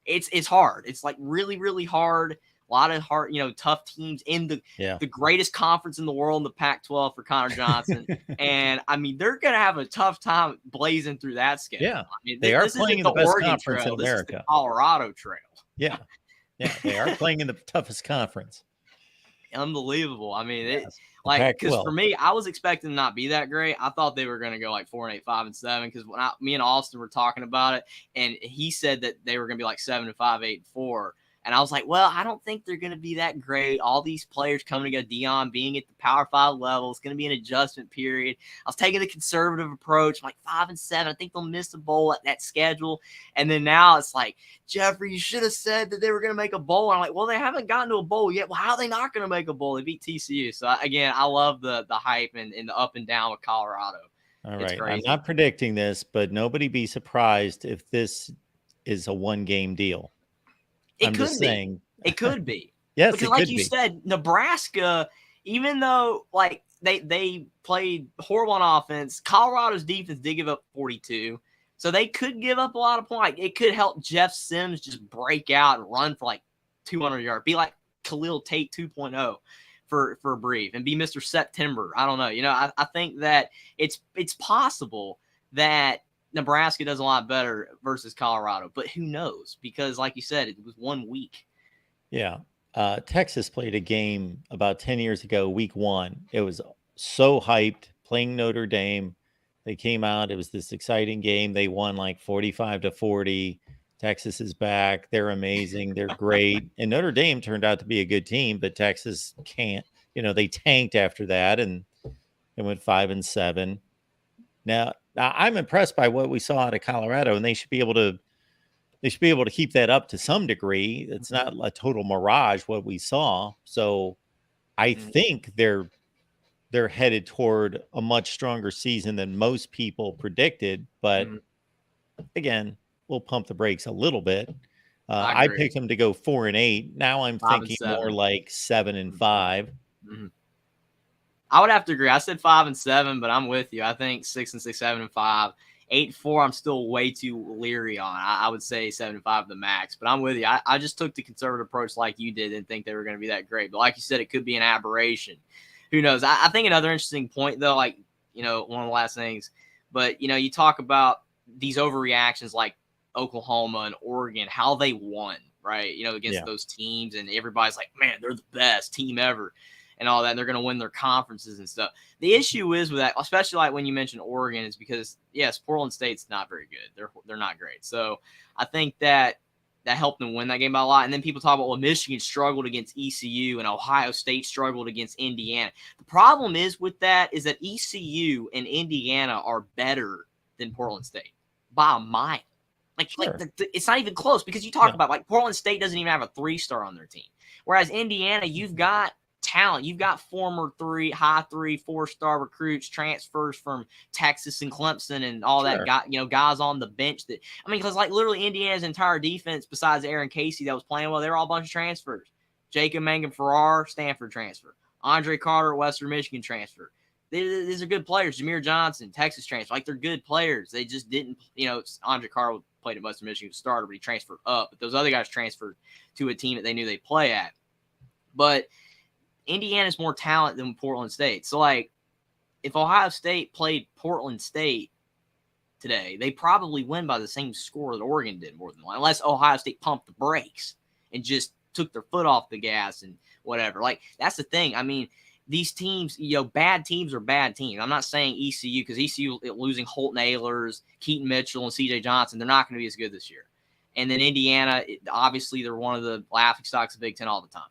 It's hard. It's like really, really hard. A lot of hard, tough teams in the greatest conference in the world in the Pac-12 for Connor Johnson. And, I mean, they're going to have a tough time blazing through that schedule. Yeah, I mean, they are playing in the best Oregon conference trail. in America. This is the Colorado trail. Yeah, they are playing in the toughest conference. Unbelievable. I mean, Pac-12. because for me, I was expecting them to not be that great. I thought they were going to go like 4-8, 5-7. Because me and Austin were talking about it, and he said that they were going to be like 7-5, 8-4. And I was like, well, I don't think they're going to be that great. All these players coming together, Deion being at the Power 5 level, it's going to be an adjustment period. I was taking the conservative approach, I'm like 5-7. I think they'll miss a bowl at that schedule. And then now it's like, Jeffrey, you should have said that they were going to make a bowl. And I'm like, well, they haven't gotten to a bowl yet. Well, how are they not going to make a bowl? They beat TCU. So, again, I love the hype and the up and down with Colorado. All It's right. crazy. I'm not predicting this, but nobody be surprised if this is a one-game deal. It I'm could just be. saying. It could be. Yes, because it like could you be. said, Nebraska, even though like they played horrible on offense, Colorado's defense did give up 42. So they could give up a lot of points. It could help Jeff Sims just break out and run for like 200 yards. Be like Khalil Tate 2.0 for a brief and be Mr. September. I don't know. I think that it's possible that Nebraska does a lot better versus Colorado, but who knows? Because like you said, it was 1 week. Yeah. Texas played a game about 10 years ago, week 1. It was so hyped, playing Notre Dame. They came out. It was this exciting game. They won like 45-40. Texas is back. They're amazing. They're great. And Notre Dame turned out to be a good team, but Texas can't. They tanked after that and they went 5-7. Now I'm impressed by what we saw out of Colorado, and they should be able to keep that up to some degree. It's not a total mirage what we saw. So I think they're headed toward a much stronger season than most people predicted. But again, we'll pump the brakes a little bit. I picked them to go 4-8. Now I'm thinking more like 7-5. Mm-hmm. I would have to agree. I said 5-7, but I'm with you. I think 6-6, 7-5. 8-4, I'm still way too leery on. I would say 7-5 the max, but I'm with you. I just took the conservative approach like you did and think they were going to be that great. But like you said, it could be an aberration. Who knows? I think another interesting point, though, like, one of the last things, but, you talk about these overreactions like Oklahoma and Oregon, how they won, right? Against those teams, and everybody's like, man, they're the best team ever. And all that, and they're going to win their conferences and stuff. The issue is with that, especially like when you mentioned Oregon, is because yes, Portland State's not very good. They're not great. So I think that helped them win that game by a lot. And then people talk about, well, Michigan struggled against ECU and Ohio State struggled against Indiana. The problem is with that is that ECU and Indiana are better than Portland State by a mile. It's not even close, because you talk about like Portland State doesn't even have a 3-star on their team, whereas Indiana, you've got talent. You've got former 4-star recruits, transfers from Texas and Clemson and all that guys on the bench because like literally Indiana's entire defense, besides Aaron Casey that was playing well, they're all a bunch of transfers. Jacob Mangan-Farrar, Stanford transfer. Andre Carter, Western Michigan transfer. These are good players. Jameer Johnson, Texas transfer. Like, they're good players. They just didn't, Andre Carter played at Western Michigan starter, but he transferred up. But those other guys transferred to a team that they knew they'd play at. But Indiana's more talent than Portland State. So, like, if Ohio State played Portland State today, they probably win by the same score that Oregon did, more than one, unless Ohio State pumped the brakes and just took their foot off the gas and whatever. Like, that's the thing. I mean, these teams, bad teams are bad teams. I'm not saying ECU, because ECU losing Holton Ahlers, Keaton Mitchell, and CJ Johnson, they're not going to be as good this year. And then Indiana, obviously, they're one of the laughing stocks of Big Ten all the time.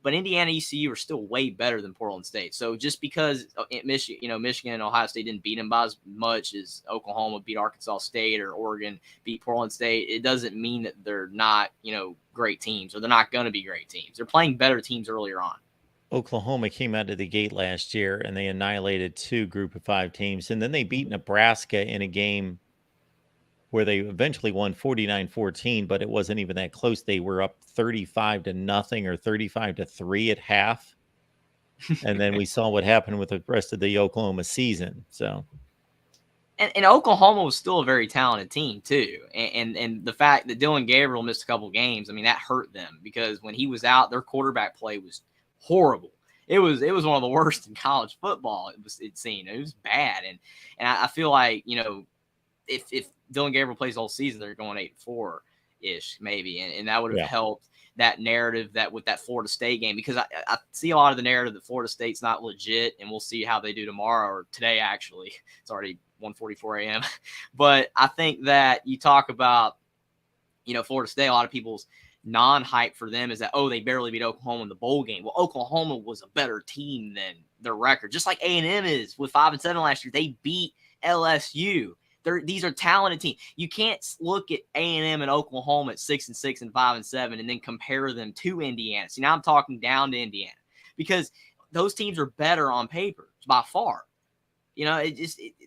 But Indiana, ECU are still way better than Portland State. So just because Michigan and Ohio State didn't beat them by as much as Oklahoma beat Arkansas State or Oregon beat Portland State, it doesn't mean that they're not, great teams, or they're not going to be great teams. They're playing better teams earlier on. Oklahoma came out of the gate last year and they annihilated 2 Group of 5 teams. And then they beat Nebraska in a game where they eventually won 49-14, but it wasn't even that close. They were up 35-0 or 35-3 at half. And then we saw what happened with the rest of the Oklahoma season. So, and Oklahoma was still a very talented team too. And the fact that Dylan Gabriel missed a couple games, I mean, that hurt them, because when he was out, their quarterback play was horrible. It was one of the worst in college football. It was bad. And I feel like, if Dylan Gabriel plays the whole season, they're going 8-4 ish, maybe. And that would have helped that narrative that with that Florida State game, because I see a lot of the narrative that Florida State's not legit, and we'll see how they do tomorrow, or today, actually. It's already 1:44 a.m. But I think that you talk about, Florida State, a lot of people's non-hype for them is that, oh, they barely beat Oklahoma in the bowl game. Well, Oklahoma was a better team than their record, just like A&M is with 5-7 last year. They beat LSU. These are talented teams. You can't look at A&M and Oklahoma at 6-6 and 5-7 and then compare them to Indiana. See, now I'm talking down to Indiana because those teams are better on paper by far. You know,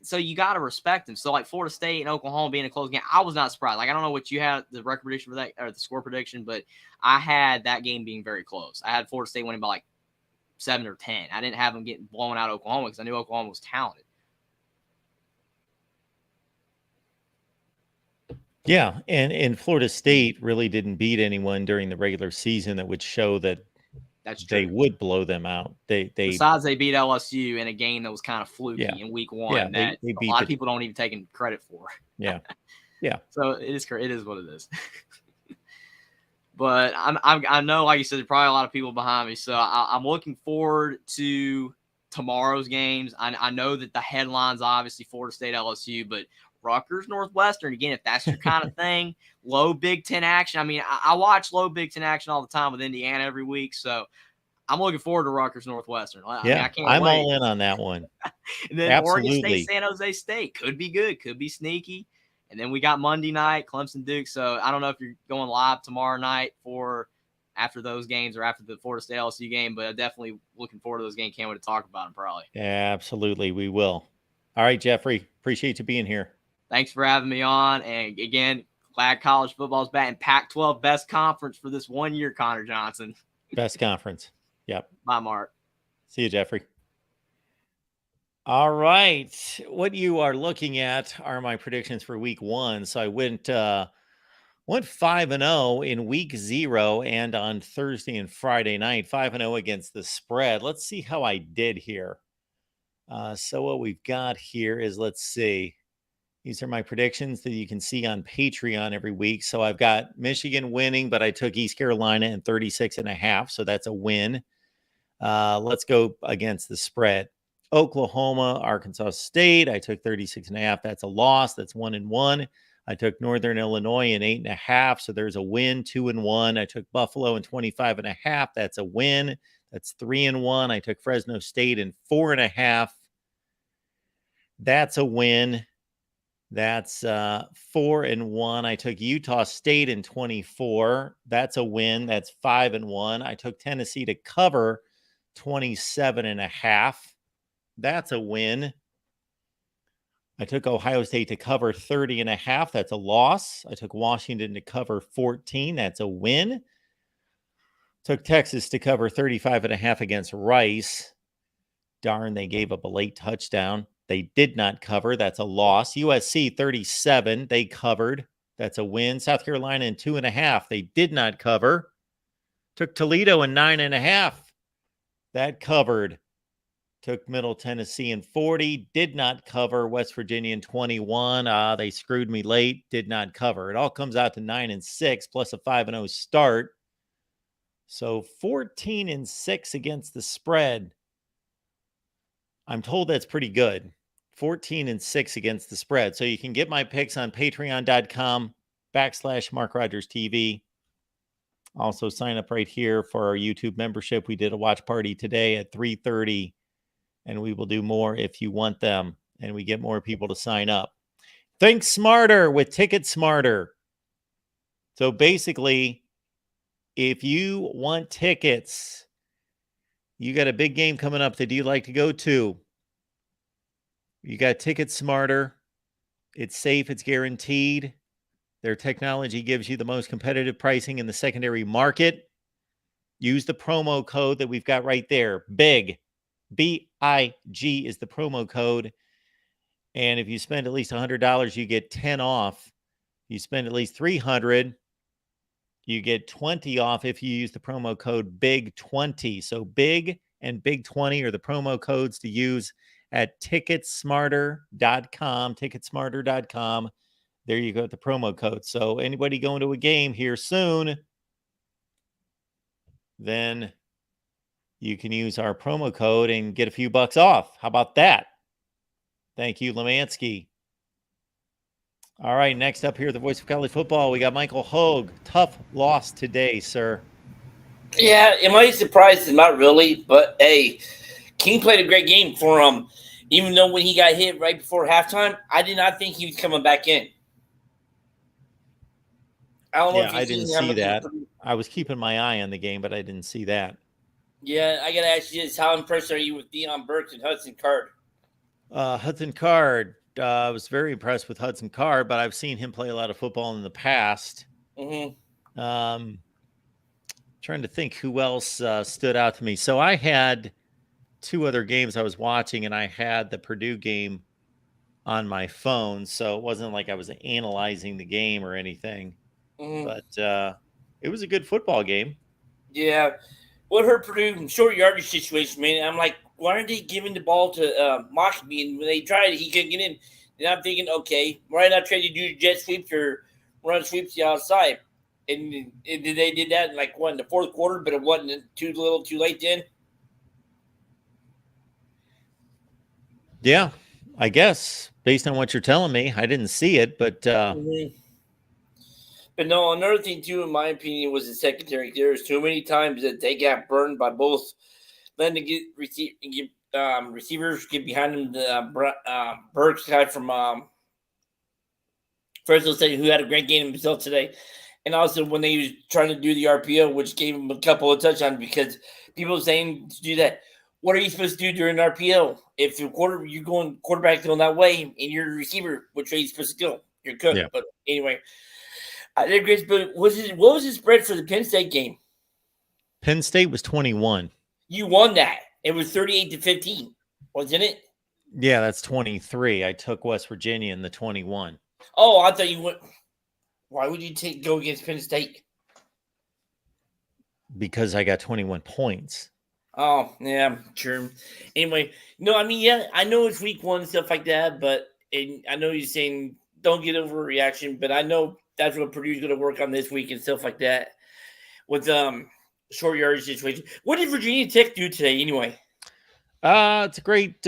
so you got to respect them. So like Florida State and Oklahoma being a close game, I was not surprised. Like, I don't know what you had the record prediction for that or the score prediction, but I had that game being very close. I had Florida State winning by like 7 or 10. I didn't have them getting blown out of Oklahoma because I knew Oklahoma was talented. Yeah, and Florida State really didn't beat anyone during the regular season that would show that that's true. They would blow them out. They besides they beat LSU in a game that was kind of fluky in week 1 that they a lot of people don't even take credit for. Yeah. So it is what it is. But I know, like you said, there's probably a lot of people behind me. So I'm looking forward to tomorrow's games. I know that the headline's obviously Florida State, LSU, but Rutgers, Northwestern, again, if that's your kind of thing, low Big Ten action. I mean, I watch low Big Ten action all the time with Indiana every week, so I'm looking forward to Rutgers, Northwestern. I mean, I can't I'm wait. all in on that one. And then Absolutely. Oregon State, San Jose State could be good, could be sneaky. And then we got Monday night, Clemson, Duke. So I don't know if you're going live tomorrow night for after those games or after the Florida State LSU game, but I'm definitely looking forward to those games. Can't wait to talk about them probably. Absolutely, we will. All right, Jeffrey, appreciate you being here. Thanks for having me on. And again, glad college football's back in Pac-12 best conference for this 1 year, Connor Johnson. Best conference. Yep. Bye, Mark. See you, Jeffrey. All right. What you are looking at are my predictions for week 1. So I went 5-0 in week 0 and on Thursday and Friday night, 5-0 against the spread. Let's see how I did here. So what we've got here is, let's see. These are my predictions that you can see on Patreon every week. So I've got Michigan winning, but I took East Carolina in 36.5. So that's a win. Let's go against the spread. Oklahoma, Arkansas State. I took 36.5. That's a loss. That's 1-1. I took Northern Illinois in 8.5. So there's a win, 2-1. I took Buffalo in 25.5. That's a win. That's 3-1. I took Fresno State in 4.5. That's a win. That's 4-1. I took Utah State in 24. That's a win. That's 5-1. I took Tennessee to cover 27.5. That's a win. I took Ohio State to cover 30.5. That's a loss. I took Washington to cover 14. That's a win. Took Texas to cover 35.5 against Rice. Darn, they gave up a late touchdown. They did not cover. That's a loss. USC 37. They covered. That's a win. South Carolina in 2.5. They did not cover. Took Toledo in 9.5. That covered. Took Middle Tennessee in 40. Did not cover. West Virginia in 21. They screwed me late. Did not cover. It all comes out to 9-6 plus a 5-0 start. So 14-6 against the spread. I'm told that's pretty good. 14-6 against the spread. So you can get my picks on patreon.com/MarkRogersTV. Also sign up right here for our YouTube membership. We did a watch party today at 3:30, and we will do more if you want them, and we get more people to sign up. Think smarter with Ticket Smarter. So basically, if you want tickets, you got a big game coming up that you'd like to go to. You got Ticket Smarter. It's safe. It's guaranteed. Their technology gives you the most competitive pricing in the secondary market. Use the promo code that we've got right there. BIG. B-I-G is the promo code. And if you spend at least $100, you get 10 off. You spend at least $300, you get 20 off if you use the promo code BIG20. So BIG and BIG20 are the promo codes to use at ticketsmarter.com. Ticketsmarter.com. There you go with the promo code. So anybody going to a game here soon, then you can use our promo code and get a few bucks off. How about that? Thank you, Lemansky. All right, next up here, the voice of college football, we got Michael Hogue. Tough loss today, sir. Yeah, am I surprised? Not really, but hey, King played a great game for him. Even though when he got hit right before halftime, I did not think he was coming back in. I don't know Yeah, if I you've didn't seen how see much. that. I was keeping my eye on the game, but I didn't see that. Yeah, I gotta ask you this: how impressed are you with Deion Burks and Hudson Card? Hudson Card. I was very impressed with Hudson Card, but I've seen him play a lot of football in the past. Mm-hmm. Trying to think who else stood out to me. So I had two other games I was watching, and I had the Purdue game on my phone, so it wasn't like I was analyzing the game or anything. Mm-hmm. But it was a good football game. Yeah. What hurt Purdue short yardage situation, man? I'm like, why aren't they giving the ball to Mockney? And when they tried it, he couldn't get in. And I'm thinking, okay, why not try to do jet sweeps or run sweeps the outside? And they did that in in the fourth quarter, but it wasn't too little, too late then. Yeah, I guess based on what you're telling me, I didn't see it, but Mm-hmm. But no, another thing too, in my opinion, was the secondary. There was too many times that they got burned by both letting receivers get behind him. The Burks guy from Fresno State, who had a great game himself today, and also when they was trying to do the RPO, which gave him a couple of touchdowns because people were saying to do that. What are you supposed to do during RPO? If you're going quarterback going that way, and you're a receiver, which way are you supposed to go? You're cooked. Yeah. But anyway. I did great, but what was the spread for the Penn State game? Penn State was 21. You won that. It was 38-15, wasn't it? Yeah, that's 23. I took West Virginia in the 21. Oh, I thought you went. Why would you go against Penn State? Because I got 21 points. Oh, yeah, sure. Anyway, no, I mean, yeah, I know it's week one and stuff like that, but I know you're saying don't get overreaction, but I know that's what Purdue's going to work on this week and stuff like that with short yardage situation. What did Virginia Tech do today anyway? It's a great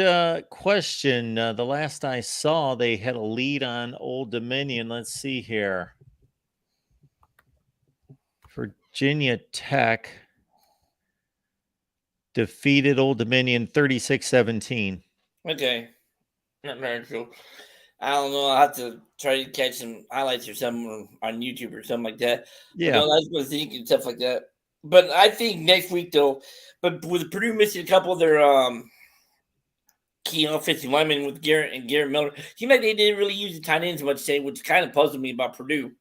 question. The last I saw, they had a lead on Old Dominion. Let's see here. Virginia Tech defeated Old Dominion 36-17. Okay. Not very true. I don't know. I'll have to try to catch some highlights or something on YouTube or something like that. Yeah. But no, that's what I think and stuff like that. But I think next week, though, but with Purdue missing a couple of their key offensive linemen with Garrett Miller, it seemed like they didn't really use the tight ends much today, which kind of puzzled me about Purdue.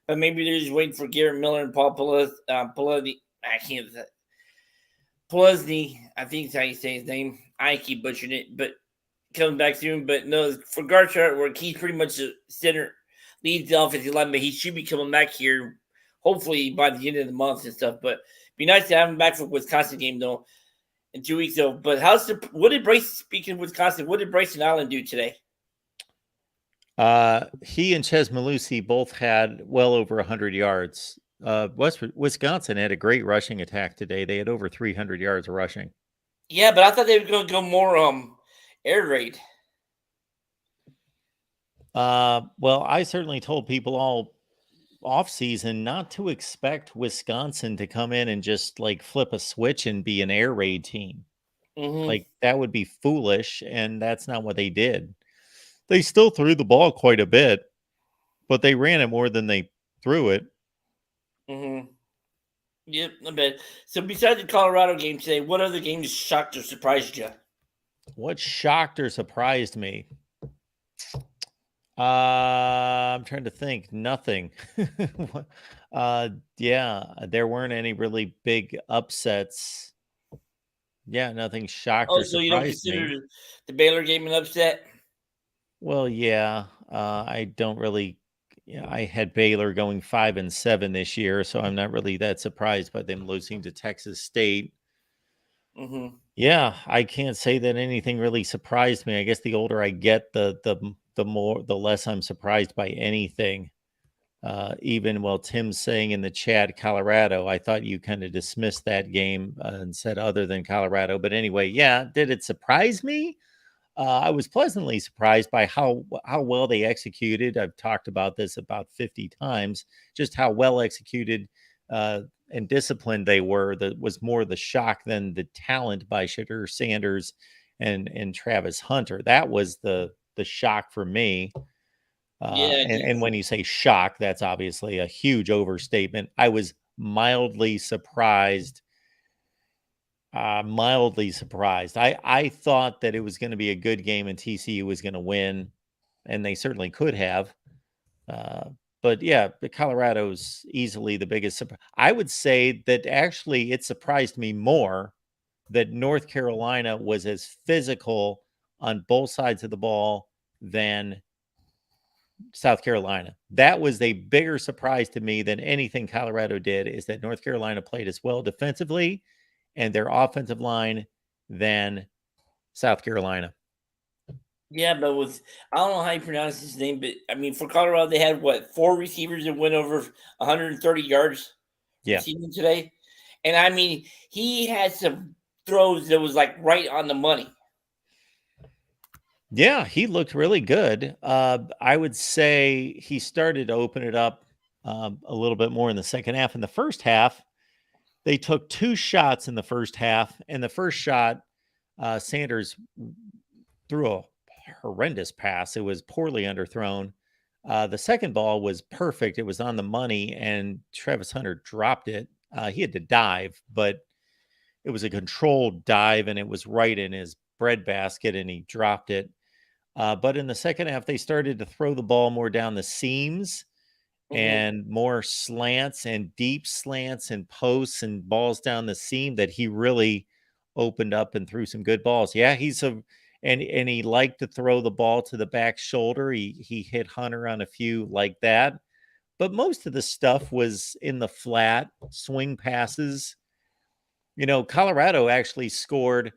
But maybe they're just waiting for Garrett Miller and Paul Peluzny. I can't. Peluzny, I think is how you say his name. I keep butchering it, but coming back soon. But no, for guard work, he's pretty much a center, leads the offensive line, but he should be coming back here hopefully by the end of the month and stuff. But be nice to have him back for Wisconsin game though in 2 weeks though. But what did Bryce, speaking of Wisconsin, what did Bryson Allen do today? He and Ches Malusi both had well over 100 yards. Wisconsin had a great rushing attack today. They had over 300 yards of rushing. Yeah, but I thought they were going to go more air raid. Well, I certainly told people all off season not to expect Wisconsin to come in and just like flip a switch and be an air raid team. Mm-hmm. Like that would be foolish, and that's not what they did. They still threw the ball quite a bit, but they ran it more than they threw it. Mm-hmm. Yep, I bet. So besides the Colorado game today, what other games shocked or surprised you? What shocked or surprised me? I'm trying to think. Nothing. Yeah, there weren't any really big upsets. Yeah, nothing shocked or surprised so you don't consider me. the Baylor game an upset? Well, yeah, I don't really. Yeah, I had Baylor going 5-7 this year, so I'm not really that surprised by them losing to Texas State. Mm-hmm. Yeah, I can't say that anything really surprised me. I guess the older I get, the less I'm surprised by anything. Even while Tim's saying in the chat, Colorado, I thought you kind of dismissed that game and said other than Colorado. But anyway, yeah, did it surprise me? I was pleasantly surprised by how well they executed. I've talked about this about 50 times, just how well executed and disciplined they were. That was more the shock than the talent by Deion Sanders and Travis Hunter. That was the shock for me. Yeah, And when you say shock, that's obviously a huge overstatement. I was mildly surprised. Mildly surprised. I thought that it was going to be a good game and TCU was going to win, and they certainly could have. But yeah, the Colorado's easily the biggest surprise. I would say that actually it surprised me more that North Carolina was as physical on both sides of the ball than South Carolina. That was a bigger surprise to me than anything Colorado did, is that North Carolina played as well defensively and their offensive line than South Carolina. yeah, but I don't know how you pronounce his name, but I mean, for Colorado, they had 4 receivers that went over 130 yards receiving today, and I mean, he had some throws that was like right on the money. Yeah, he looked really good. I would say he started to open it up a little bit more in the second half. In the first half, they took 2 shots in the first half, and the first shot, Sanders threw a horrendous pass. It was poorly underthrown. The second ball was perfect. It was on the money, and Travis Hunter dropped it. He had to dive, but it was a controlled dive, and it was right in his breadbasket, and he dropped it. But in the second half, they started to throw the ball more down the seams and more slants and deep slants and posts and balls down the seam that he really opened up and threw some good balls. Yeah, and he liked to throw the ball to the back shoulder. He hit Hunter on a few like that. But most of the stuff was in the flat swing passes. You know, Colorado actually scored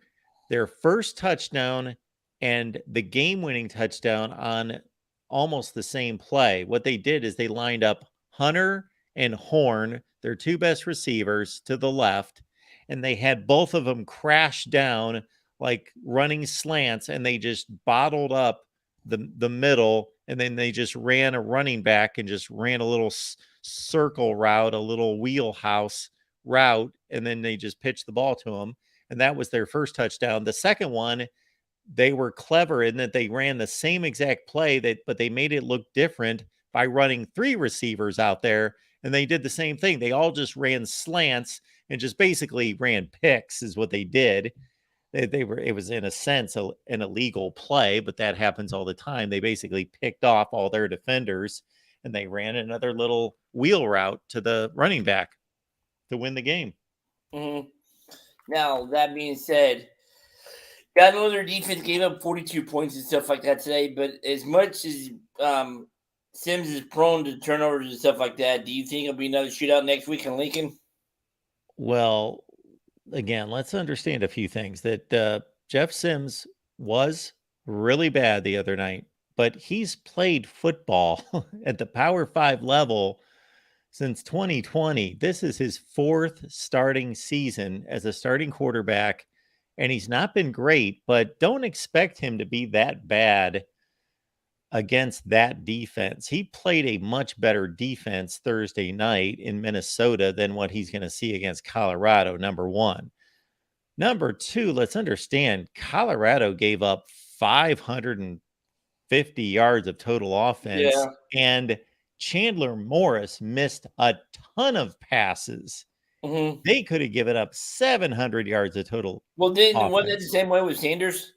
their first touchdown and the game-winning touchdown on almost the same play. What they did is they lined up Hunter and Horn, their 2 best receivers, to the left, and they had both of them crash down like running slants, and they just bottled up the middle, and then they just ran a running back and just ran a little circle route, a little wheelhouse route, and then they just pitched the ball to him, and that was their first touchdown. The second one, they were clever in that they ran the same exact play, but they made it look different by running 3 receivers out there, and they did the same thing. They all just ran slants and just basically ran picks is what they did. It was in a sense an illegal play, but that happens all the time. They basically picked off all their defenders and they ran another little wheel route to the running back to win the game. Now, that being said, I know their defense gave up 42 points and stuff like that today, but as much as Sims is prone to turnovers and stuff like that, do you think it'll be another shootout next week in Lincoln? Well, again, let's understand a few things. That Jeff Sims was really bad the other night, but he's played football at the Power 5 level since 2020. This is his 4th starting season as a starting quarterback, and he's not been great, but don't expect him to be that bad against that defense. He played a much better defense Thursday night in Minnesota than what he's going to see against Colorado, number one. Number two, let's understand, Colorado gave up 550 yards of total offense, and Chandler Morris missed a ton of passes. They could have given up 700 yards of total. Well, wasn't it the same way with Sanders?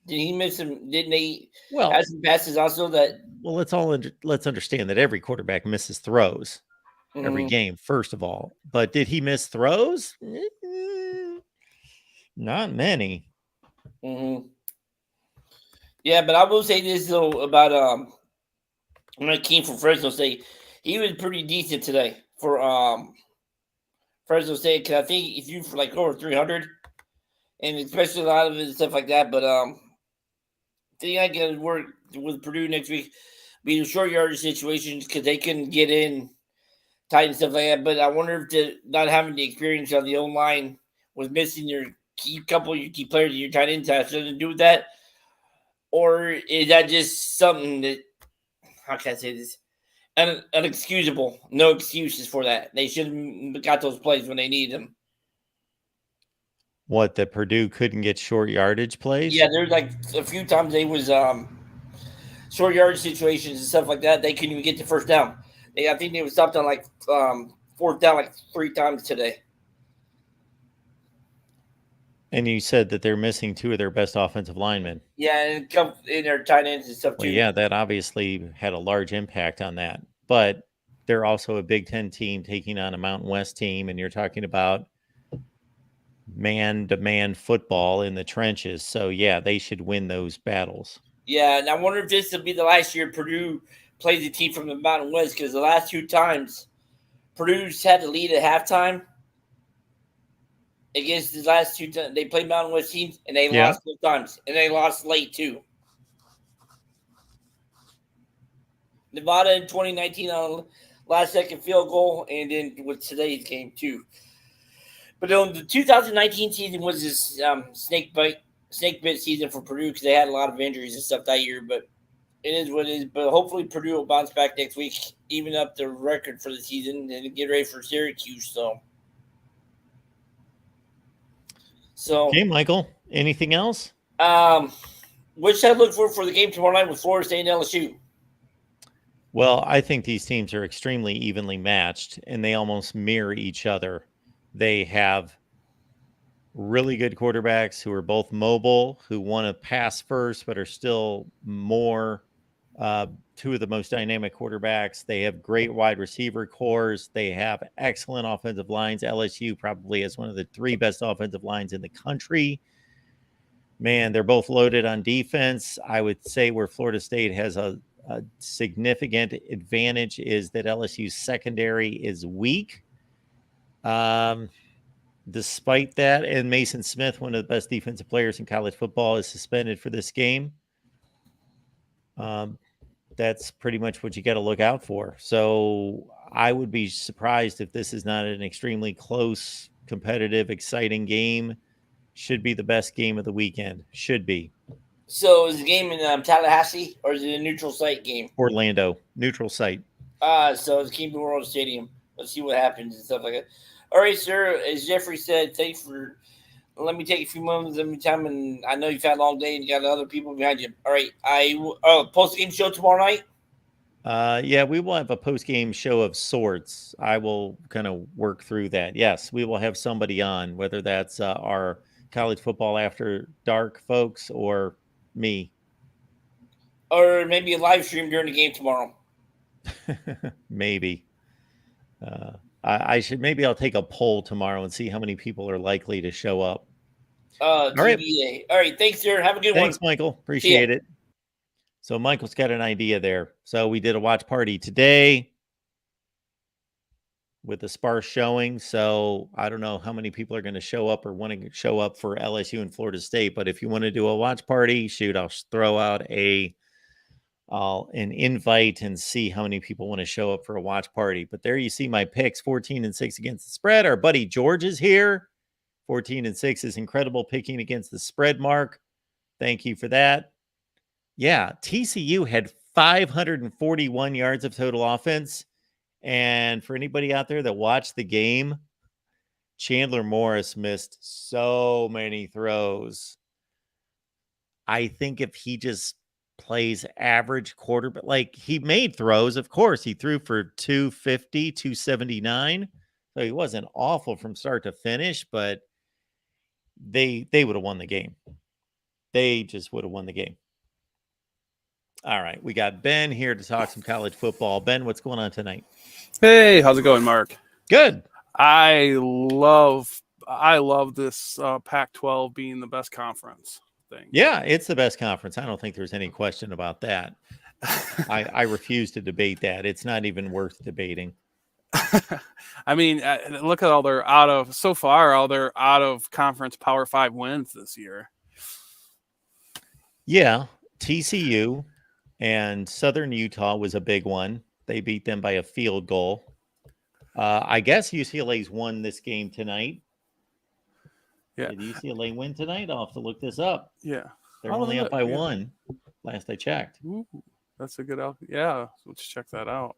Did he miss some? Didn't they have some passes also that? Well, let's understand that every quarterback misses throws every game, first of all. But did he miss throws? Not many. Yeah, but I will say this though about when I came from Fresno State, he was pretty decent today for Fresno State. Because I think he threw for like over 300, and especially a lot of it and stuff like that. But I think I can work with Purdue next week, be in short yardage situations because they can get in tight and stuff like that. But I wonder if not having the experience on the O-line was missing your couple of your key players in your tight end has something to do with that, or is that just something that, how can I say this? Unexcusable. No excuses for that. They should have got those plays when they needed them. What, that Purdue couldn't get short yardage plays? Yeah, there's like a few times they was short yardage situations and stuff like that. They couldn't even get the first down. I think they was stopped on like fourth down like 3 times today. And you said that they're missing 2 of their best offensive linemen. Yeah, and come in their tight ends and stuff too. Well, yeah, that obviously had a large impact on that. But they're also a Big Ten team taking on a Mountain West team, and you're talking about man-to-man football in the trenches. So, yeah, they should win those battles. Yeah, and I wonder if this will be the last year Purdue plays a team from the Mountain West, because the last 2 times Purdue's had the lead at halftime. Against the last 2 times they played Mountain West teams, and they lost both times, and they lost late too. Nevada in 2019 on a last-second field goal, and then with today's game too. But the 2019 season was this snake bit season for Purdue, because they had a lot of injuries and stuff that year. But it is what it is. But hopefully Purdue will bounce back next week, even up the record for the season, and get ready for Syracuse. So, Okay, Michael, anything else? what should I look for the game tomorrow night with Florida State and LSU? Well, I think these teams are extremely evenly matched, and they almost mirror each other. They have really good quarterbacks who are both mobile, who want to pass first, but are still more 2 of the most dynamic quarterbacks. They have great wide receiver cores. They have excellent offensive lines. LSU probably has one of the 3 best offensive lines in the country. Man, they're both loaded on defense. I would say where Florida State has a significant advantage is that LSU's secondary is weak. Despite that, and Mason Smith, one of the best defensive players in college football, is suspended for this game. That's pretty much what you got to look out for. So I would be surprised if this is not an extremely close, competitive, exciting game. Should be the best game of the weekend. Should be. So is the game in Tallahassee, or is it a neutral site game? Orlando, neutral site. So it's Campbell World Stadium. Let's see what happens and stuff like that. All right, sir. As Jeffrey said, thanks for. Let me take a few moments of your time, and I know you've had a long day and you got other people behind you. All right, post-game show tomorrow night? Yeah, we will have a post-game show of sorts. I will kind of work through that. Yes, we will have somebody on, whether that's our college football after dark folks or me. Or maybe a live stream during the game tomorrow. Maybe. Maybe I'll take a poll tomorrow and see how many people are likely to show up. All right. All right. Thanks, sir. Have a good one. Thanks, Michael. Appreciate it. So Michael's got an idea there. So we did a watch party today with a sparse showing. So I don't know how many people are going to show up or want to show up for LSU and Florida State. But if you want to do a watch party, shoot, I'll throw out an invite and see how many people want to show up for a watch party. But there you see my picks, 14-6 against the spread. Our buddy George is here. 14-6 is incredible picking against the spread, Mark. Thank you for that. Yeah, TCU had 541 yards of total offense. And for anybody out there that watched the game, Chandler Morris missed so many throws. I think if he just plays average quarterback, like he made throws, of course, he threw for 250, 279. So he wasn't awful from start to finish, but they would have won the game. They just would have won the game. All right, we got Ben here to talk some college football. Ben, what's going on tonight? Hey, how's it going, Mark? Good. I love this Pac-12 being the best conference thing. Yeah, it's the best conference. I don't think there's any question about that. I refuse to debate that. It's not even worth debating. I mean, look at all their out of conference Power 5 wins this year. Yeah, TCU and Southern Utah was a big one. They beat them by a field goal. I guess UCLA's won this game tonight. Yeah. Did UCLA win tonight? I'll have to look this up. Yeah. They're only up by 1. last I checked. Ooh, that's a good yeah. Let's check that out.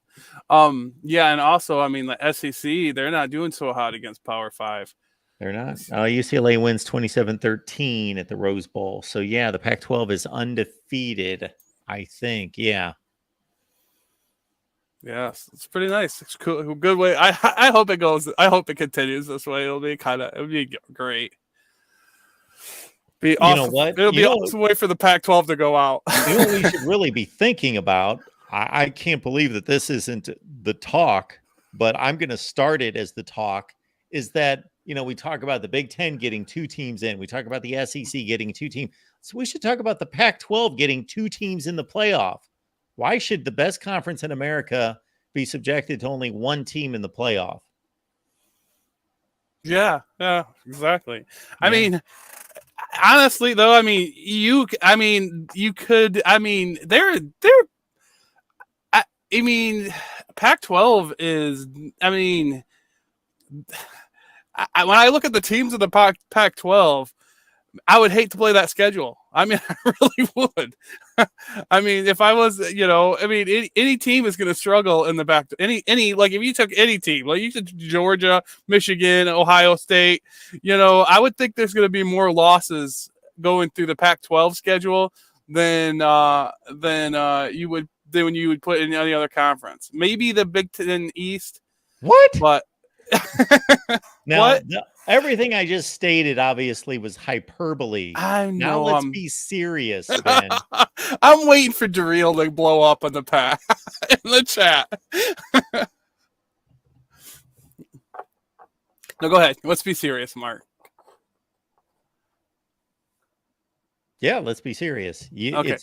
Yeah, and also, I mean, the SEC, they're not doing so hot against Power 5. They're not. UCLA wins 27-13 at the Rose Bowl. So yeah, the Pac-12 is undefeated, I think. Yeah. Yes, it's pretty nice. It's cool. Good way. I hope it goes. I hope it continues this way. It'll be great. Be awesome. You know what? It'll be an awesome way for the Pac-12 to go out. You know what we should really be thinking about? I can't believe that this isn't the talk, but I'm going to start it as the talk, is that, we talk about the Big Ten getting 2 teams in. We talk about the SEC getting 2 teams. So we should talk about the Pac-12 getting 2 teams in the playoff. Why should the best conference in America be subjected to only 1 team in the playoff? Yeah, exactly. Yeah. I mean, honestly, though, you could, Pac-12 is, when I look at the teams of the Pac-12, I would hate to play that schedule. I really would. If I was, any team is going to struggle in the back. Like if you took any team, like you took Georgia, Michigan, Ohio State, I would think there's going to be more losses going through the Pac-12 schedule than you would put in any other conference. Maybe the Big Ten East. What? But now, what? Everything I just stated obviously was hyperbole. I know. Now let's be serious, Ben. I'm waiting for Darrell to blow up in the chat. No, go ahead. Let's be serious, Mark. Yeah, let's be serious. Okay.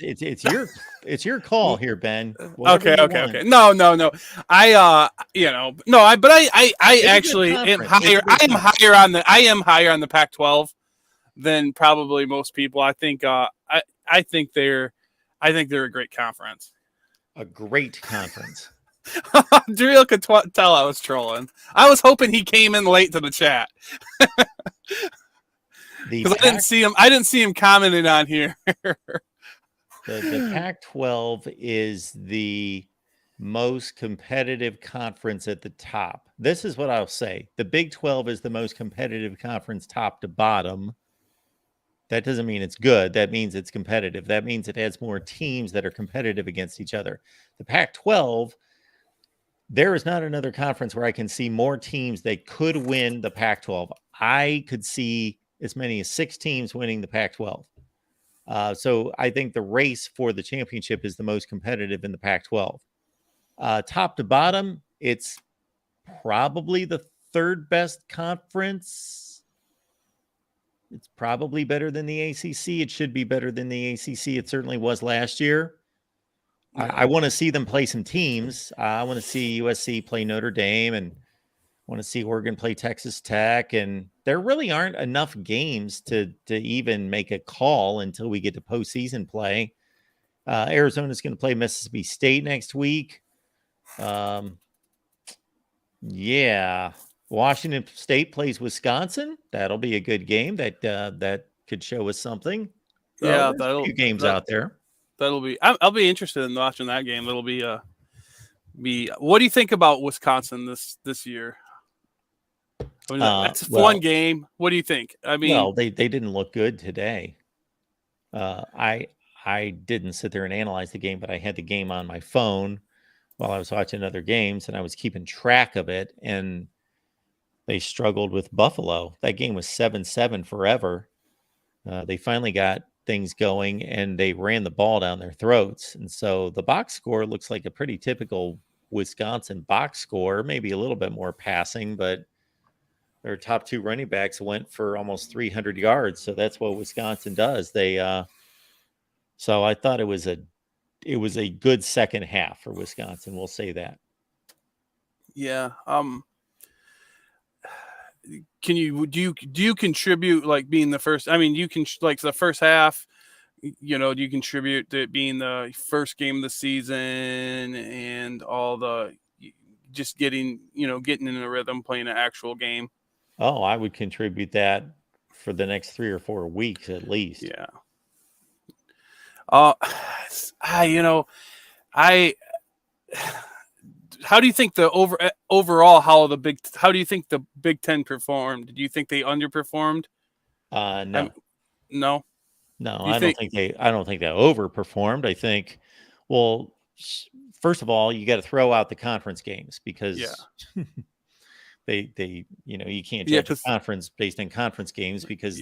It's your call here, Ben. Okay. No. I actually am higher. I am higher on the Pac-12 than probably most people. I think they're a great conference. A great conference. Darrell could tell I was trolling. I was hoping he came in late to the chat. Because I didn't see him commenting on here. The Pac-12 is the most competitive conference at the top. This is what I'll say. The Big 12 is the most competitive conference top to bottom. That doesn't mean it's good. That means it's competitive. That means it has more teams that are competitive against each other. The Pac-12, there is not another conference where I can see more teams that could win the Pac-12. I could see as many as 6 teams winning the Pac-12. So I think the race for the championship is the most competitive in the Pac-12. Top to bottom, it's probably the 3rd best conference. It's probably better than the ACC. It should be better than the ACC. It certainly was last year. I want to see them play some teams. I want to see USC play Notre Dame, and want to see Oregon play Texas Tech. And there really aren't enough games to even make a call until we get to postseason play. Arizona's going to play Mississippi State next week. Yeah. Washington State plays Wisconsin. That'll be a good game. That could show us something. So yeah, a few games out there. That'll be. I'll be interested in watching that game. It'll be. What do you think about Wisconsin this year? That's a fun game. What do you think? They didn't look good today. I didn't sit there and analyze the game, but I had the game on my phone while I was watching other games, and I was keeping track of it. And they struggled with Buffalo. That game was 7-7 forever. They finally got things going, and they ran the ball down their throats. And so the box score looks like a pretty typical Wisconsin box score, maybe a little bit more passing, but their top 2 running backs went for almost 300 yards. So that's what Wisconsin does. So I thought it was a good second half for Wisconsin. We'll say that. Yeah. Do you contribute, like, being the first? You can, like, the first half, do you contribute to it being the first game of the season and all the just getting in the rhythm, playing an actual game? Oh, I would contribute that for the next 3 or 4 weeks at least. Yeah. You know, I. How do you think overall how do you think the Big Ten performed? Do you think they underperformed? No. No. No, You I don't think they overperformed. I think, well, first of all, you got to throw out the conference games because they you can't judge a conference based on conference games because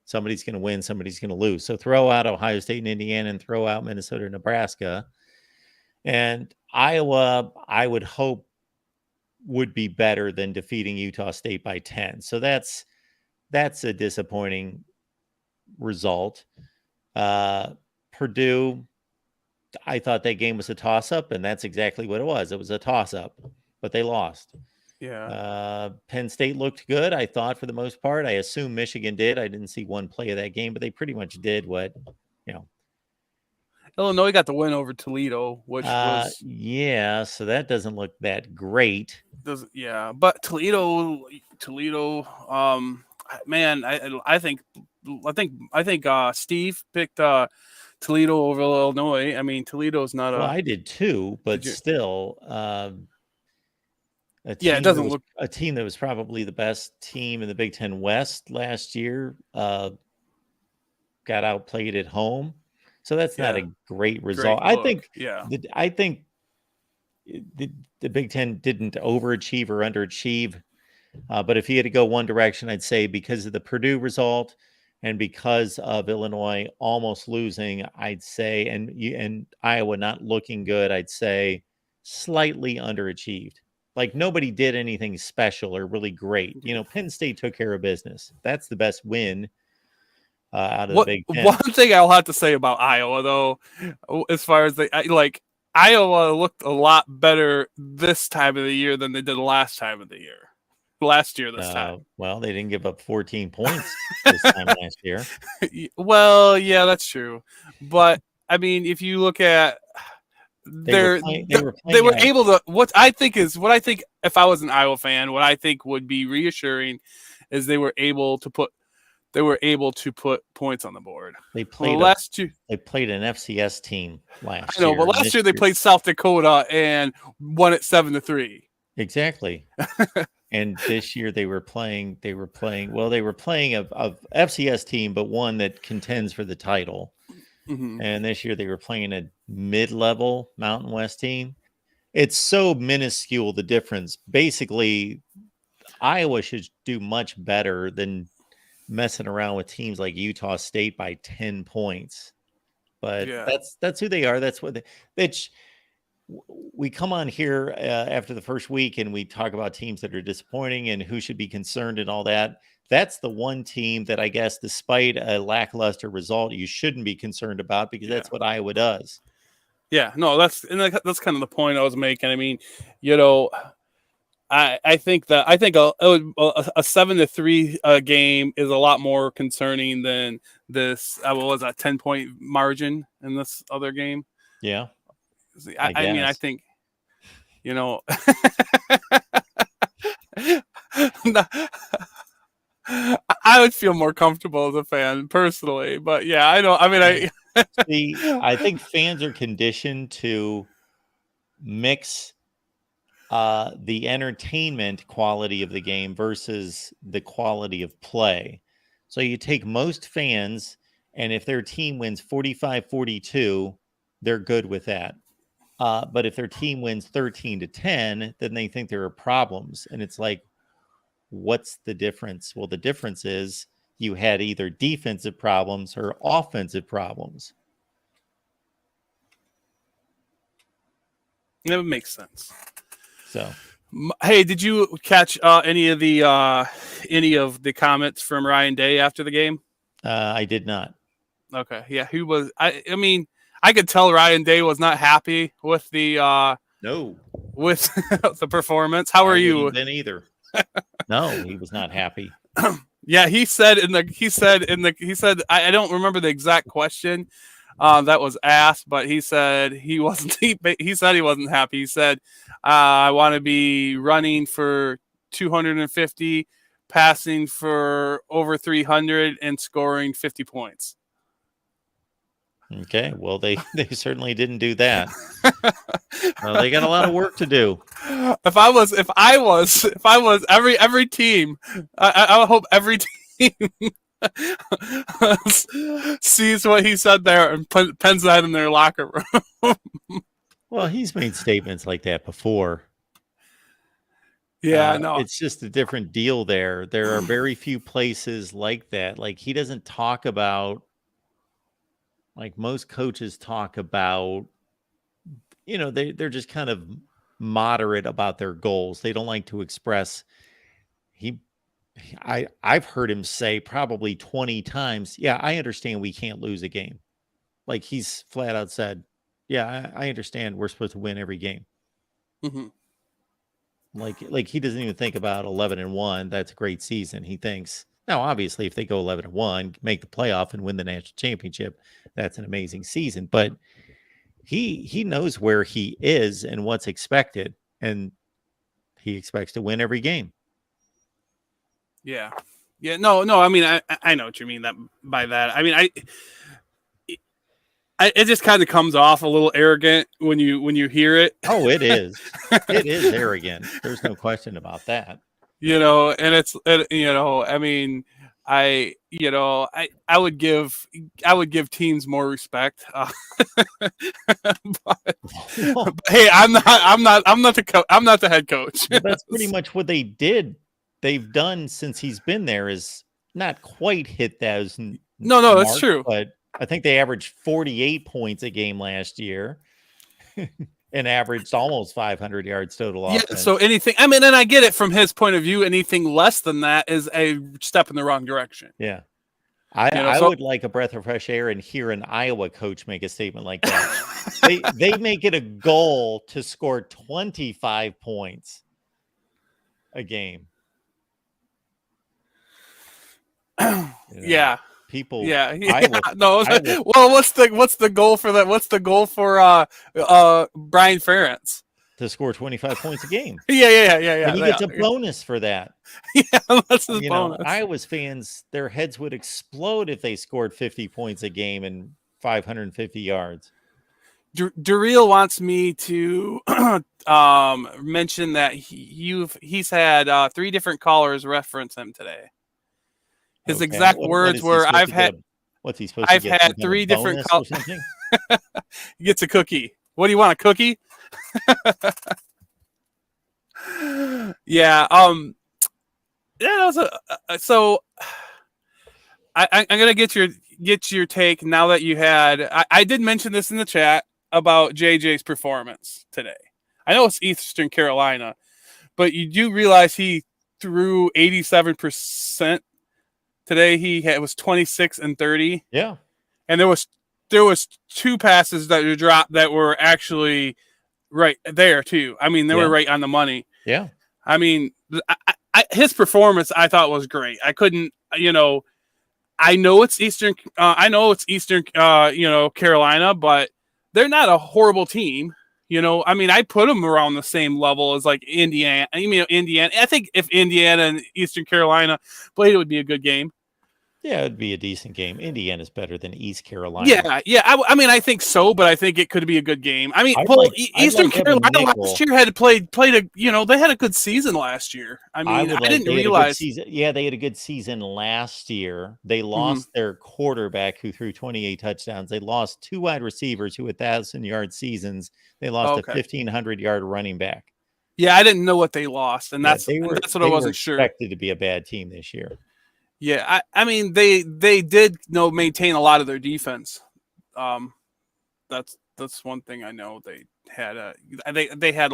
somebody's going to win, somebody's going to lose. So throw out Ohio State and Indiana and throw out Minnesota and Nebraska. And Iowa, I would hope, would be better than defeating Utah State by 10. So that's a disappointing result. Purdue, I thought that game was a toss-up, and that's exactly what it was. It was a toss-up, but they lost. Yeah. Penn State looked good, I thought, for the most part. I assume Michigan did. I didn't see one play of that game, but they pretty much did what, Illinois got the win over Toledo, which was so that doesn't look that great. But Toledo, man, I think Steve picked Toledo over Illinois. I mean, Toledo's not I did too, but still, it doesn't look a team that was probably the best team in the Big Ten West last year. Got outplayed at home. So that's not a great result. I think the Big Ten didn't overachieve or underachieve. But if you had to go one direction, I'd say because of the Purdue result and because of Illinois almost losing, I'd say, and Iowa not looking good, I'd say slightly underachieved. Like nobody did anything special or really great. Penn State took care of business. That's the best win. Out of the Big Ten. One thing I'll have to say about Iowa, though, as far as Iowa looked a lot better this time of the year than they did last year this time. Well, they didn't give up 14 points this time last year. Well, yeah, that's true. But I mean, if you look at they were able to. What I think if I was an Iowa fan, what I think would be reassuring is they were able to put points on the board. They played They played an FCS team last year. I know, but last year they played South Dakota and won it 7-3. Exactly. And this year they were playing a FCS team, but one that contends for the title. Mm-hmm. And this year they were playing a mid-level Mountain West team. It's so minuscule, the difference. Basically, Iowa should do much better than messing around with teams like Utah State by 10 points. But that's who they are. That's what we come on here after the first week and we talk about teams that are disappointing and who should be concerned and all that. That's the one team that I guess, despite a lackluster result, you shouldn't be concerned about because that's what Iowa does. Yeah, no, that's kind of the point I was making. I mean, I think a 7-3 game is a lot more concerning than this. What was that 10-point margin in this other game? Yeah, I mean, I think I would feel more comfortable as a fan personally, but yeah, I know. I mean, I think fans are conditioned to mix the entertainment quality of the game versus the quality of play. So you take most fans, and if their team wins 45-42, they're good with that. But if their team wins 13-10, then they think there are problems. And it's like, what's the difference? Well, the difference is you had either defensive problems or offensive problems. It makes sense. So, hey, did you catch any of the comments from Ryan Day after the game? I did not. Okay, yeah, who was? I mean, I could tell Ryan Day was not happy with the with the performance. How are you? Then either. No, he was not happy. Yeah, he said I don't remember the exact question that was asked, but he said he wasn't. He said he wasn't happy. He said, "I want to be running for 250, passing for over 300, and scoring 50 points." Okay, well they certainly didn't do that. They got a lot of work to do. If I was every team, I would hope every team sees what he said there and pens that in their locker room. Well, he's made statements like that before. Yeah, no. It's just a different deal there. There are very few places like that. Like he doesn't talk about, like most coaches talk about, they're just kind of moderate about their goals. They don't like to express. I've heard him say probably 20 times, yeah, I understand we can't lose a game. Like he's flat out said, yeah, I understand we're supposed to win every game. Mm-hmm. Like he doesn't even think about 11-1. That's a great season. He thinks now, obviously, if they go 11-1, make the playoff and win the national championship, that's an amazing season. But he knows where he is and what's expected, and he expects to win every game. Yeah. No. I mean, I know what you mean by that. I mean, it just kind of comes off a little arrogant when you hear it. Oh, it is. It is arrogant. There's no question about that. And I mean, I would give teams more respect. But hey, I'm not the head coach. Well, that's pretty much what they've done since he's been there, is not quite hit those. No, that's true. But I think they averaged 48 points a game last year and averaged almost 500 yards total offense. Yeah, so anything, I mean, and I get it from his point of view, anything less than that is a step in the wrong direction. Yeah. I would like a breath of fresh air and hear an Iowa coach make a statement like that. they make it a goal to score 25 points a game. Yeah. People. Yeah. No. Well, what's the goal for that? What's the goal for Brian Ferentz? To score 25 points a game. Yeah. And he gets a bonus for that. Yeah, that's his bonus. Iowa's fans, their heads would explode if they scored 50 points a game and 550 yards. Daryl wants me to mention that he's had 3 different callers reference him today. His exact words were, what's he supposed to get? I've had 3 different callers. He gets a cookie. What do you want, a cookie? Yeah. So I'm gonna get your take now that you had. I did mention this in the chat about JJ's performance today. I know it's Eastern Carolina, but you do realize he threw 87%. Today he was 26 and 30. Yeah. And there was 2 passes that were dropped that were actually right there too. I mean, they were right on the money. Yeah. I mean, his performance I thought was great. I couldn't, I know it's Eastern Carolina, but they're not a horrible team. I mean, I put them around the same level as like Indiana. Indiana. I think if Indiana and Eastern Carolina played, it would be a good game. Yeah, it'd be a decent game. Indiana's better than East Carolina. Yeah. I mean, I think so, but I think it could be a good game. I mean, Eastern Carolina last year had played they had a good season last year. I mean, I didn't realize. They had a good season last year. They lost their quarterback who threw 28 touchdowns. They lost 2 wide receivers who had 1,000-yard seasons. They lost a 1,500-yard running back. Yeah, I didn't know what they lost, and that's what I wasn't sure. Expected to be a bad team this year. Yeah, I mean they did maintain a lot of their defense. That's one thing I know. They had they had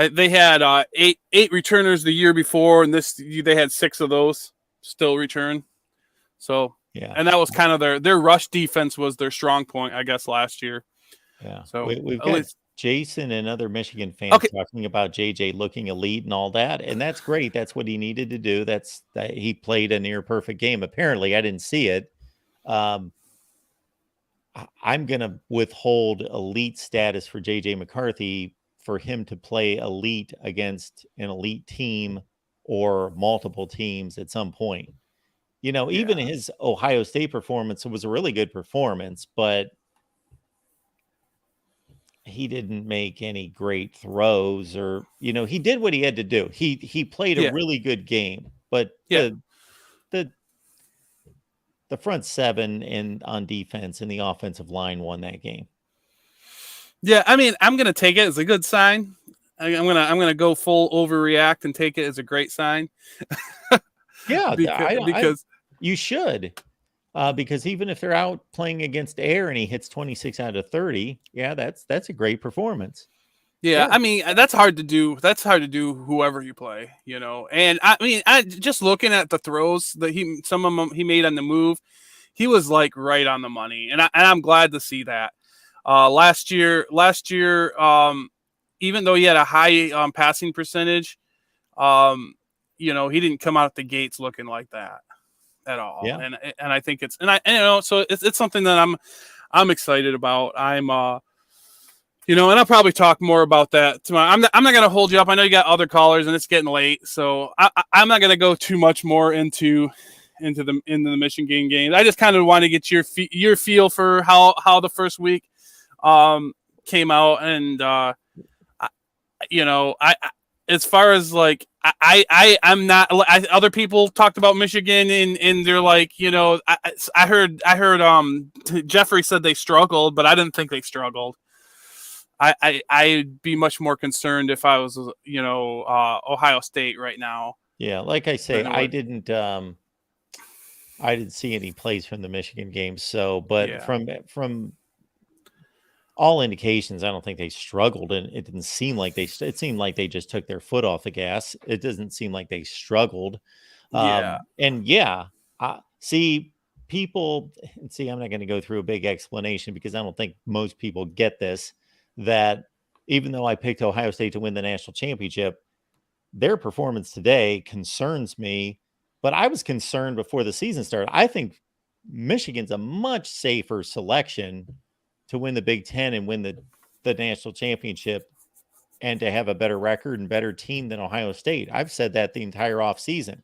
8 returners the year before, and they had 6 of those still return. So yeah, and that was kind of their rush defense was their strong point, I guess, last year. Yeah. So we've got Jason and other Michigan fans talking about JJ looking elite and all that, and that's great. That's what he needed to do. He played a near perfect game. Apparently, I didn't see it. I'm gonna withhold elite status for JJ McCarthy for him to play elite against an elite team or multiple teams at some point. Even his Ohio State performance was a really good performance, but he didn't make any great throws, or he did what he had to do. He played a really good game, but the front seven and on defense and the offensive line won that game. Yeah, I mean, I'm gonna take it as a good sign. I'm gonna go full overreact and take it as a great sign. Yeah, because you should. Because even if they're out playing against air and he hits 26 out of 30, that's a great performance. Yeah, I mean, that's hard to do. That's hard to do whoever you play, And I mean, I just looking at the throws that some of them he made on the move, he was like right on the money, and I'm glad to see that. Last year, even though he had a high passing percentage, he didn't come out the gates looking like that at all. Yeah. And I think so it's something that I'm excited about. I'm and I'll probably talk more about that tomorrow. I'm not going to hold you up. I know you got other callers and it's getting late, so I'm not going to go too much more into the Michigan game. I just kind of want to get your feel for how the first week came out, and as far as like I'm not. Other people talked about Michigan and they're like, I heard Jeffrey said they struggled, but I didn't think they struggled. I'd be much more concerned if I was Ohio State right now. Yeah, like I say, I didn't see any plays from the Michigan game. So, but from all indications, I don't think they struggled, and it didn't seem like it seemed like they just took their foot off the gas. It doesn't seem like they struggled. And see, I'm not going to go through a big explanation because I don't think most people get this, that even though I picked Ohio State to win the national championship, their performance today concerns me, but I was concerned before the season started. I think Michigan's a much safer selection to win the Big Ten and win the national championship and to have a better record and better team than Ohio State. I've said that the entire offseason.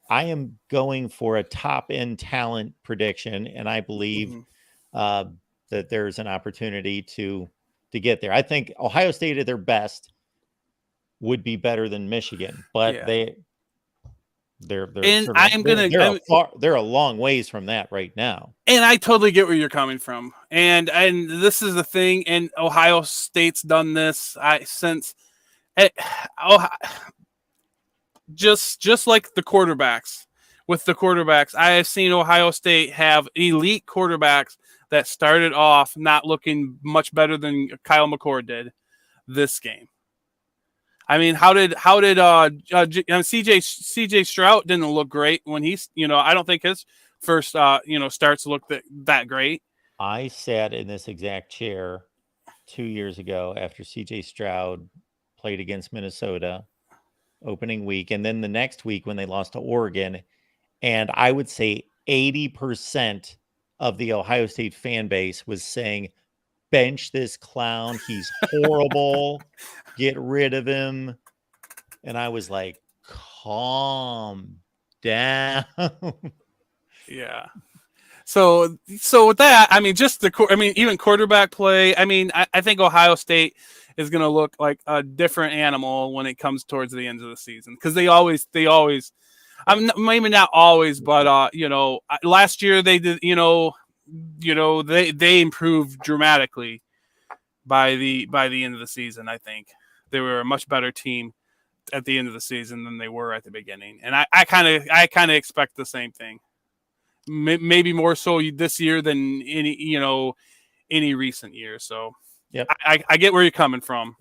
I am going for a top-end talent prediction, and I believe that there's an opportunity to get there. I think Ohio State at their best would be better than Michigan, but they're a long ways from that right now. And I totally get where you're coming from. And this is the thing, and Ohio State's done this just like the quarterbacks. With the quarterbacks, I have seen Ohio State have elite quarterbacks that started off not looking much better than Kyle McCord did this game. I mean, how did CJ Stroud didn't look great when he's, I don't think his first starts look that great. I sat in this exact chair 2 years ago after CJ Stroud played against Minnesota opening week, and then the next week when they lost to Oregon, and I would say 80% of the Ohio State fan base was saying, bench this clown. He's horrible. Get rid of him. And I was like, calm down. Yeah. So with that, I mean, even quarterback play. I mean, I think Ohio State is going to look like a different animal when it comes towards the end of the season, because they always. Maybe not always, but last year they did. They improved dramatically by the end of the season. I think they were a much better team at the end of the season than they were at the beginning, and I kind of expect the same thing. Maybe more so this year than any recent year. So yep. I get where you're coming from.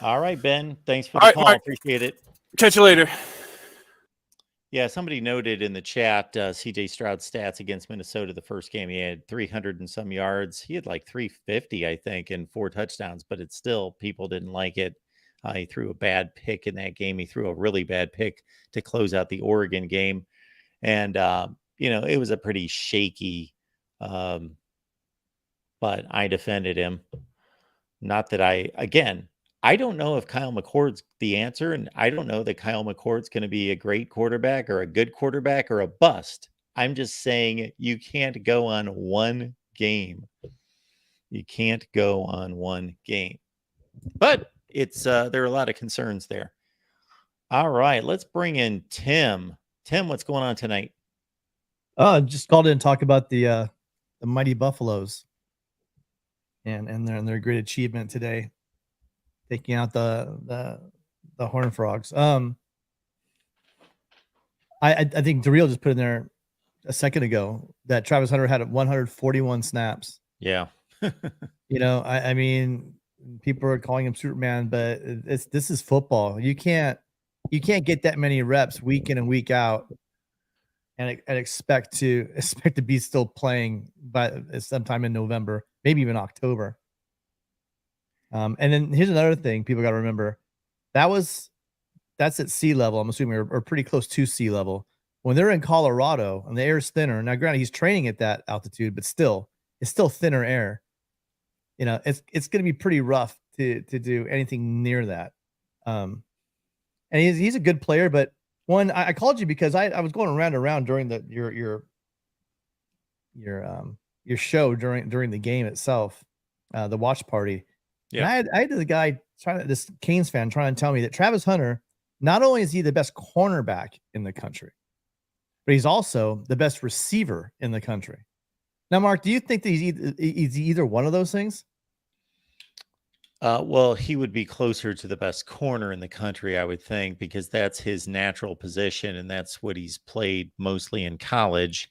All right, Ben. Thanks for the call. Mark. Appreciate it. Catch you later. Yeah, somebody noted in the chat CJ Stroud's stats against Minnesota the first game. He had 300 and some yards. He had like 350, I think, and 4 touchdowns, but it's still, people didn't like it. He threw a bad pick in that game. He threw a really bad pick to close out the Oregon game. And, it was a pretty shaky, but I defended him. Not that I don't know if Kyle McCord's the answer, and I don't know that Kyle McCord's going to be a great quarterback or a good quarterback or a bust. I'm just saying you can't go on one game. You can't go on one game. But it's there are a lot of concerns there. All right, let's bring in Tim. Tim, what's going on tonight? Just called in to talk about the mighty Buffaloes and their great achievement today, taking out the Horned Frogs. I think DeReal just put in there a second ago that Travis Hunter had 141 snaps. Yeah. I mean, people are calling him Superman, but this is football. You can't get that many reps week in and week out and expect to be still playing by sometime in November, maybe even October. And then here's another thing people got to remember. That's at sea level, I'm assuming, or pretty close to sea level. When they're in Colorado and the air is thinner, now granted he's training at that altitude, but still, it's still thinner air. It's going to be pretty rough to do anything near that. And he's a good player, but one, I called you because I was going around during your show during the game itself, the watch party. Yeah. And I had the guy this Canes fan trying to tell me that Travis Hunter, not only is he the best cornerback in the country, but he's also the best receiver in the country. Now, Mark, do you think that he's either one of those things? Well, he would be closer to the best corner in the country, I would think, because that's his natural position and that's what he's played mostly in college.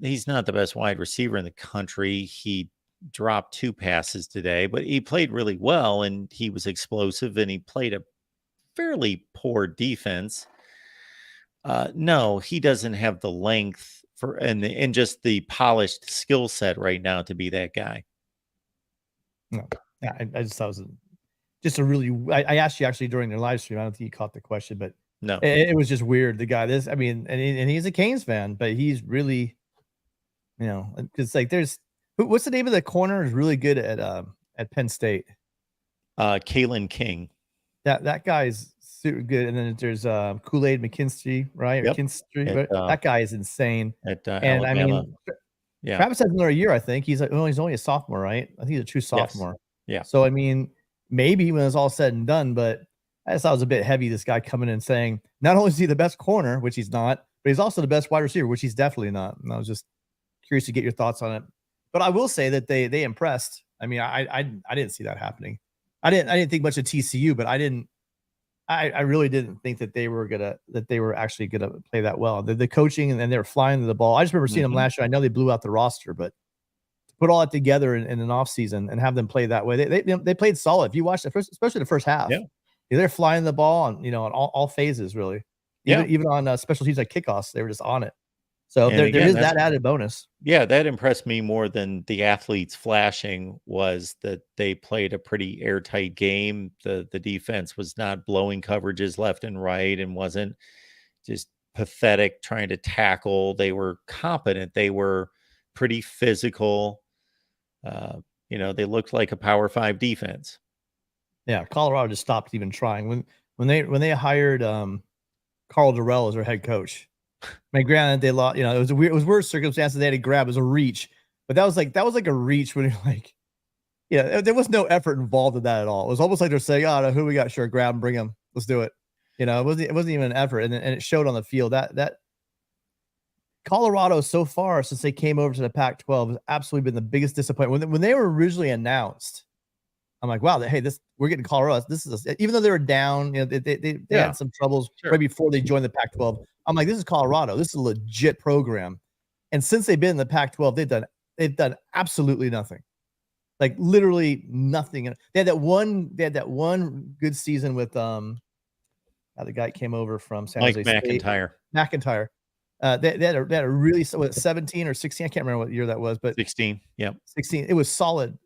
He's not the best wide receiver in the country. He dropped 2 passes today, but he played really well and he was explosive and he played a fairly poor defense. No, he doesn't have the length and just the polished skill set right now to be that guy. No, yeah, I just thought it was just a really. I asked you actually during their live stream. I don't think you caught the question, but no, it was just weird. The guy, and he's a Canes fan, but he's really, because like what's the name of the corner is really good at Penn State? Kalen King. That guy's super good. And then there's Kool-Aid McKinstry, right? Yep. McKinstry, that guy is insane. And Alabama. I mean, yeah. Travis has another year, I think. He's only a sophomore, right? I think he's a true sophomore. Yes. Yeah. So I mean, maybe when it's all said and done, but I just thought it was a bit heavy. This guy coming in and saying not only is he the best corner, which he's not, but he's also the best wide receiver, which he's definitely not. And I was just curious to get your thoughts on it. But I will say that they impressed. I mean, I didn't see that happening. I didn't think much of TCU, but I really didn't think that they were actually gonna play that well. The coaching and they were flying the ball. I just remember seeing them last year. I know they blew out the roster, but to put all that together in an offseason and have them play that way, they played solid. If you watch especially the first half, they're flying the ball on on all phases really. Even on special teams like kickoffs, they were just on it. So there is that added bonus. Yeah, that impressed me more than the athletes flashing was that they played a pretty airtight game. The defense was not blowing coverages left and right and wasn't just pathetic trying to tackle. They were competent. They were pretty physical. They looked like a Power 5 defense. Yeah, Colorado just stopped even trying. When they hired Carl Durrell as their head coach. My granted, they lost. It was worse circumstances. They had to grab. It was a reach, but that was like a reach when you're like, there was no effort involved in that at all. It was almost like they're saying, "Oh, no, who we got? Sure, grab him, bring him. Let's do it." It wasn't even an effort, and it showed on the field. That Colorado so far since they came over to the Pac-12 has absolutely been the biggest disappointment. When they were originally announced, I'm like, wow, we're getting Colorado. Even though they were down, they had some troubles right before they joined the Pac-12. I'm like, this is Colorado. This is a legit program. And since they've been in the Pac-12, they've done absolutely nothing. Like literally nothing. They had that one good season with the guy came over from San Jose State. McIntyre. They had a really 17 or 16. I can't remember what year that was, but 16. Yeah. 16. It was solid.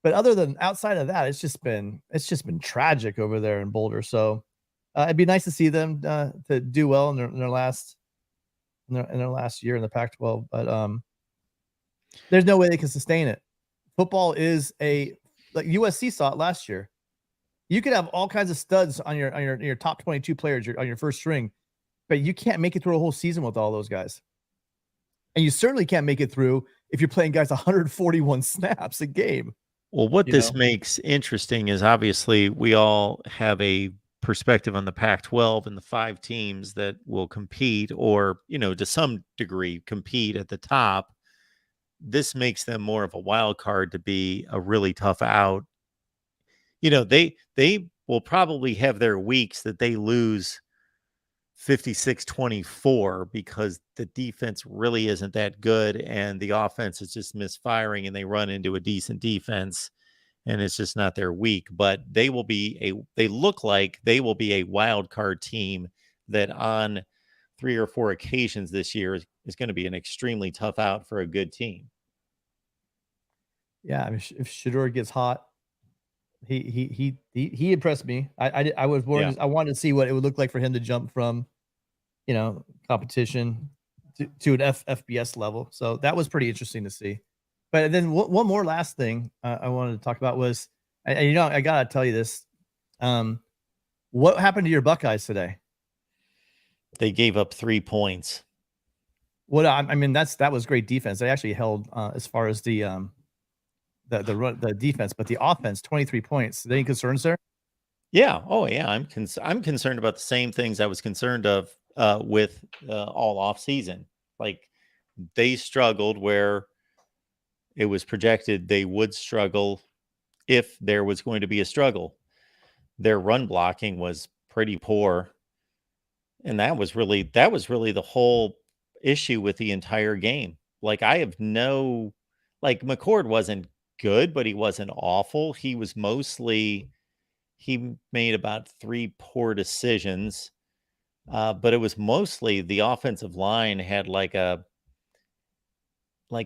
But outside of that, it's just been tragic over there in Boulder. So it'd be nice to see them to do well in their last year in the Pac-12. But there's no way they can sustain it. Football is like USC saw it last year. You could have all kinds of studs on your top 22 players on your first string, but you can't make it through a whole season with all those guys. And you certainly can't make it through if you're playing guys 141 snaps a game. Well, what this makes interesting is obviously we all have a perspective on the Pac-12 and the 5 teams that will compete or, to some degree compete at the top. This makes them more of a wild card to be a really tough out. They will probably have their weeks that they lose 56-24 because the defense really isn't that good and the offense is just misfiring and they run into a decent defense and it's just not their week. But they look like they will be a wild card team that on 3 or 4 occasions this year is going to be an extremely tough out for a good team. Yeah, I mean, if Shedeur gets hot, he impressed me. I was worried. I wanted to see what it would look like for him to jump from, competition to an FBS level. So that was pretty interesting to see. But then one more last thing I wanted to talk about was, I gotta tell you this. What happened to your Buckeyes today? They gave up 3 points. What I mean, that was great defense. They actually held as far as the defense, but the offense, 23 points. Any concerns there? Yeah. Oh, yeah. I'm concerned about the same things I was concerned of with all off season. Like they struggled where it was projected they would struggle if there was going to be a struggle. Their run blocking was pretty poor, and that was really the whole issue with the entire game. Like McCord wasn't good, but he wasn't awful. He made about 3 poor decisions, but it was mostly the offensive line had like a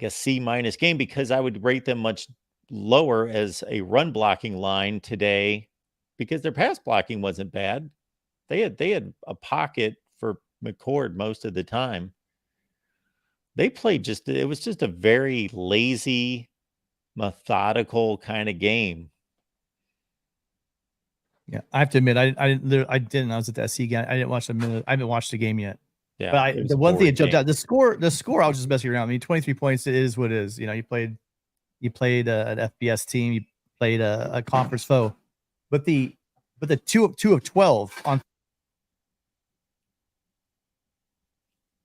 C- game because I would rate them much lower as a run blocking line today because their pass blocking wasn't bad. They had a pocket for McCord most of the time. They played it was just a very lazy, methodical kind of game. Yeah, I have to admit, I didn't. I was at the SC game. I didn't watch the minute. I haven't watched the game yet. Yeah, but the one thing that jumped out, the score. I was just messing around. I mean, 23 points. It is what it is. You played an FBS team. You played a conference foe, but the 2 of 12 on.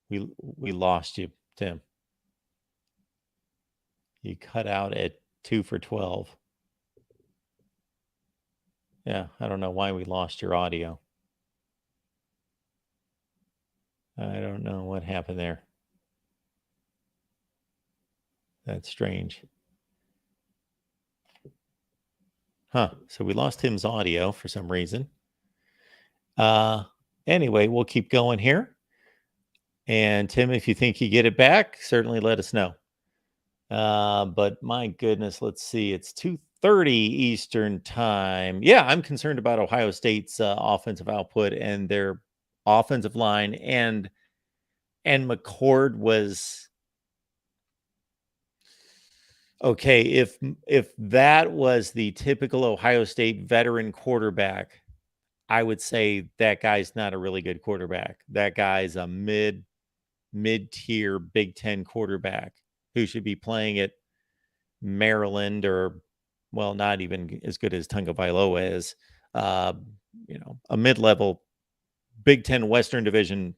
We lost you, Tim. You cut out at 2 for 12. Yeah, I don't know why we lost your audio. I don't know what happened there. That's strange. Huh. So we lost Tim's audio for some reason. Anyway, we'll keep going here. And Tim, if you think you get it back, certainly let us know. But my goodness, let's see. It's 2:30 Eastern time. Yeah, I'm concerned about Ohio State's offensive output and their offensive line. And McCord was okay. If that was the typical Ohio State veteran quarterback, I would say that guy's not a really good quarterback. That guy's a mid-tier Big Ten quarterback who should be playing at Maryland or, well, not even as good as Tagovailoa is, a mid-level Big Ten Western Division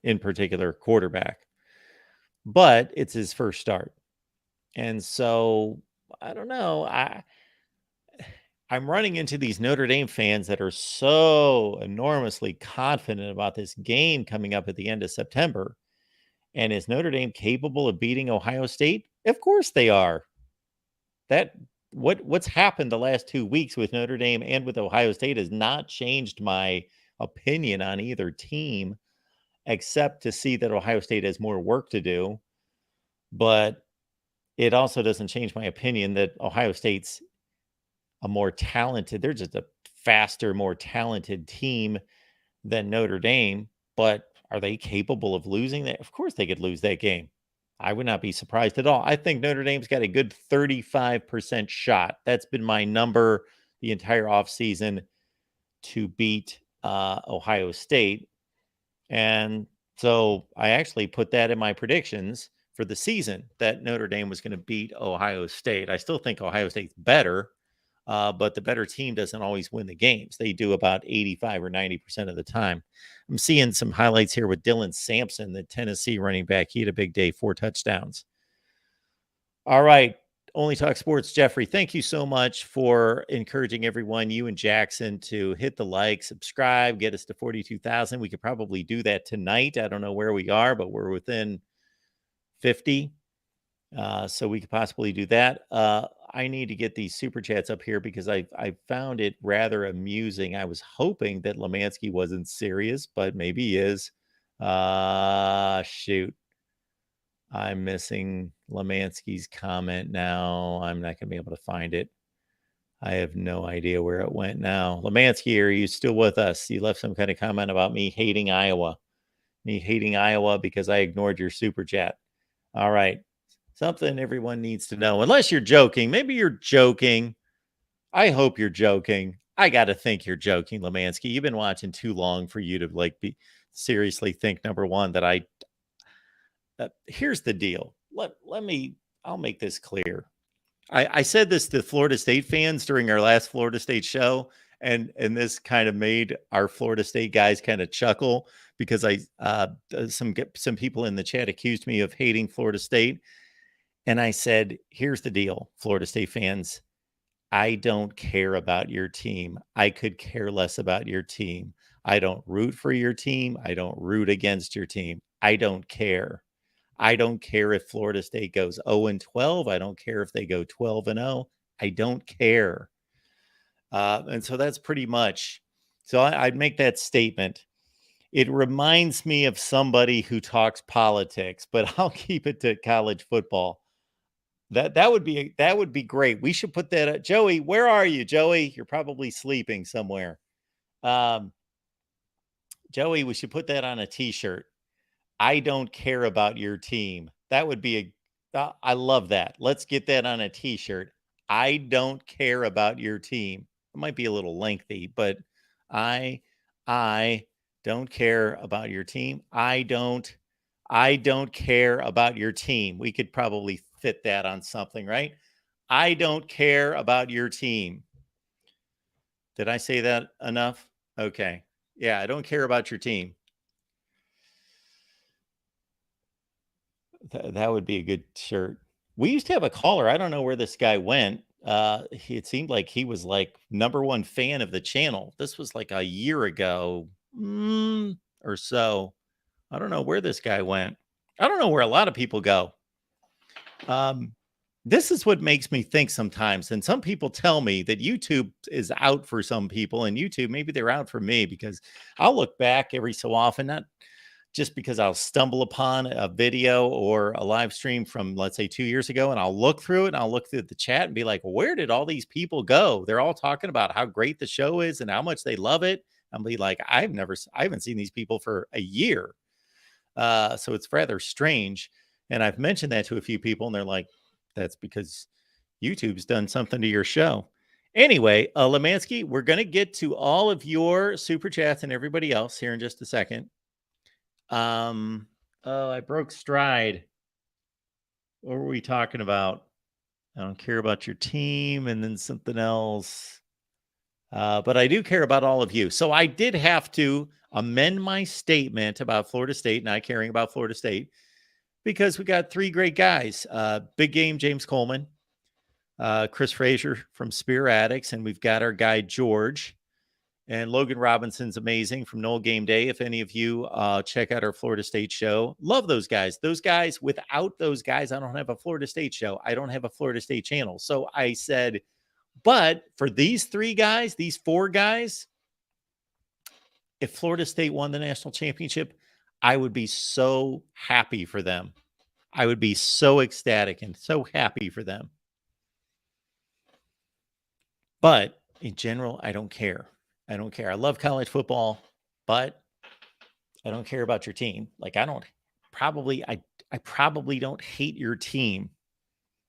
in particular quarterback. But it's his first start. And so, I don't know. I'm running into these Notre Dame fans that are so enormously confident about this game coming up at the end of September. And is Notre Dame capable of beating Ohio State? Of course they are. What's happened the last 2 weeks with Notre Dame and with Ohio State has not changed my opinion on either team, except to see that Ohio State has more work to do. But it also doesn't change my opinion that Ohio State's they're just a faster, more talented team than Notre Dame. But are they capable of losing that? Of course they could lose that game. I would not be surprised at all. I think Notre Dame's got a good 35% shot. That's been my number the entire offseason to beat Ohio State. And so I actually put that in my predictions for the season that Notre Dame was going to beat Ohio State. I still think Ohio State's better, but the better team doesn't always win the games. They do about 85 or 90% of the time. I'm seeing some highlights here with Dylan Sampson, the Tennessee running back. He had a big day, 4 touchdowns. All right. Only Talk Sports, Jeffrey, thank you so much for encouraging everyone, you and Jackson, to hit the like, subscribe, get us to 42,000. We could probably do that tonight. I don't know where we are, but we're within 50. So we could possibly do that. I need to get these super chats up here because I found it rather amusing. I was hoping that Lemansky wasn't serious, but maybe he is. Shoot. I'm missing Lemansky's comment now. I'm not going to be able to find it. I have no idea where it went now. Lemansky, are you still with us? You left some kind of comment about me hating Iowa. Me hating Iowa because I ignored your super chat. All right. Something everyone needs to know. Unless you're joking. Maybe you're joking. I hope you're joking. I got to think you're joking, Lemansky. You've been watching too long for you to be seriously think, number one, that here's the deal. I'll make this clear. I said this to Florida State fans during our last Florida State show, and this kind of made our Florida State guys kind of chuckle because some people in the chat accused me of hating Florida State. And I said, here's the deal, Florida State fans. I don't care about your team. I could care less about your team. I don't root for your team. I don't root against your team. I don't care. I don't care if Florida State goes 0-12. I don't care if they go 12-0. I don't care. And so that's pretty much. So I'd make that statement. It reminds me of somebody who talks politics, but I'll keep it to college football. That would be great. We should put that up. Joey, where are you, Joey? You're probably sleeping somewhere. Joey, we should put that on a t-shirt. I don't care about your team. That would be I love that. Let's get that on a t-shirt. I don't care about your team. It might be a little lengthy, but I don't care about your team. I don't care about your team. We could probably fit that on something, right? I don't care about your team. Did I say that enough? Okay. Yeah, I don't care about your team. That would be a good shirt. We used to have a caller. I don't know where this guy went. It seemed like he was like #1 fan of the channel. This was like a year ago or so. I don't know where this guy went. I don't know where a lot of people go. This is what makes me think sometimes. And some people tell me that YouTube is out for some people, and YouTube, maybe they're out for me, because I'll look back every so often, not just because I'll stumble upon a video or a live stream from, let's say, 2 years ago, and I'll look through it and I'll look through the chat and be like, where did all these people go? They're all talking about how great the show is and how much they love it. I'll be like, I haven't seen these people for a year. So it's rather strange. And I've mentioned that to a few people, and they're like, that's because YouTube's done something to your show. Anyway, Lemansky, we're going to get to all of your super chats and everybody else here in just a second. I broke stride. What were we talking about? I don't care about your team, and then something else. But I do care about all of you. So I did have to amend my statement about Florida State, not caring about Florida State, because we got 3 great guys. Big Game James Coleman, Chris Frazier from Spear Addicts, and we've got our guy George. And Logan Robinson's amazing from Noel Game Day. If any of you check out our Florida State show, love those guys. Those guys, without those guys, I don't have a Florida State show. I don't have a Florida State channel. So I said, but for these 3 guys, these 4 guys, if Florida State won the national championship, I would be so happy for them. I would be so ecstatic and so happy for them. But in general, I don't care. I don't care. I love college football, but I don't care about your team. Like, I probably don't hate your team,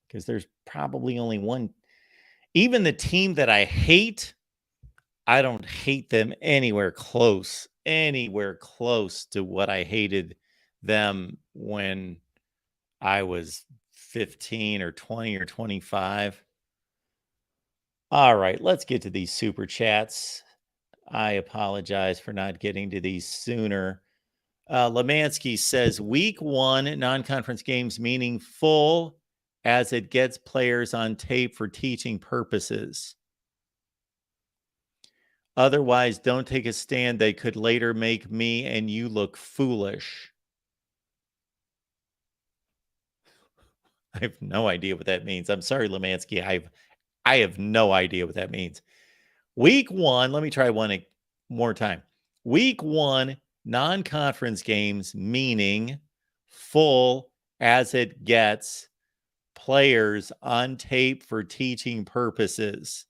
because there's probably only one. Even the team that I hate, I don't hate them anywhere close to what I hated them when I was 15 or 20 or 25. All right, let's get to these super chats. I apologize for not getting to these sooner. Lemansky says week 1 non-conference games meaning full as it gets players on tape for teaching purposes. Otherwise, don't take a stand. They could later make me and you look foolish. I have no idea what that means. I'm sorry, Lemansky. I have no idea what that means. Week 1, let me try one more time. Week 1, non-conference games, meaning full as it gets players on tape for teaching purposes.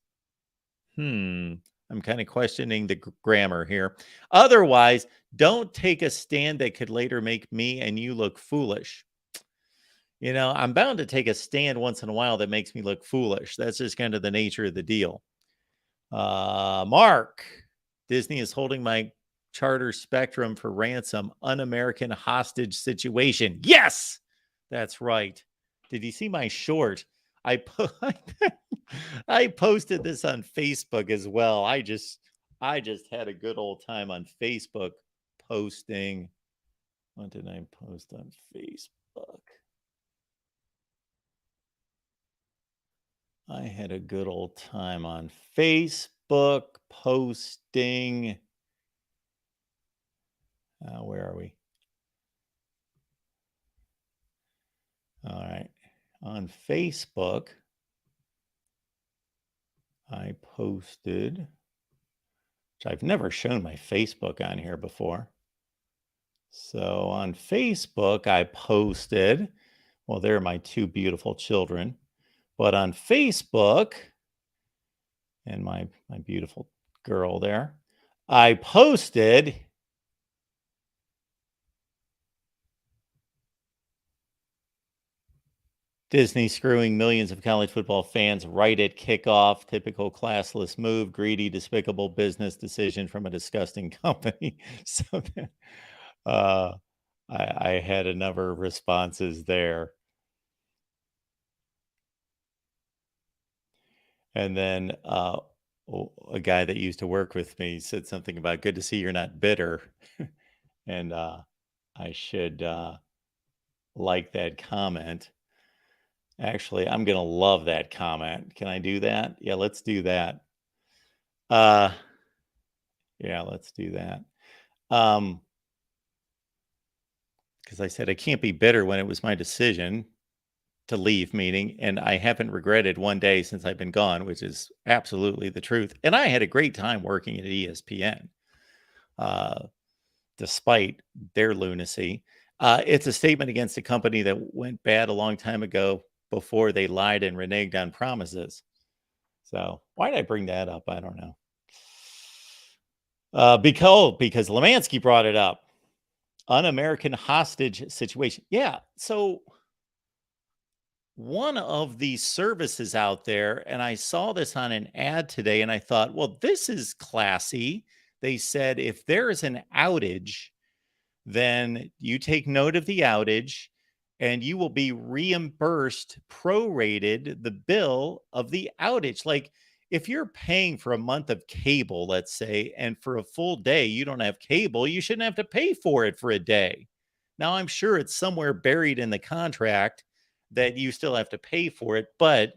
I'm kind of questioning the grammar here. Otherwise, don't take a stand that could later make me and you look foolish. You know, I'm bound to take a stand once in a while that makes me look foolish. That's just kind of the nature of the deal. Mark, Disney is holding my charter spectrum for ransom. Un-American hostage situation. Yes, that's right. Did you see my short? I posted this on Facebook as well. I just had a good old time on Facebook posting. What did I post on Facebook? I had a good old time on Facebook posting. Where are we? All right. On Facebook, I posted, which I've never shown my Facebook on here before. So on Facebook, I posted, well, there are my 2 beautiful children. But on Facebook, and my beautiful girl there, I posted Disney screwing millions of college football fans right at kickoff. Typical classless move, greedy, despicable business decision from a disgusting company. So I had a number of responses there. And then a guy that used to work with me said something about good to see you're not bitter. And I should like that comment. Actually, I'm going to love that comment. Can I do that? Yeah, let's do that. Yeah, let's do that. Because I said I can't be bitter when it was my decision to leave meeting, and I haven't regretted one day since I've been gone, which is absolutely the truth. And I had a great time working at ESPN, despite their lunacy. It's a statement against a company that went bad a long time ago before they lied and reneged on promises. So why did I bring that up? I don't know. Because Lemansky brought it up. Un-American hostage situation. Yeah, so one of these services out there, and I saw this on an ad today, and I thought, well, this is classy. They said if there is an outage, then you take note of the outage and you will be reimbursed, prorated the bill of the outage. Like if you're paying for a month of cable, let's say, and for a full day you don't have cable, you shouldn't have to pay for it for a day. Now, I'm sure it's somewhere buried in the contract that you still have to pay for it, but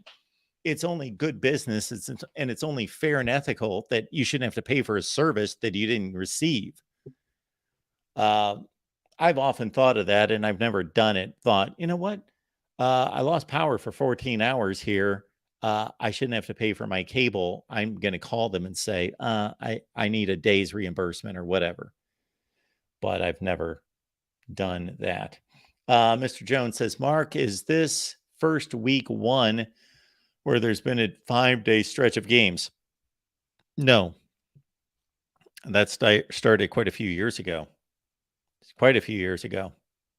it's only good business. And it's only fair and ethical that you shouldn't have to pay for a service that you didn't receive. I've often thought of that, and I've never done it. Thought, you know what? I lost power for 14 hours here. I shouldn't have to pay for my cable. I'm going to call them and say, I need a day's reimbursement or whatever. But I've never done that. Mr. Jones says, Mark, is this first week 1 where there's been a 5-day stretch of games? No. That started quite a few years ago.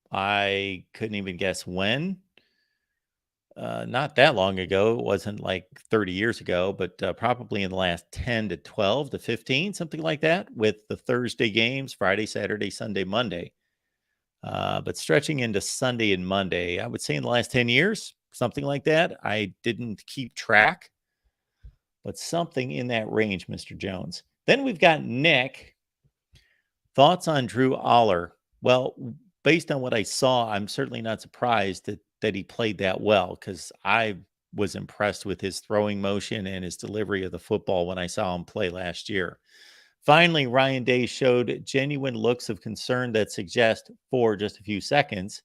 I couldn't even guess when. not that long ago. It wasn't like 30 years ago, but probably in the last 10 to 12 to 15, something like that, with the Thursday games, Friday, Saturday, Sunday, Monday. But stretching into Sunday and Monday, I would say in the last 10 years, something like that. I didn't keep track, but something in that range, Mr. Jones. Then we've got Nick. Thoughts on Drew Aller? Well, based on what I saw, I'm certainly not surprised that he played that well, because I was impressed with his throwing motion and his delivery of the football when I saw him play last year. Finally, Ryan Day showed genuine looks of concern that suggest, for just a few seconds,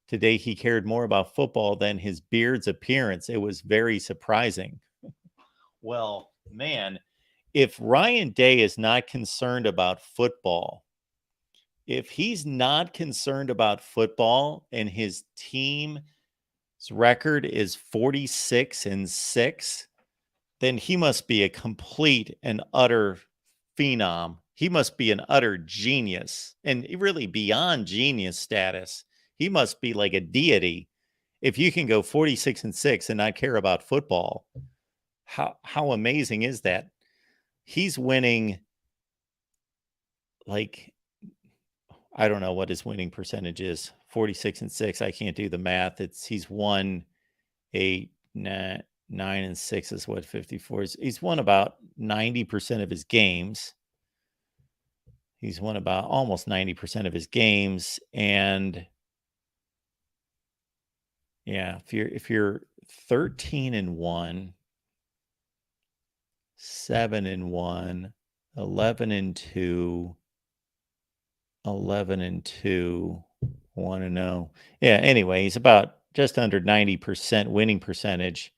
today he cared more about football than his beard's appearance. It was very surprising. Well, man, if Ryan Day is not concerned about football, if he's not concerned about football and his team's record is 46-6, then he must be a complete and utter phenom. He must be an utter genius, and really beyond genius status. He must be like a deity. If you can go 46-6 and not care about football, how amazing is that? He's winning, like, I don't know what his winning percentage is. 46-6. I can't do the math. He's won 8, 9, and 6 is what 54 is. He's won about 90% of his games. He's won about almost 90% of his games. And yeah, if you're 13-1, 7-1, 11-2, 11-2, 1-0. Yeah, anyway, he's about just under 90% winning percentage.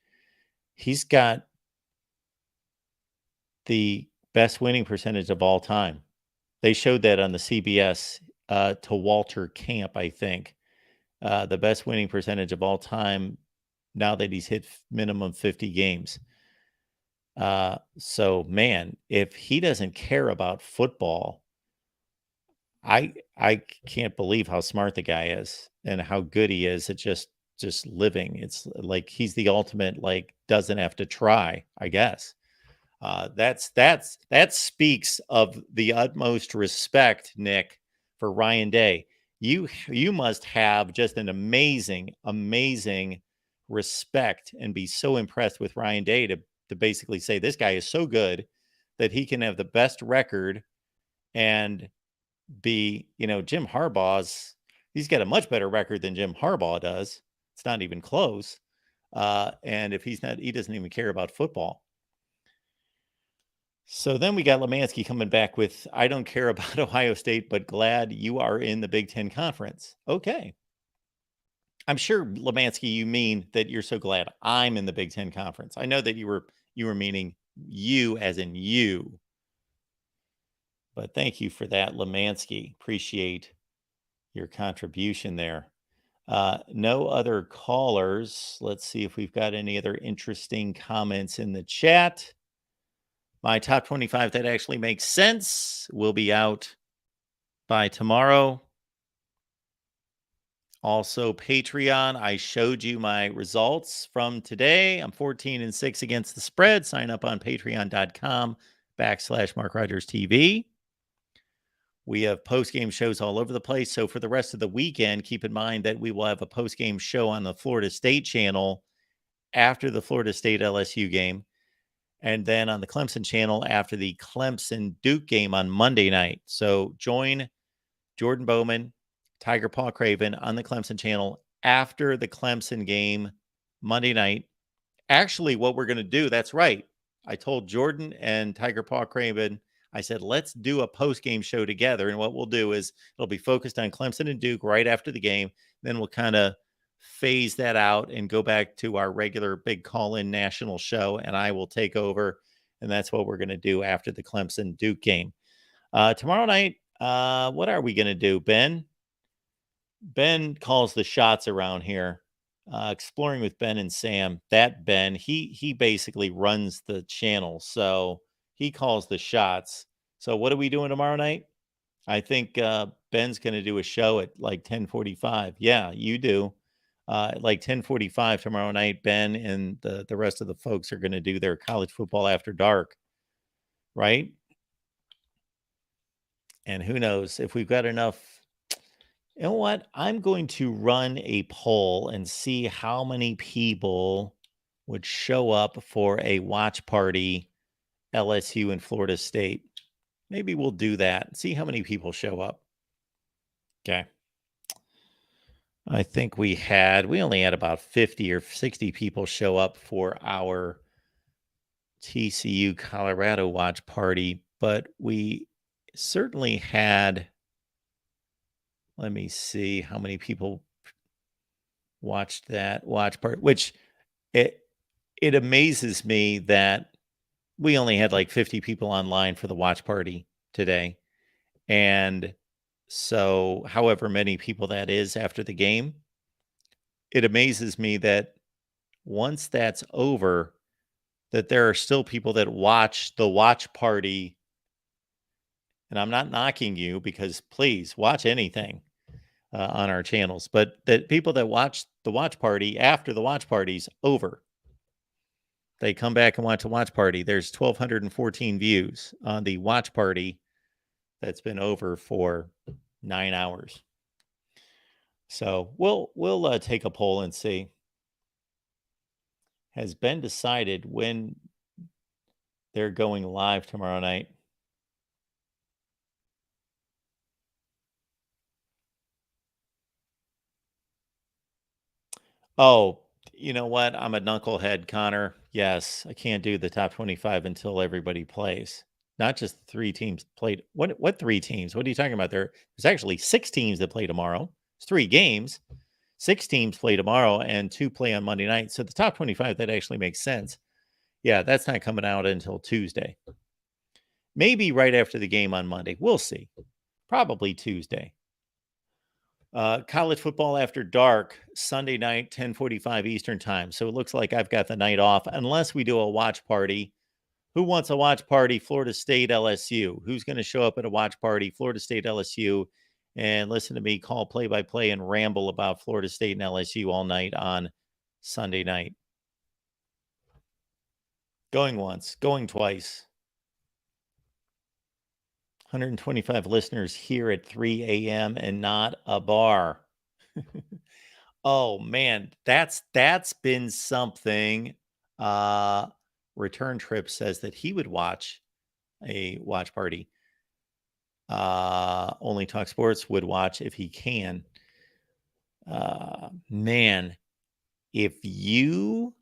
He's got the best winning percentage of all time. They showed that on the CBS to Walter Camp, I think. The best winning percentage of all time now that he's hit minimum 50 games. So, man, if he doesn't care about football, I can't believe how smart the guy is and how good he is at just living. It's like he's the ultimate, like, doesn't have to try, I guess. That speaks of the utmost respect, Nick, for Ryan Day. You must have just an amazing respect and be so impressed with Ryan Day to basically say this guy is so good that he can have the best record and be, Jim Harbaugh's, he's got a much better record than Jim Harbaugh does. It's not even close. And if he doesn't even care about football. So then we got Lemansky coming back with, I don't care about Ohio State, but glad you are in the Big Ten Conference. Okay. I'm sure, Lemansky, you mean that you're so glad I'm in the Big Ten Conference. I know that you were meaning you as in you. But thank you for that, Lemansky. Appreciate your contribution there. No other callers. Let's see if we've got any other interesting comments in the chat. My top 25 that actually makes sense will be out by tomorrow. Also, Patreon. I showed you my results from today. I'm 14-6 against the spread. Sign up on patreon.com/MarkRogersTV. We have post-game shows all over the place. So for the rest of the weekend, keep in mind that we will have a post-game show on the Florida State channel after the Florida State LSU game. And then on the Clemson channel after the Clemson-Duke game on Monday night. So join Jordan Bowman, Tiger Paw Craven on the Clemson channel after the Clemson game Monday night. Actually, what we're going to do, that's right. I told Jordan and Tiger Paw Craven, I said, let's do a post-game show together. And what we'll do is it'll be focused on Clemson and Duke right after the game. Then we'll kind of phase that out and go back to our regular big call-in national show. And I will take over. And that's what we're going to do after the Clemson Duke game. Tomorrow night, what are we going to do, Ben? Ben calls the shots around here. Exploring with Ben and Sam. That Ben, he basically runs the channel. So he calls the shots. So what are we doing tomorrow night? I think Ben's going to do a show at like 10:45. Yeah, you do. like 10:45 tomorrow night, Ben and the rest of the folks are going to do their college football after dark, right? And who knows if we've got enough. You know what? I'm going to run a poll and see how many people would show up for a watch party, LSU and Florida State. Maybe we'll do that. See how many people show up. Okay. I think we only had about 50 or 60 people show up for our TCU Colorado watch party, but we certainly had, let me see how many people watched that watch party, which it amazes me that we only had like 50 people online for the watch party today. And so however many people that is after the game, it amazes me that once that's over, that there are still people that watch the watch party. And I'm not knocking you, because please watch anything on our channels, but that people that watch the watch party after the watch party's over, they come back and watch the watch party. There's 1,214 views on the watch party that's been over for 9 hours. So we'll take a poll and see. Has been decided when they're going live tomorrow night. Oh, you know what? I'm a knucklehead, Connor. Yes, I can't do the top 25 until everybody plays. Not just the 3 teams played. What 3 teams? What are you talking about? There's actually 6 teams that play tomorrow. It's 3 games. 6 teams play tomorrow and 2 play on Monday night. So the top 25, that actually makes sense. Yeah, that's not coming out until Tuesday. Maybe right after the game on Monday. We'll see. Probably Tuesday. College football after dark, Sunday night, 10:45 Eastern time. So it looks like I've got the night off, unless we do a watch party. Who wants a watch party? Florida State, LSU. Who's going to show up at a watch party? Florida State, LSU, and listen to me call play-by-play and ramble about Florida State and LSU all night on Sunday night. Going once, going twice. 125 listeners here at 3 a.m. and not a bar. Oh man, that's been something. Return Trip says that he would watch a watch party. Only Talk Sports would watch if he can. Man, if you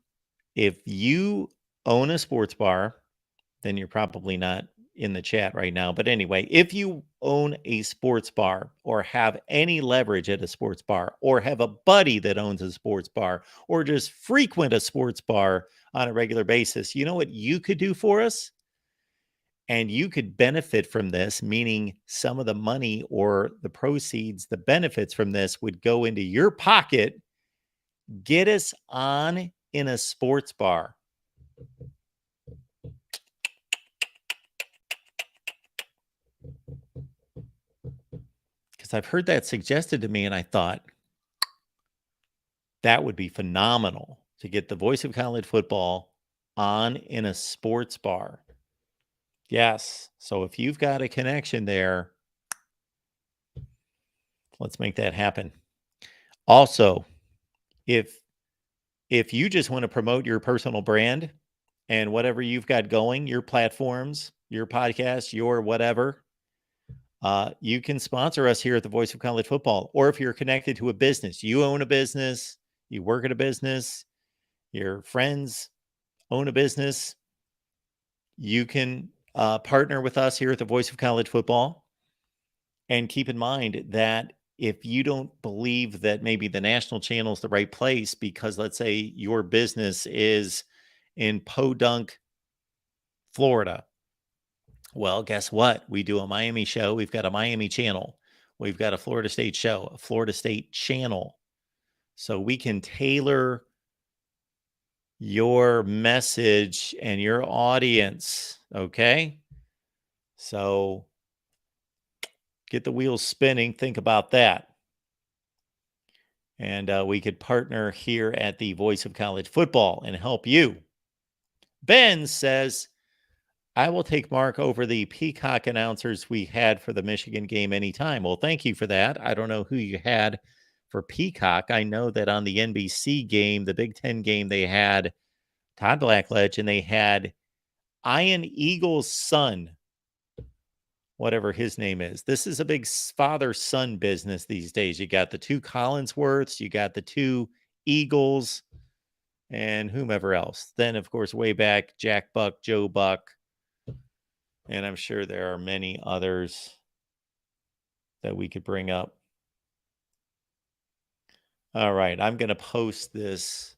own a sports bar, then you're probably not in the chat right now. But anyway, if you own a sports bar or have any leverage at a sports bar or have a buddy that owns a sports bar or just frequent a sports bar on a regular basis, you know what you could do for us? And you could benefit from this, meaning some of the money or the proceeds, the benefits from this would go into your pocket. Get us on in a sports bar. I've heard that suggested to me, and I thought that would be phenomenal to get the voice of college football on in a sports bar. Yes. So if you've got a connection there, let's make that happen. Also, if you just want to promote your personal brand and whatever you've got going, your platforms, your podcast, your whatever, you can sponsor us here at the Voice of College Football. Or if you're connected to a business, you own a business, you work at a business, your friends own a business, you can partner with us here at the Voice of College Football. And keep in mind that if you don't believe that maybe the national channel is the right place, because let's say your business is in Podunk, Florida, well, guess what? We do a Miami show. We've got a Miami channel. We've got a Florida State show, a Florida State channel. So we can tailor your message and your audience. Okay. So get the wheels spinning. Think about that. And we could partner here at the Voice of College Football and help you. Ben says, I will take Mark over the Peacock announcers we had for the Michigan game anytime. Well, thank you for that. I don't know who you had for Peacock. I know that on the NBC game, the Big Ten game, they had Todd Blackledge and they had Ian Eagle's son, whatever his name is. This is a big father-son business these days. You got the two Collinsworths, you got the two Eagles, and whomever else. Then, of course, way back, Jack Buck, Joe Buck, and I'm sure there are many others that we could bring up. All right, I'm going to post this.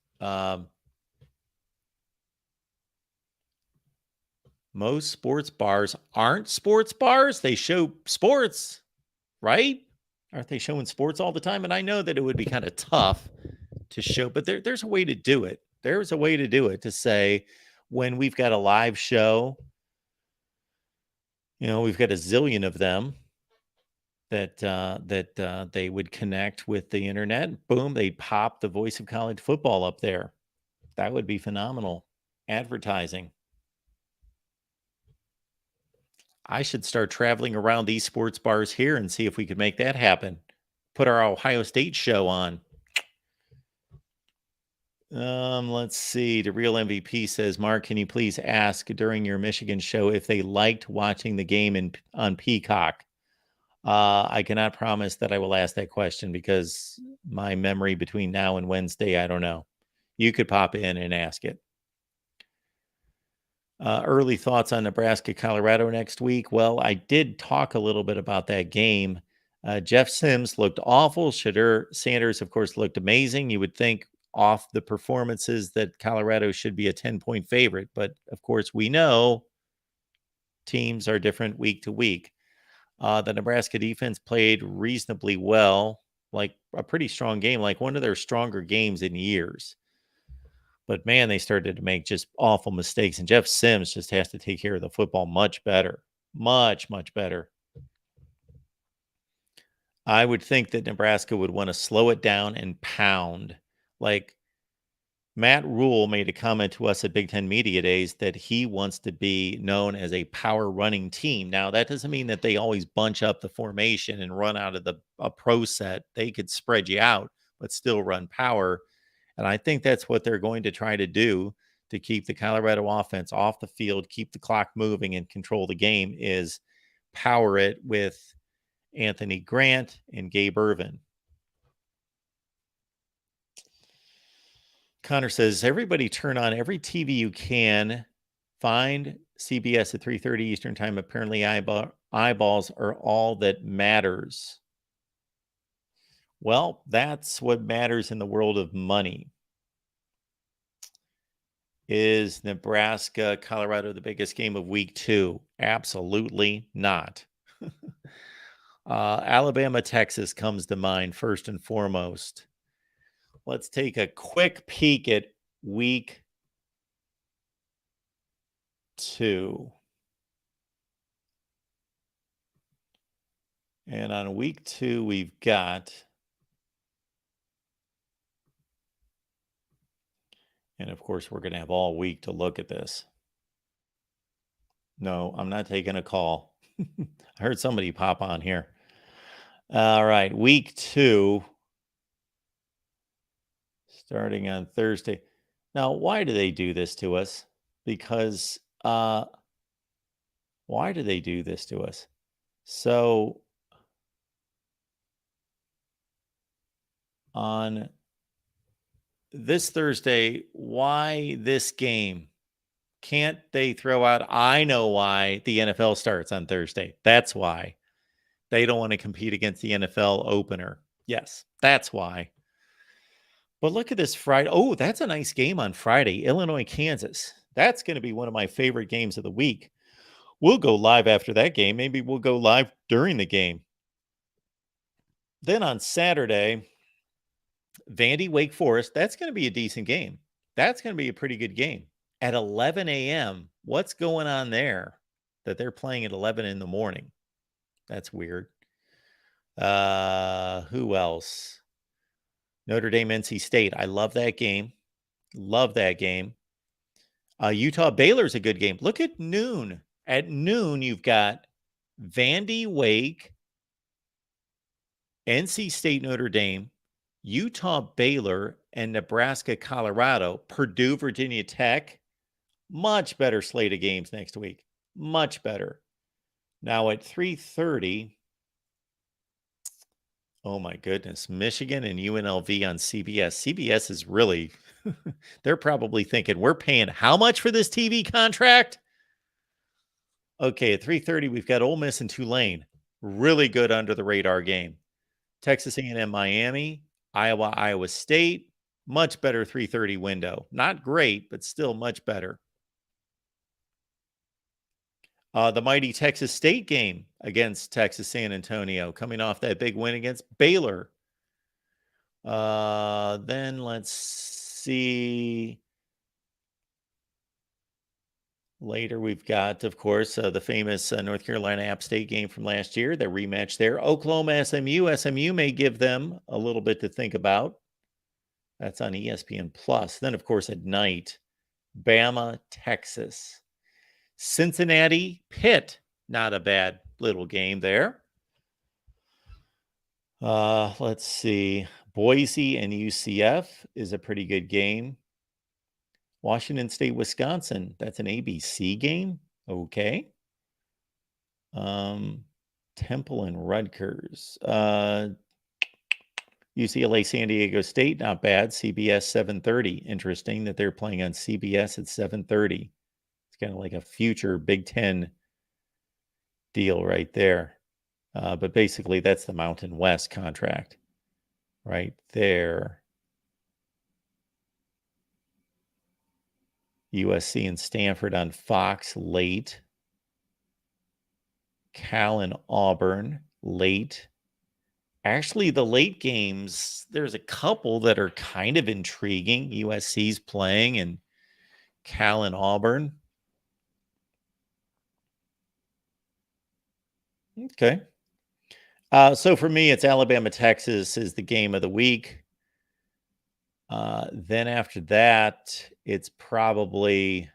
Most sports bars aren't sports bars. They show sports, right? Aren't they showing sports all the time? And I know that it would be kind of tough to show, but there's a way to do it. There's a way to do it, to say when we've got a live show, you know, we've got a zillion of them that they would connect with the internet. Boom, they'd pop the Voice of College Football up there. That would be phenomenal advertising. I should start traveling around these sports bars here and see if we could make that happen. Put our Ohio State show on. Let's see. The Real MVP says, Mark, can you please ask during your Michigan show if they liked watching the game on Peacock? I cannot promise that I will ask that question because my memory between now and Wednesday, I don't know. You could pop in and ask it. Early thoughts on Nebraska, Colorado next week. Well, I did talk a little bit about that game. Jeff Sims looked awful. Shadur Sanders, of course, looked amazing. You would think off the performances that Colorado should be a 10-point favorite. But, of course, we know teams are different week to week. The Nebraska defense played reasonably well, like a pretty strong game, like one of their stronger games in years. But, man, they started to make just awful mistakes. And Jeff Sims just has to take care of the football much better. Much, much better. I would think that Nebraska would want to slow it down and pound. Like Matt Rule made a comment to us at Big Ten Media Days that he wants to be known as a power running team. Now, that doesn't mean that they always bunch up the formation and run out of a pro set. They could spread you out, but still run power. And I think that's what they're going to try to do to keep the Colorado offense off the field, keep the clock moving, and control the game, is power it with Anthony Grant and Gabe Ervin. Connor says, everybody turn on every TV you can. Find CBS at 3:30 Eastern time. Apparently eyeballs are all that matters. Well, that's what matters in the world of money. Is Nebraska, Colorado the biggest game of week 2? Absolutely not. Alabama, Texas comes to mind first and foremost. Let's take a quick peek at week 2. And on week 2, we've got, and of course, we're going to have all week to look at this. No, I'm not taking a call. I heard somebody pop on here. All right, week 2, starting on Thursday. Now, why do they do this to us? Because, why do they do this to us? So, on this Thursday, why this game? Can't they throw out? I know why the NFL starts on Thursday. That's why. They don't want to compete against the NFL opener. Yes, that's why. But look at this Friday. Oh, that's a nice game on Friday. Illinois, Kansas. That's going to be one of my favorite games of the week. We'll go live after that game. Maybe we'll go live during the game. Then on Saturday, Vandy, Wake Forest. That's going to be a decent game. That's going to be a pretty good game. At 11 a.m., what's going on there that they're playing at 11 in the morning? That's weird. Who else? Notre Dame, NC State. I love that game. Love that game. Utah Baylor's a good game. Look at noon. At noon, you've got Vandy, Wake, NC State, Notre Dame, Utah, Baylor, and Nebraska, Colorado. Purdue, Virginia Tech. Much better slate of games next week. Much better. Now at 3:30, oh my goodness, Michigan and UNLV on CBS. CBS is really, they're probably thinking, we're paying how much for this TV contract? Okay, at 3:30, we've got Ole Miss and Tulane. Really good under the radar game. Texas A&M, Miami, Iowa, Iowa State. Much better 3:30 window. Not great, but still much better. The mighty Texas State game against Texas San Antonio, coming off that big win against Baylor. Then let's see. Later, we've got, of course, the famous North Carolina App State game from last year, the rematch there. Oklahoma, SMU. SMU may give them a little bit to think about. That's on ESPN Plus. Then, of course, at night, Bama, Texas. Cincinnati, Pitt. Not a bad little game there. Let's see. Boise and UCF is a pretty good game. Washington State, Wisconsin. That's an ABC game. Okay. Temple and Rutgers. UCLA, San Diego State. Not bad. CBS 7:30. Interesting that they're playing on CBS at 7:30. It's kind of like a future Big Ten deal right there. But basically, that's the Mountain West contract right there. USC and Stanford on Fox late. Cal and Auburn late. Actually, the late games, there's a couple that are kind of intriguing. USC's playing and Cal and Auburn. Okay. So for me, it's Alabama, Texas is the game of the week. Then after that, it's probably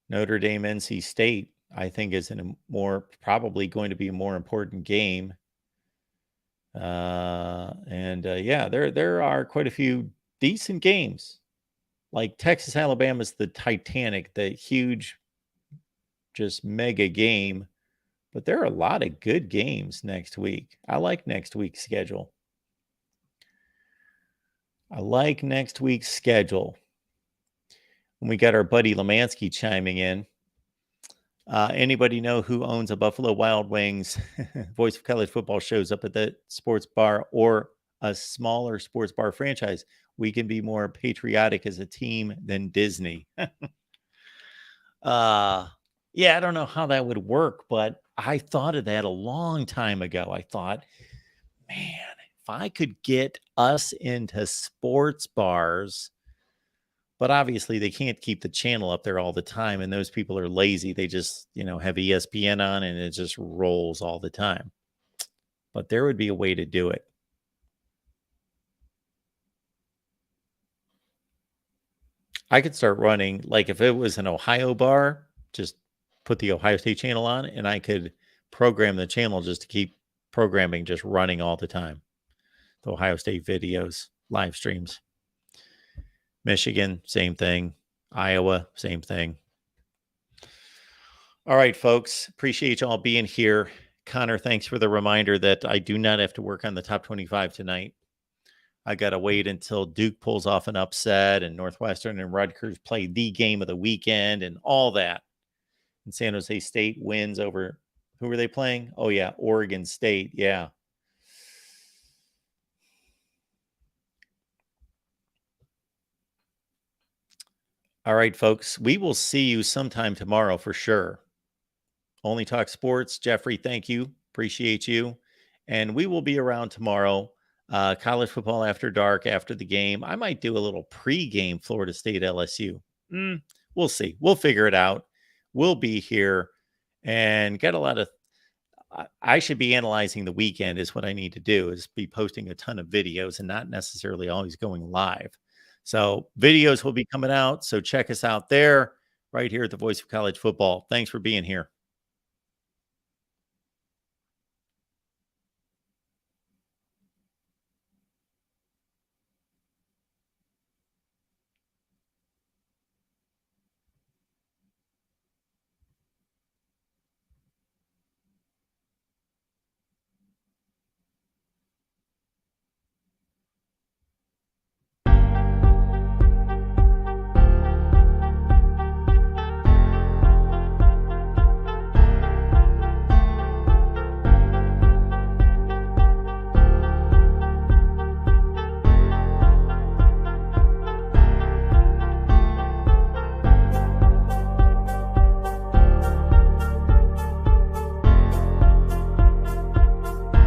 Notre Dame, NC State, I think is probably going to be a more important game. Yeah, there are quite a few decent games. Like Texas, Alabama's the Titanic, the huge, just mega game. But there are a lot of good games next week. I like next week's schedule. When we got our buddy Lemansky chiming in. Anybody know who owns a Buffalo Wild Wings? Voice of College Football shows up at the sports bar or a smaller sports bar franchise. We can be more patriotic as a team than Disney. Yeah, I don't know how that would work, but I thought of that a long time ago. I thought, man, if I could get us into sports bars, but obviously they can't keep the channel up there all the time. And those people are lazy. They just, have ESPN on and it just rolls all the time. But there would be a way to do it. I could start running, like if it was an Ohio bar, just put the Ohio State channel on and I could program the channel just to keep programming, just running all the time. The Ohio State videos, live streams. Michigan, same thing. Iowa, same thing. All right, folks. Appreciate y'all being here. Connor, thanks for the reminder that I do not have to work on the top 25 tonight. I got to wait until Duke pulls off an upset and Northwestern and Rutgers play the game of the weekend and all that. And San Jose State wins over, who were they playing? Oh, yeah, Oregon State. Yeah. All right, folks. We will see you sometime tomorrow for sure. Only Talk Sports. Jeffrey, thank you. Appreciate you. And we will be around tomorrow. College football after dark, after the game. I might do a little pre-game Florida State LSU. We'll see. We'll figure it out. We'll be here and get a lot of I should be analyzing the weekend is what I need to do, is be posting a ton of videos and not necessarily always going live. So videos will be coming out. So check us out there right here at the Voice of College Football. Thanks for being here.